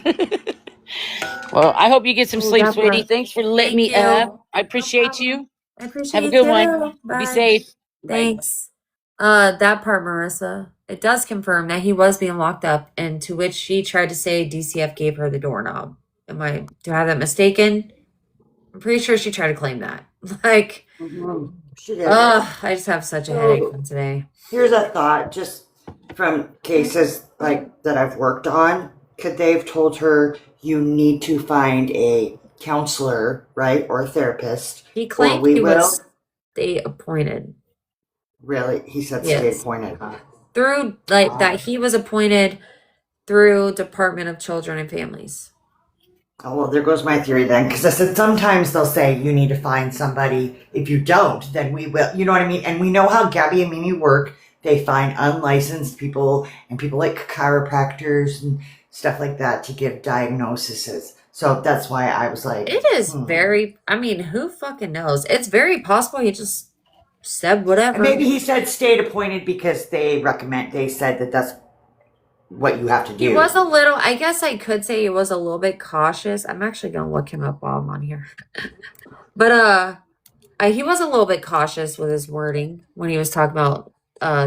Well, I hope you get some Oh, sleep, that sweetie. part. Thanks for letting Thank me you. up. I No appreciate you. problem. I appreciate Have a you good one. too. Be Bye. safe. Bye. Thanks. That part, Marissa, it does confirm that he was being locked up, and to which she tried to say DCF gave her the doorknob. Do I have that mistaken? I'm pretty sure she tried to claim that. Like, She did. I just have such a headache So from today. here's a thought, just from cases like that I've worked on. Could they have told her you need to find a counselor, right, or a therapist, He or claimed we he will? was state appointed. Really, he said state Yes. appointed. Huh? Through, like, that he was appointed through Department of Children and Families. Oh, well, there goes my theory then, because I said sometimes they'll say you need to find somebody. If you don't, then we will. You know what I mean? And we know how Gabby and Mimi work. They find unlicensed people and people like chiropractors and stuff like that to give diagnoses. So that's why I was like, It is very, I mean, who fucking knows? It's very possible he just said whatever. And maybe he said state appointed because they said that that's what you have to do. He was a little, I guess I could say he was a little bit cautious. I'm actually going to look him up while I'm on here. But he was a little bit cautious with his wording when he was talking about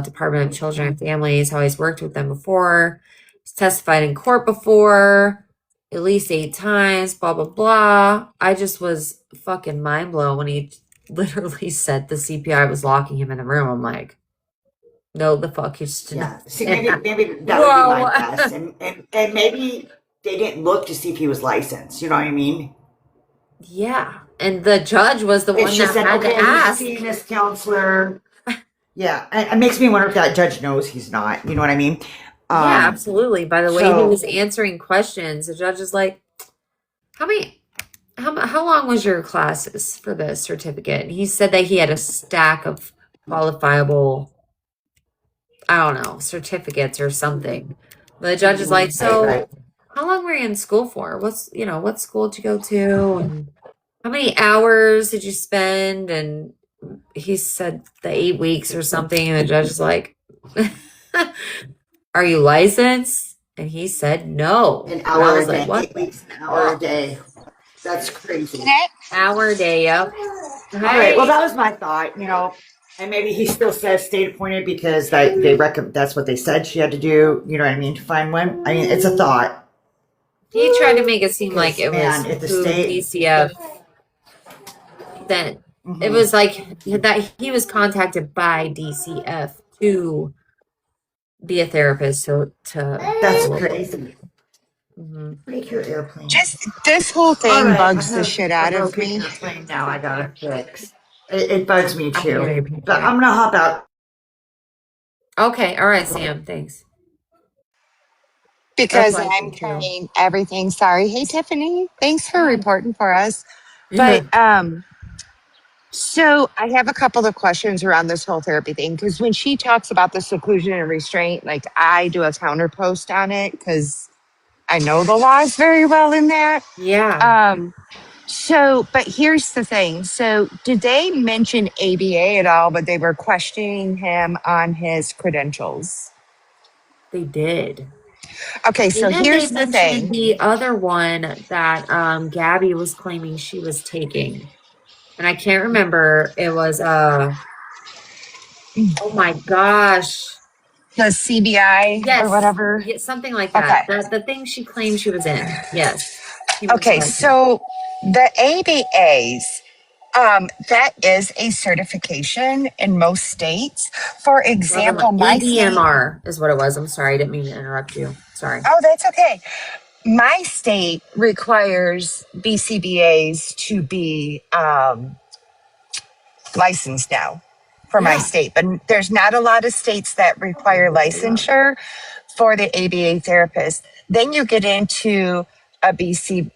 Department of Children and Families, how he's worked with them before. He's testified in court before, at least 8 times, blah, blah, blah. I just was fucking mind blown when he literally said the CPI was locking him in the room. I'm like, no, the fuck, you just Yeah. See, maybe that would be my Whoa. guess. And maybe they didn't look to see if he was licensed. You know what I mean? Yeah. And the judge was the one If she that said, had okay, to ask. he's seen this counselor. Yeah. And it makes me wonder if that judge knows he's not. You know what I mean? Yeah, absolutely. By the way he so- was answering questions, the judge is like, how long was your classes for the certificate? And he said that he had a stack of qualifiable, I don't know, certificates or something. But the judge is like, so Right. how long were you in school for? What school did you go to? And how many hours did you spend? And he said the 8 weeks or something. And the judge is like, are you licensed? And he said no. An And I hour a was day. like, what? 8 weeks, an hour a day. That's crazy. Hour a day, yep. All right. Well, that was my thought, and maybe he still says state appointed because that's what they said she had to do. You know what I mean? To find one. I mean, it's a thought. He tried to make it seem like it Man, was if the through state- DCF. That it was like that he was contacted by DCF to be a therapist. That's crazy. Mhm. Break your airplane. Just this whole thing All right, bugs I the have shit a out of broken me. airplane now. I gotta fix. It bugs me I'm very too. But I'm gonna hop out. Okay, all right, Sam. Thanks. Because That's my I'm too. carrying everything. Sorry. Hey, Tiffany. Thanks for reporting for us. Yeah. But so I have a couple of questions around this whole therapy thing. Because when she talks about the seclusion and restraint, like I do a counter post on it because I know the laws very well in that. Yeah. But here's the thing. So did they mention ABA at all, but they were questioning him on his credentials? They did. Okay, so And then here's they the mentioned thing. the other one that Gabby was claiming she was taking. And I can't remember. It was oh my gosh. The CBI Yes. or whatever. Yeah, something like that. Okay. The thing she claimed she was in. Yes. She was Okay, like- so the ABAs, That is a certification in most states. For example, my state. EDMR is what it was. I'm sorry, I didn't mean to interrupt you. Sorry. Oh, that's okay. My state requires BCBAs to be licensed now for my state, but there's not a lot of states that require licensure for the ABA therapist. Then you get into a BC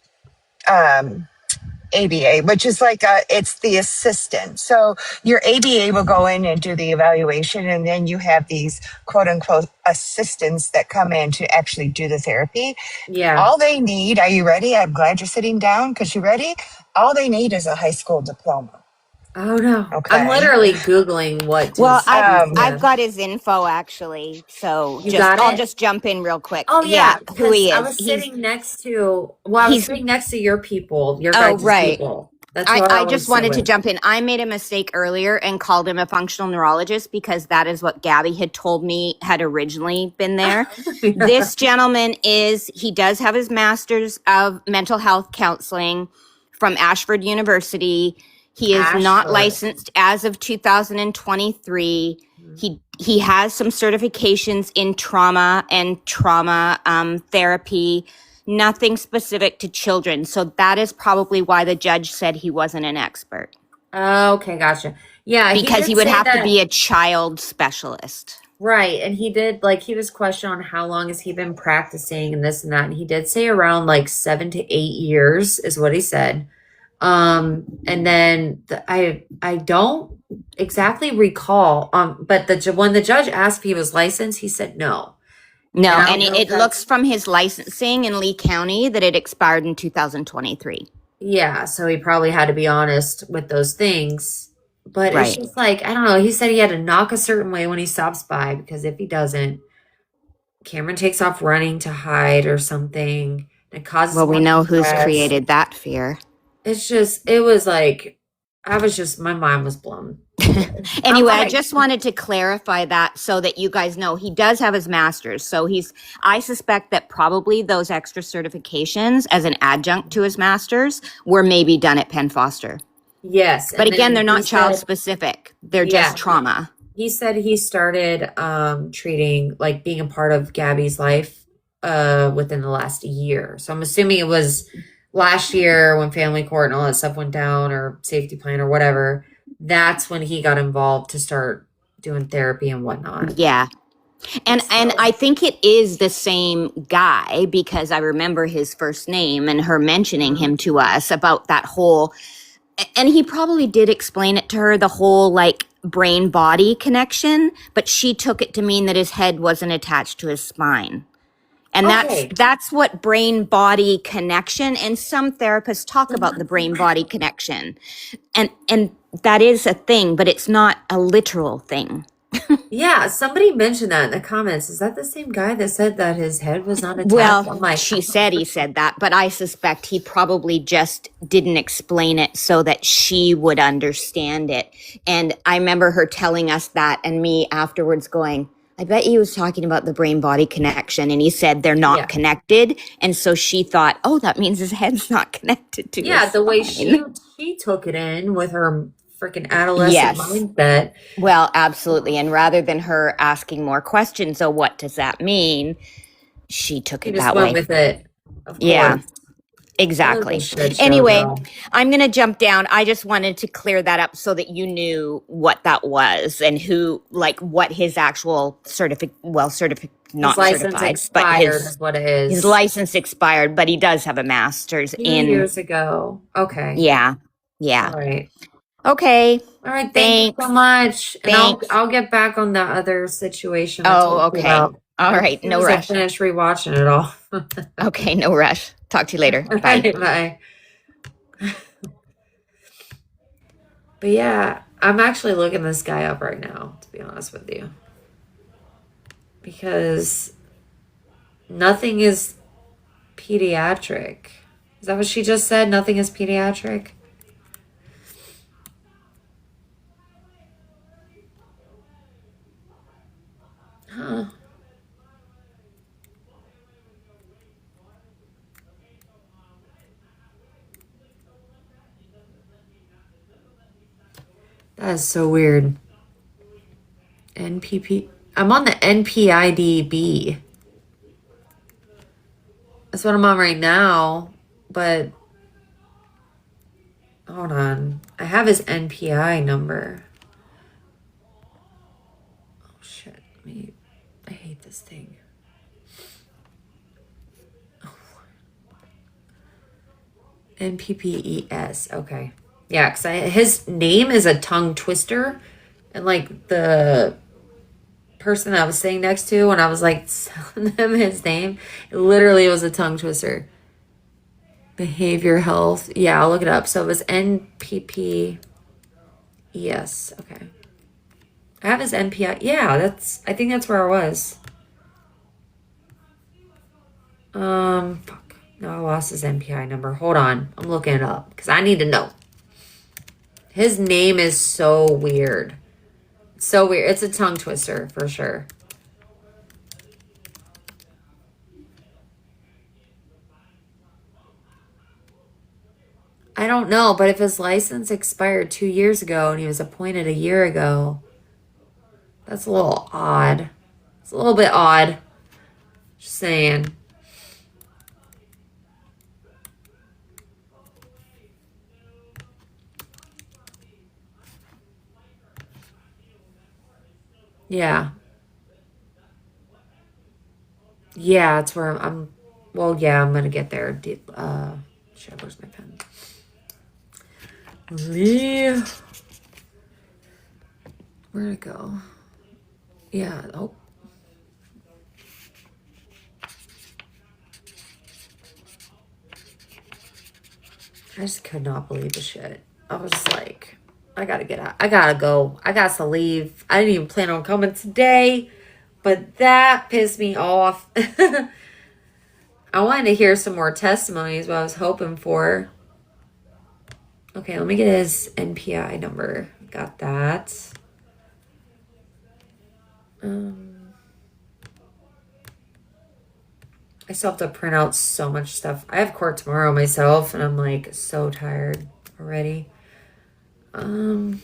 ABA, which is like it's the assistant. So your ABA will go in and do the evaluation, and then you have these quote unquote assistants that come in to actually do the therapy. Yeah. All they need, are you ready? I'm glad you're sitting down because you're ready. All they need is a high school diploma. Oh no. Okay. I'm literally Googling what Well, does I've got his info actually, so You got I'll it? just jump in real quick. Oh yeah, who he because I is. was sitting next to I was he's- sitting next to your people, your Oh, guys' right. people. That's who I always just sit wanted to with. jump in. I made a mistake earlier and called him a functional neurologist because that is what Gabby had told me had originally been there. This gentleman he does have his master's of mental health counseling from Ashford University. He is not Ashford. licensed as of 2023. He has some certifications in trauma and trauma therapy. Nothing specific to children. So that is probably why the judge said he wasn't an expert. Okay, gotcha. Yeah, Because he did would say have to that- be a child specialist. Right, and he did he was questioned on how long has he been practicing and this and that, and he did say around 7 to 8 years is what he said. And then I don't exactly recall. But when the judge asked if he was licensed, he said no. No, And I and don't know it if that's- looks from his licensing in Lee County that it expired in 2023. Yeah, so he probably had to be honest with those things. But Right. it's just I don't know. He said he had to knock a certain way when he stops by because if he doesn't, Cameron takes off running to hide or something. It causes Well, we more know who's stress. created that fear. It's just, it was my mind was blown. Anyway, I Okay. just wanted to clarify that so that you guys know he does have his master's. So I suspect that probably those extra certifications as an adjunct to his master's were maybe done at Penn Foster. Yes. But and again, then they're he not child said- specific. They're Yeah. just trauma. He said he started treating, being a part of Gabby's life within the last year. So I'm assuming it was last year when family court and all that stuff went down, or safety plan or whatever. That's when he got involved to start doing therapy and whatnot. Yeah. And I think it is the same guy because I remember his first name and her mentioning him to us about that whole, and he probably did explain it to her, the whole brain body connection, but she took it to mean that his head wasn't attached to his spine. And Okay. that's what brain body connection, and some therapists talk about the brain body connection. And that is a thing, but it's not a literal thing. Yeah, somebody mentioned that in the comments. Is that the same guy that said that his head was not attached? Well, I'm like, she said he said that, but I suspect he probably just didn't explain it so that she would understand it. And I remember her telling us that and me afterwards going, I bet he was talking about the brain body connection. And he said they're not Yeah. connected. And so she thought, oh, that means his head's not connected to yeah, his the way spine. she took it in with her freaking adolescent Yes. mindset. Well, absolutely. And rather than her asking more questions, oh, what does that mean? She took He it just that went way. with it. Of Yeah. course. Exactly. It was a shit show, Anyway, girl. I'm going to jump down. I just wanted to clear that up so that you knew what that was and what his actual not His license certified, expired but is what it is. his license expired, but he does have a master's in, years ago. Okay. yeah. Yeah. All right. Okay. All right. Thank you so much. And Thanks. I'll get back on the other situation. I Oh, told you okay. about. All right. As soon No as rush. I finish rewatching it all. Okay. No rush. Talk to you later. All Bye. right, bye. But yeah, I'm actually looking this guy up right now, to be honest with you. Because nothing is pediatric. Is that what she just said? Nothing is pediatric? Huh. That is so weird. NPP. I'm on the NPIDB. That's what I'm on right now. But hold on. I have his NPI number. Oh shit. I hate this thing. NPPES. Okay. Yeah, because his name is a tongue twister. And like the person I was sitting next to when I was like telling them his name, it literally was a tongue twister. Behavior health. Yeah, I'll look it up. So it was NPPES. Okay. I have his NPI. Yeah, I think that's where I was. Fuck. No, I lost his NPI number. Hold on. I'm looking it up because I need to know. His name is so weird. So weird. It's a tongue twister for sure. I don't know, but if his license expired 2 years ago and he was appointed a year ago, that's a little odd. It's a little bit odd. Just saying. Yeah. Yeah, it's where I'm well, yeah, I'm gonna get there. Shit, where's my pen? Leave. Where'd it go? Yeah, oh. I just could not believe the shit. I was just like, I gotta get out. I gotta go. I got to leave. I didn't even plan on coming today, but that pissed me off. I wanted to hear some more testimonies, what I was hoping for. Okay, let me get his NPI number. Got that. I still have to print out so much stuff. I have court tomorrow myself, and I'm like so tired already. All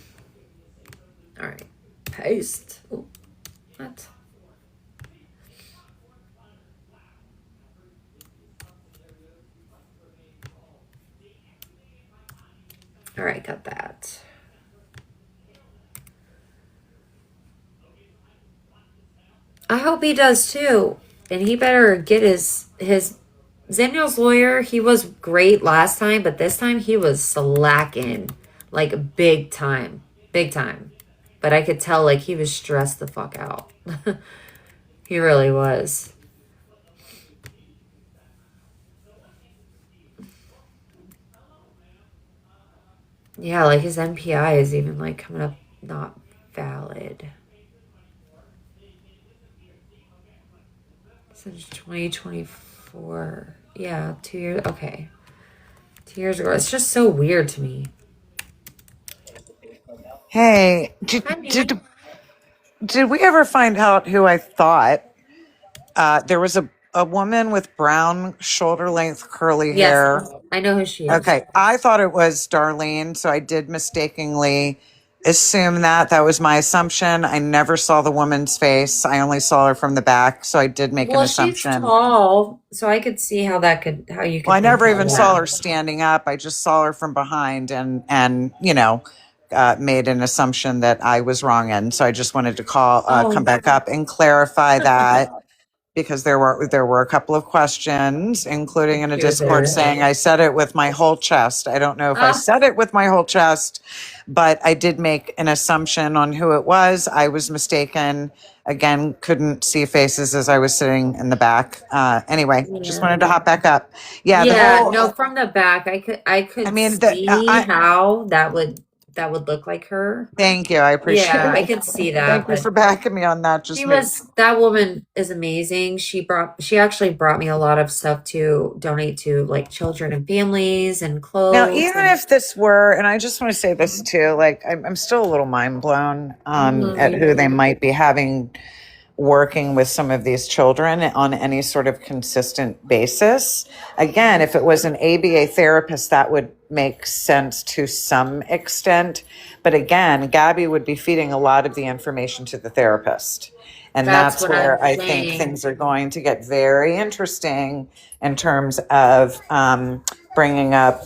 right, paste. Oh, what? All right, got that. I hope he does too. And he better get his Zeniel's lawyer. He was great last time, but this time he was slacking like big time. Big time. But I could tell like he was stressed the fuck out. He really was. Yeah, like his NPI is even like coming up not valid. Since 2024. Yeah, 2 years. Okay. 2 years ago. It's just so weird to me. Hey, did we ever find out who I thought? There was a woman with brown shoulder length curly hair. Yes, I know who she is. Okay, I thought it was Darlene, so I did mistakenly assume that. That was my assumption. I never saw the woman's face. I only saw her from the back, so I did make an Well, she's assumption. tall, so I could see how you could. Well, I think never that. even saw her standing up. I just saw her from behind and made an assumption that I was wrong in. So I just wanted to come back up and clarify that because there were a couple of questions, including in a Discord saying I said it with my whole chest. I don't know if I said it with my whole chest, but I did make an assumption on who it was. I was mistaken. Again, couldn't see faces as I was sitting in the back. Anyway, just wanted to hop back up. Yeah. Yeah, no, from the back, I could see how that would look like her. Thank you. I appreciate it. Yeah, I could see that. Thank you for backing me on that. That woman is amazing. She actually brought me a lot of stuff to donate to like children and families and clothes. Now, even if this were, and I just want to say this too, like I'm still a little mind blown at who they might be having working with some of these children on any sort of consistent basis. Again, if it was an ABA therapist, that would make sense to some extent. But again, Gabby would be feeding a lot of the information to the therapist. And That's that's what I'm where I think saying. things are going to get very interesting in terms of bringing up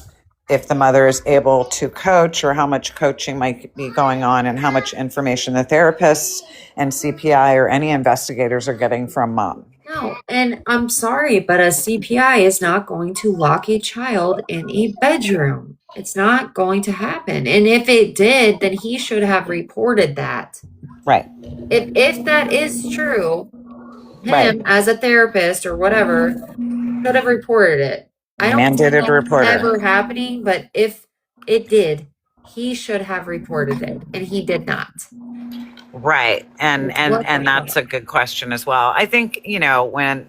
if the mother is able to coach, or how much coaching might be going on, and how much information the therapists and CPI or any investigators are getting from mom. No, and I'm sorry, but a CPI is not going to lock a child in a bedroom. It's not going to happen. And if it did, then he should have reported that. Right. If that is true, him Right. as a therapist or whatever should have reported it. I don't see Mandated that reporter. ever happening, but if it did, he should have reported it, and he did not. Right. And What the that's a good question as well. I think, we're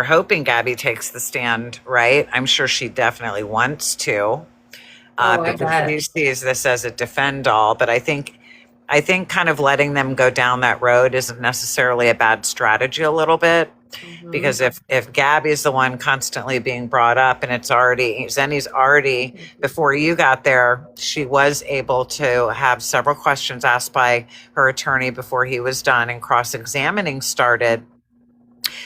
hoping Gabby takes the stand, right? I'm sure she definitely wants to, I because bet. she sees this as a defend all. But I think kind of letting them go down that road isn't necessarily a bad strategy a little bit. Because if Gabby's the one constantly being brought up, and Zenny's already, before you got there, she was able to have several questions asked by her attorney before he was done and cross-examining started,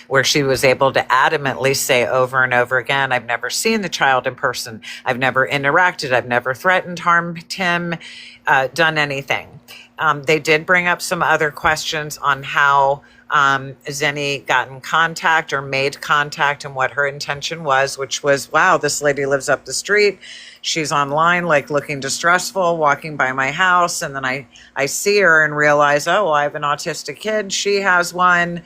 where she was able to adamantly say over and over again, I've never seen the child in person. I've never interacted. I've never threatened, harmed him, done anything. They did bring up some other questions on how Zenny got in contact or made contact and what her intention was, which was, wow, this lady lives up the street. She's online, like looking distressful, walking by my house. And then I see her and realize, oh, I have an autistic kid. She has one.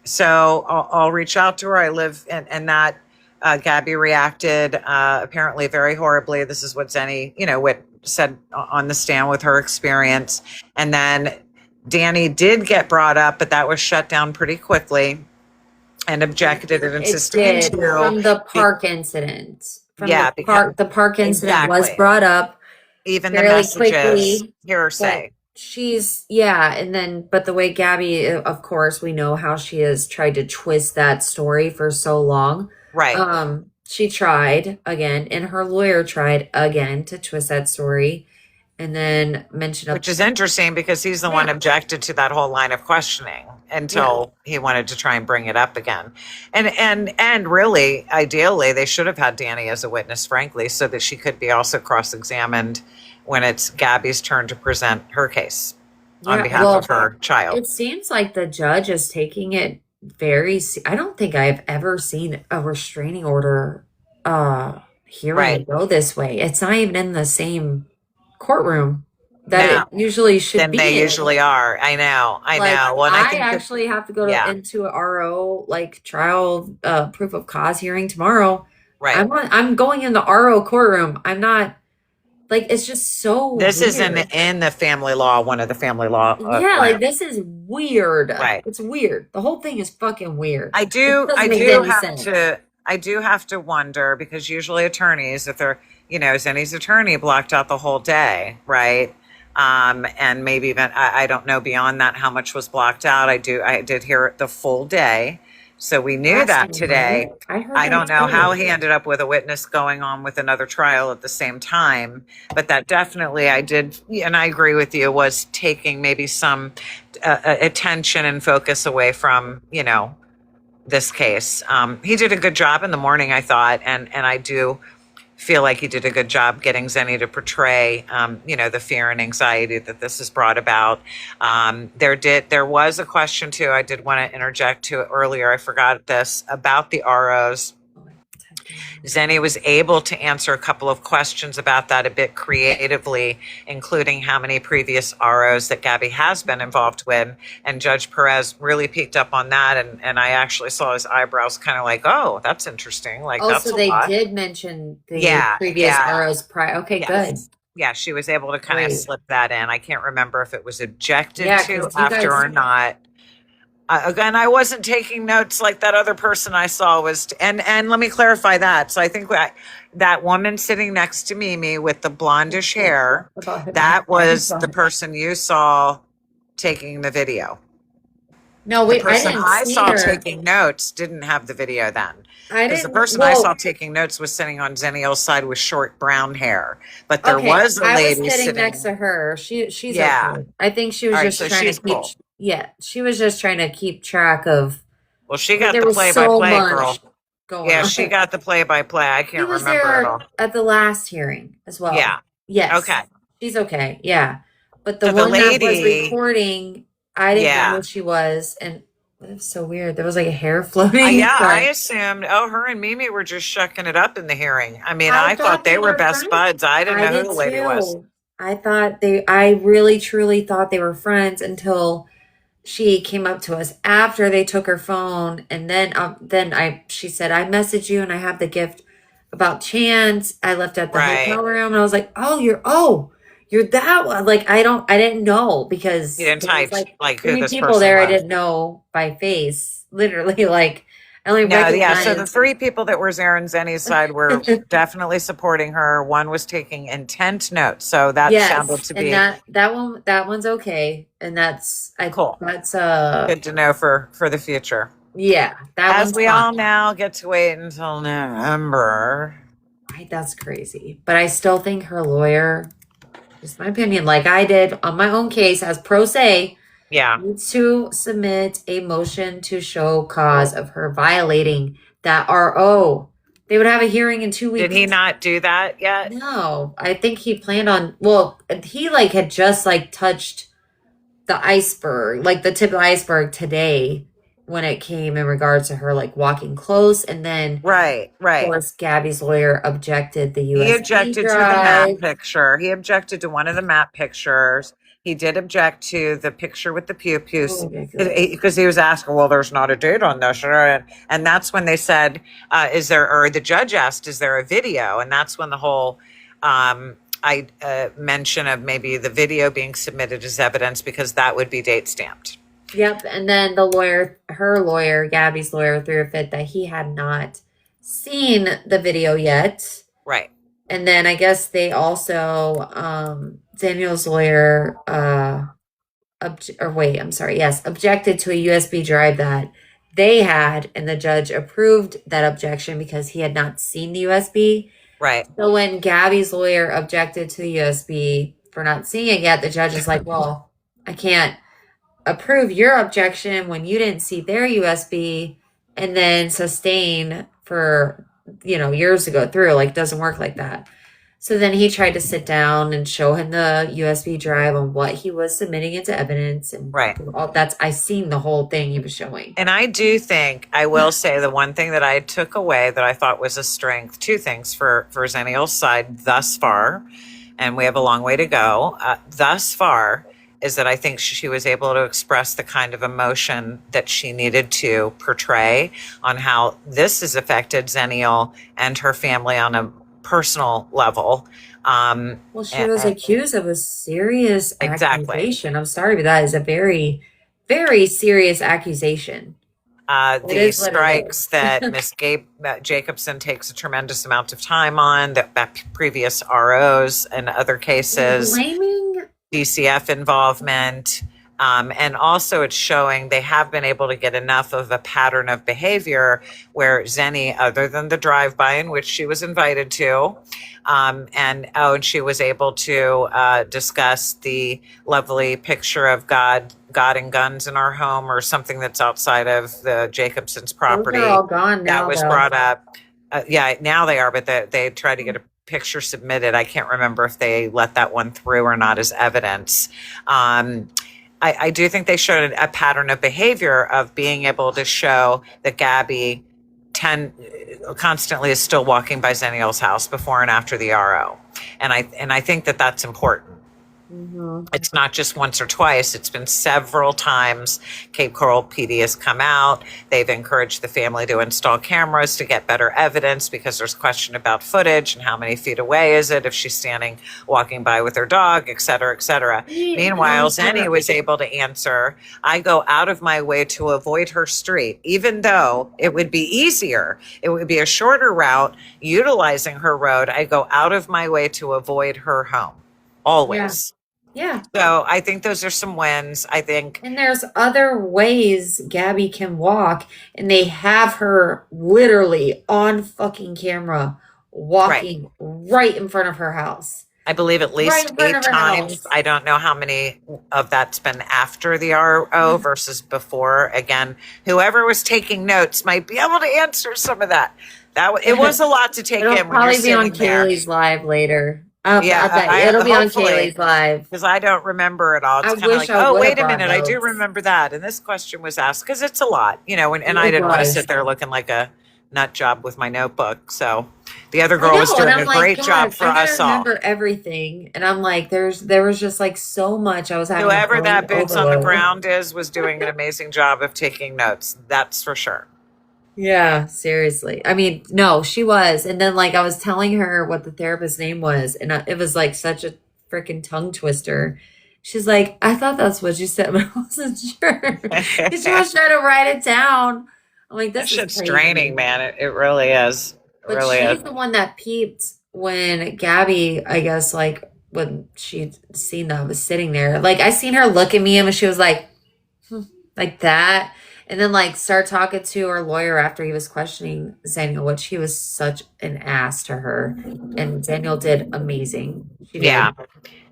So I'll reach out to her. I live and that Gabby reacted apparently very horribly. This is what Zenny, what said on the stand with her experience. And then Danny did get brought up, but that was shut down pretty quickly and objected and It insisted did from the park incident. From the park incident was exactly. brought up Even the fairly messages, quickly. hearsay. But the way Gabby, of course, we know how she has tried to twist that story for so long. Right. She tried again, and her lawyer tried again to twist that story, and then mention Which is interesting because he's the one objected to that whole line of questioning until he wanted to try and bring it up again. And really, ideally, they should have had Danny as a witness, frankly, so that she could be also cross-examined when it's Gabby's turn to present her case on behalf of her child. It seems like the judge is taking it I don't think I've ever seen a restraining order hearing go this way. It's not even in the same courtroom that it usually should be. They usually are. I know. Well, I think actually have to go into an RO trial proof of cause hearing tomorrow. Right. I'm going in the RO courtroom. I'm not it's just so this weird. isn't in the family law, one of the family law. This is weird. Right. It's weird. The whole thing is fucking weird. I do have to wonder, because usually attorneys, if they're, Zenny's attorney blocked out the whole day, right? And maybe even, I don't know beyond that how much was blocked out. I did hear it the full day. So we knew that today. I don't know how he ended up with a witness going on with another trial at the same time, but that definitely I did, and I agree with you, was taking maybe some attention and focus away from, this case. He did a good job in the morning, I thought, and I do feel like he did a good job getting Zenny to portray, the fear and anxiety that this has brought about. There was a question too, I did want to interject to it earlier. I forgot this about the ROs. Zenny was able to answer a couple of questions about that a bit creatively, including how many previous ROs that Gabby has been involved with. And Judge Perez really picked up on that. And I actually saw his eyebrows kind of like, oh, that's interesting. That's so a lot. did mention the previous ROs prior. Okay, good. Yeah, she was able to kind of slip that in. I can't remember if it was objected to 'cause after or not. Again, I wasn't taking notes like that other person I saw was, and let me clarify that. So I think that woman sitting next to Mimi with the blondish hair, that was the person you saw taking the video. No, The I person didn't I see saw her. taking notes didn't have the video then. I Because the didn't. person I saw Well, taking notes was sitting on Zennial's side with short brown hair. But there okay. was a I was lady sitting next sitting. to her. She's Yeah. okay. I think she was All right, just so trying she's to keep. cool. Yeah, she was just trying to keep track of. Well, she But got there the was play by so play, much girl. going Yeah, on. she got the play by play. I She can't was remember it all. there at the last hearing as well. Yeah. Yes. Okay. She's okay. Yeah. But the So the one that was lady, recording, I didn't know yeah. who she was, and it was so weird. There was like a hair floating. Yeah, I Like, assumed, her and Mimi were just shucking it up in the hearing. I mean, I I thought thought they they were were best friends. buds. I didn't I know who did the lady was. too. I really truly thought they were friends until she came up to us after they took her phone, and then she said, I messaged you and I have the gift about Chance. I left at the hotel Right. room, and I was like, you're that one. Like, I didn't know, because You didn't there was type like who 3 this people person there I was. didn't know by face. Literally, like, I only No, yeah. So the recognized. 3 people that were Zarin Zenny's side were definitely supporting her. One was taking intense notes. So that sounded Yes, to and be that one's okay, and cool. that's Good to know for the future. yeah, that As one's we fine. all now get to wait until November. Right, that's crazy. But I still think her lawyer, just my opinion, like I did on my own case as pro se, Yeah. needs to submit a motion to show cause of her violating that RO. They would have a hearing in 2 weeks. Did he not do that yet? No, I think he planned on, well, he like had just like touched the iceberg, like the tip of the iceberg today when it came in regards to her like walking close, and then Right, of right. course Gabby's lawyer objected the He USB objected to the map drive. picture. He objected to one of the map pictures. He did object to the picture with the pew-pews Oh, ridiculous. because he was asking, well, there's not a date on this. And that's when they said, or the judge asked, is there a video? And that's when the whole mention of maybe the video being submitted as evidence, because that would be date stamped. Yep, and then her lawyer, Gabby's lawyer, threw a fit that he had not seen the video yet. Right. And then I guess they also, Daniel's lawyer, objected to a USB drive that they had, and the judge approved that objection because he had not seen the USB. Right. So when Gabby's lawyer objected to the USB for not seeing it yet, the judge is like, well, I can't approve your objection when you didn't see their USB, and then sustain for, years to go through. Like, it doesn't work like that. So then he tried to sit down and show him the USB drive on what he was submitting into evidence, and Right. all that's, I seen the whole thing he was showing. And I do think, I will say, the one thing that I took away that I thought was a strength, 2 things for Zennial's side thus far, and we have a long way to go, thus far, is that I think she was able to express the kind of emotion that she needed to portray on how this has affected Zennial and her family on a personal level. Well, she was accused of a serious Exactly. accusation. I'm sorry, but that is a very, very serious accusation. It The is what it strikes is. that Miss Jacobson takes a tremendous amount of time on, that previous ROs and other cases, Blaming DCF involvement. And also it's showing they have been able to get enough of a pattern of behavior where Zenny, other than the drive-by in which she was invited to, and she was able to discuss the lovely picture of God and guns in our home, or something that's outside of the Jacobson's property. Those are all gone now, That was though. brought up. Yeah, now they are, but they tried to get a picture submitted. I can't remember if they let that one through or not as evidence. I do think they showed a pattern of behavior of being able to show that Gabby constantly is still walking by Zennial's house before and after the RO. And I think that that's important. It's not just once or twice. It's been several times. Cape Coral PD has come out. They've encouraged the family to install cameras to get better evidence, because there's question about footage and how many feet away is it if she's walking by with her dog, et cetera, et cetera. Meanwhile, Zenny was able to answer, I go out of my way to avoid her street, even though it would be easier. It would be a shorter route utilizing her road. I go out of my way to avoid her home. Always. Yeah. So I think those are some wins. I think And there's other ways Gabby can walk, and they have her literally on fucking camera walking right in front of her house. I believe at Right least in front 8 of her times. house. I don't know how many of that's been after the RO versus before. Again, whoever was taking notes might be able to answer some of that. It was a lot to take It'll in when you're probably be on sitting there. Kaylee's live later. Yeah, I bet it'll be on hopefully, Kaylee's live. because I don't remember it all. It's I kind of wish like, I oh, would wait have a brought minute, I do notes. remember that, and this question was asked because it's a lot, and I It didn't want to was. sit there looking like a nut job with my notebook. So the other I girl was know, doing and a I'm like, great job God, for I us gotta all. remember everything. And I'm like, there was just like so much I was having. Whoever that brain boots on the overload. ground was doing an amazing job of taking notes. That's for sure. Yeah, seriously. I mean, no, she was. And then like I was telling her what the therapist's name was, and it was like such a freaking tongue twister. She's like, I thought that's what you said, but I wasn't sure. She was trying to write it down. I'm like, That this is shit's crazy. draining, man. It really is. It But really she's is. the one that peeped when Gabby, I guess, like when she'd seen that I was sitting there. Like I seen her look at me and she was like, like that. And then like start talking to her lawyer after he was questioning Daniel, which he was such an ass to her. And Daniel did amazing. She did. Yeah.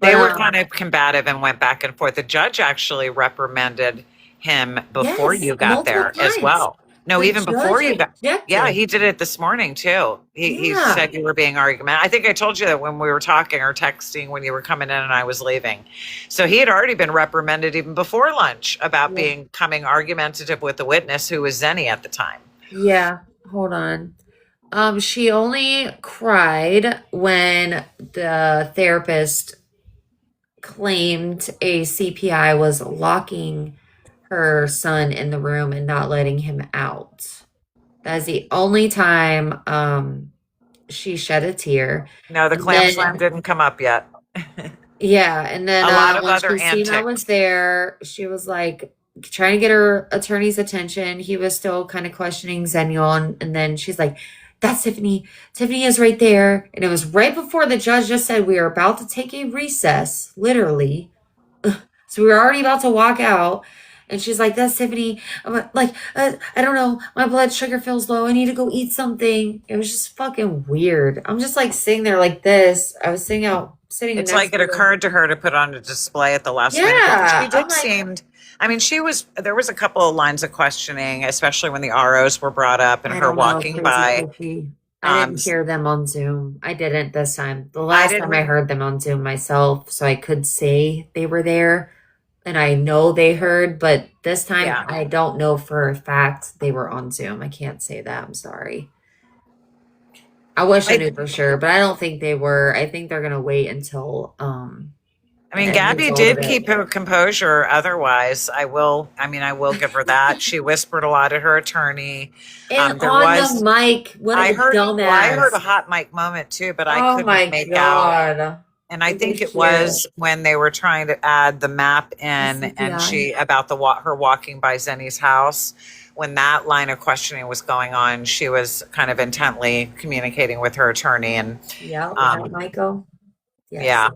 They were But, kind of combative and went back and forth. The judge actually reprimanded him before yes, you got multiple there as times. well. No, The even before judge you got. objected. Yeah, he did it this morning too. He Yeah. said you were being argumentative. I think I told you that when we were talking or texting when you were coming in and I was leaving. So he had already been reprimanded even before lunch about becoming argumentative with the witness who was Zenny at the time. Yeah, hold on. She only cried when the therapist claimed a CPI was locking her son in the room and not letting him out. That's the only time she shed a tear. No, the And clam then- slam didn't come up yet. Yeah, and then A lot of when other she seen I antics. was there, she was like trying to get her attorney's attention. He was still kind of questioning Zenial, and then she's like, "That's Tiffany. Tiffany is right there." And it was right before the judge just said we are about to take a recess, literally. So we were already about to walk out. And she's like, "That's Tiffany." I'm like, I don't know. My blood sugar feels low. I need to go eat something. It was just fucking weird. I'm just like sitting there like this. I was sitting It's next like it to her. occurred to her to put on a display at the last minute. Yeah, She did I'm like- seemed, I mean, there was a couple of lines of questioning, especially when the ROs were brought up and I her don't know if walking it was by. Tiffany. I didn't hear them on Zoom. I didn't this time. The last time I didn't- heard them on Zoom myself, so I could say they were there. And I know they heard, but this time Yeah. I don't know for a fact they were on Zoom. I can't say that. I'm sorry. I wish I knew for sure, but I don't think they were. I think they're gonna wait until I mean, the Gabby ending's did over. keep her composure. Otherwise, I will give her that. She whispered a lot at her attorney. And There on was, the mic, what a dumbass. I heard a hot mic moment too, but I Oh couldn't my make out. god. And I Let think me it was when they were trying to add the map in, and CPI. she about her walking by Zenny's house. When that line of questioning was going on, she was kind of intently communicating with her attorney, and Yeah, Michael. Yes. yeah.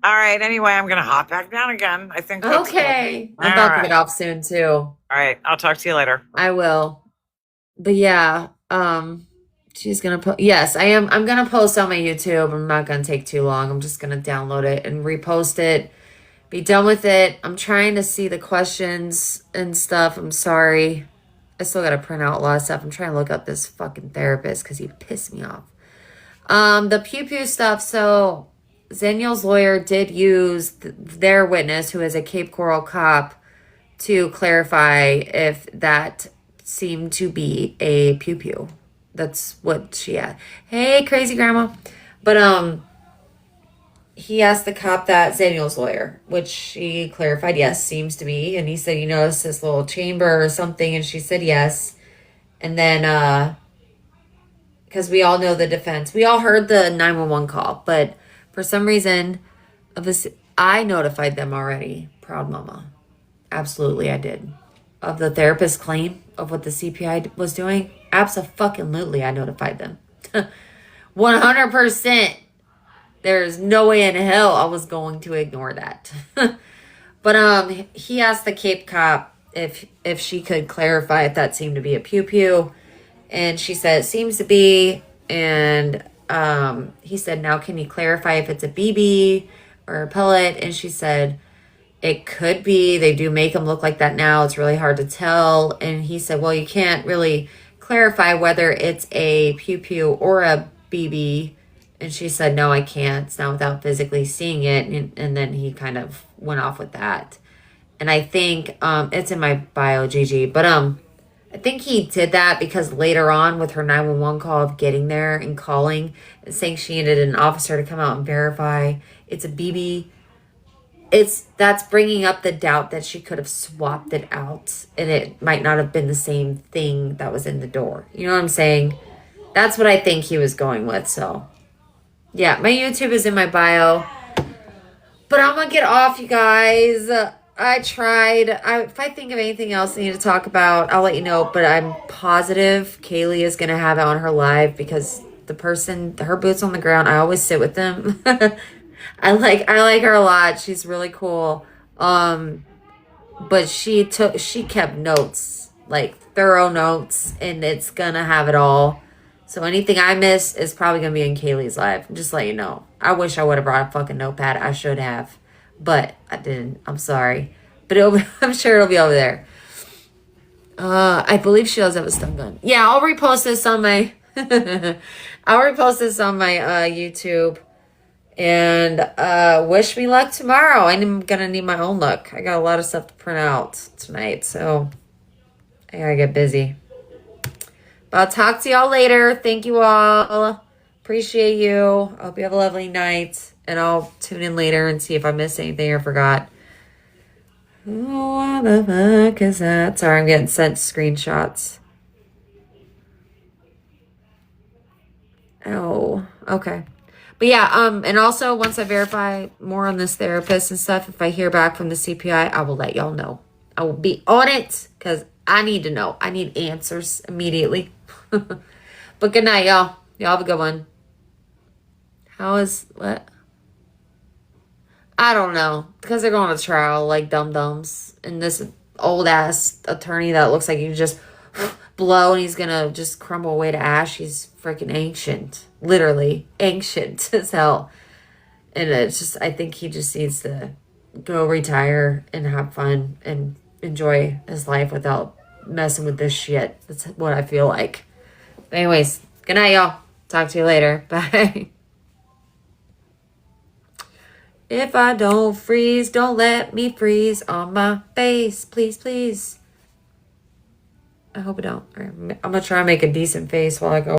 All right. Anyway, I'm gonna hop back down again. I think. That's Okay. All I'm about to right. get off soon too. All right. I'll talk to you later. I will. But yeah, she's gonna put yes, I am. I'm gonna post on my YouTube. I'm not gonna take too long. I'm just gonna download it and repost it. Be done with it. I'm trying to see the questions and stuff. I'm sorry. I still gotta print out a lot of stuff. I'm trying to look up this fucking therapist because he pissed me off. The pew pew stuff. So Zenial's lawyer did use their witness, who is a Cape Coral cop, to clarify if that seemed to be a pew pew. That's what she had. Hey, crazy grandma. But he asked the cop that Zenial's lawyer, which she clarified yes, seems to be. And he said, "You notice this little chamber or something?" And she said yes. And then because we all know the defense. We all heard the 911 call, but for some reason of this, I notified them already. Proud mama. Absolutely, I did. Of the therapist's claim of what the CPI was doing, absolutely, I notified them. 100%. There's no way in hell I was going to ignore that. But he asked the Cape Cop if she could clarify if that seemed to be a pew pew, and she said it seems to be. And he said, now can you clarify if it's a BB or a pellet? And she said it could be. They do make them look like that now. It's really hard to tell. And he said, well, you can't really clarify whether it's a pew pew or a BB. And she said, no, I can't. It's not without physically seeing it. And then he kind of went off with that. And I think it's in my bio, Gigi. But I think he did that because later on with her 911 call of getting there and calling and saying she needed an officer to come out and verify it's a BB. That's bringing up the doubt that she could have swapped it out and it might not have been the same thing that was in the door. You know what I'm saying? That's what I think he was going with. So yeah, my YouTube is in my bio. But I'm going to get off, you guys. I tried. If I think of anything else I need to talk about, I'll let you know. But I'm positive Kaylee is going to have it on her live because the person, her boots on the ground, I always sit with them. I like her a lot. She's really cool. But she kept notes, like thorough notes, and it's going to have it all. So anything I miss is probably going to be in Kaylee's live. Just let you know. I wish I would have brought a fucking notepad. I should have. But I didn't. I'm sorry. But I'm sure it'll be over there. I believe she does have a stun gun. Yeah, I'll repost this on my... YouTube. And wish me luck tomorrow. I'm going to need my own luck. I got a lot of stuff to print out tonight. So I got to get busy. But I'll talk to y'all later. Thank you all. Appreciate you. I hope you have a lovely night. And I'll tune in later and see if I missed anything or forgot. What the fuck is that? Sorry, I'm getting sent screenshots. Oh, okay. But yeah, and also once I verify more on this therapist and stuff, if I hear back from the CPI, I will let y'all know. I will be on it because I need to know. I need answers immediately. But good night, y'all. Y'all have a good one. What? I don't know. Because they're going to trial like dum-dums. And this old-ass attorney that looks like you just blow and he's going to just crumble away to ash. He's freaking ancient. Literally. Ancient as hell. And it's just, I think he just needs to go retire and have fun and enjoy his life without messing with this shit. That's what I feel like. Anyways, good night, y'all. Talk to you later. Bye. If I don't freeze, don't let me freeze on my face. Please, please. I hope I don't. I'm going to try and make a decent face while I go.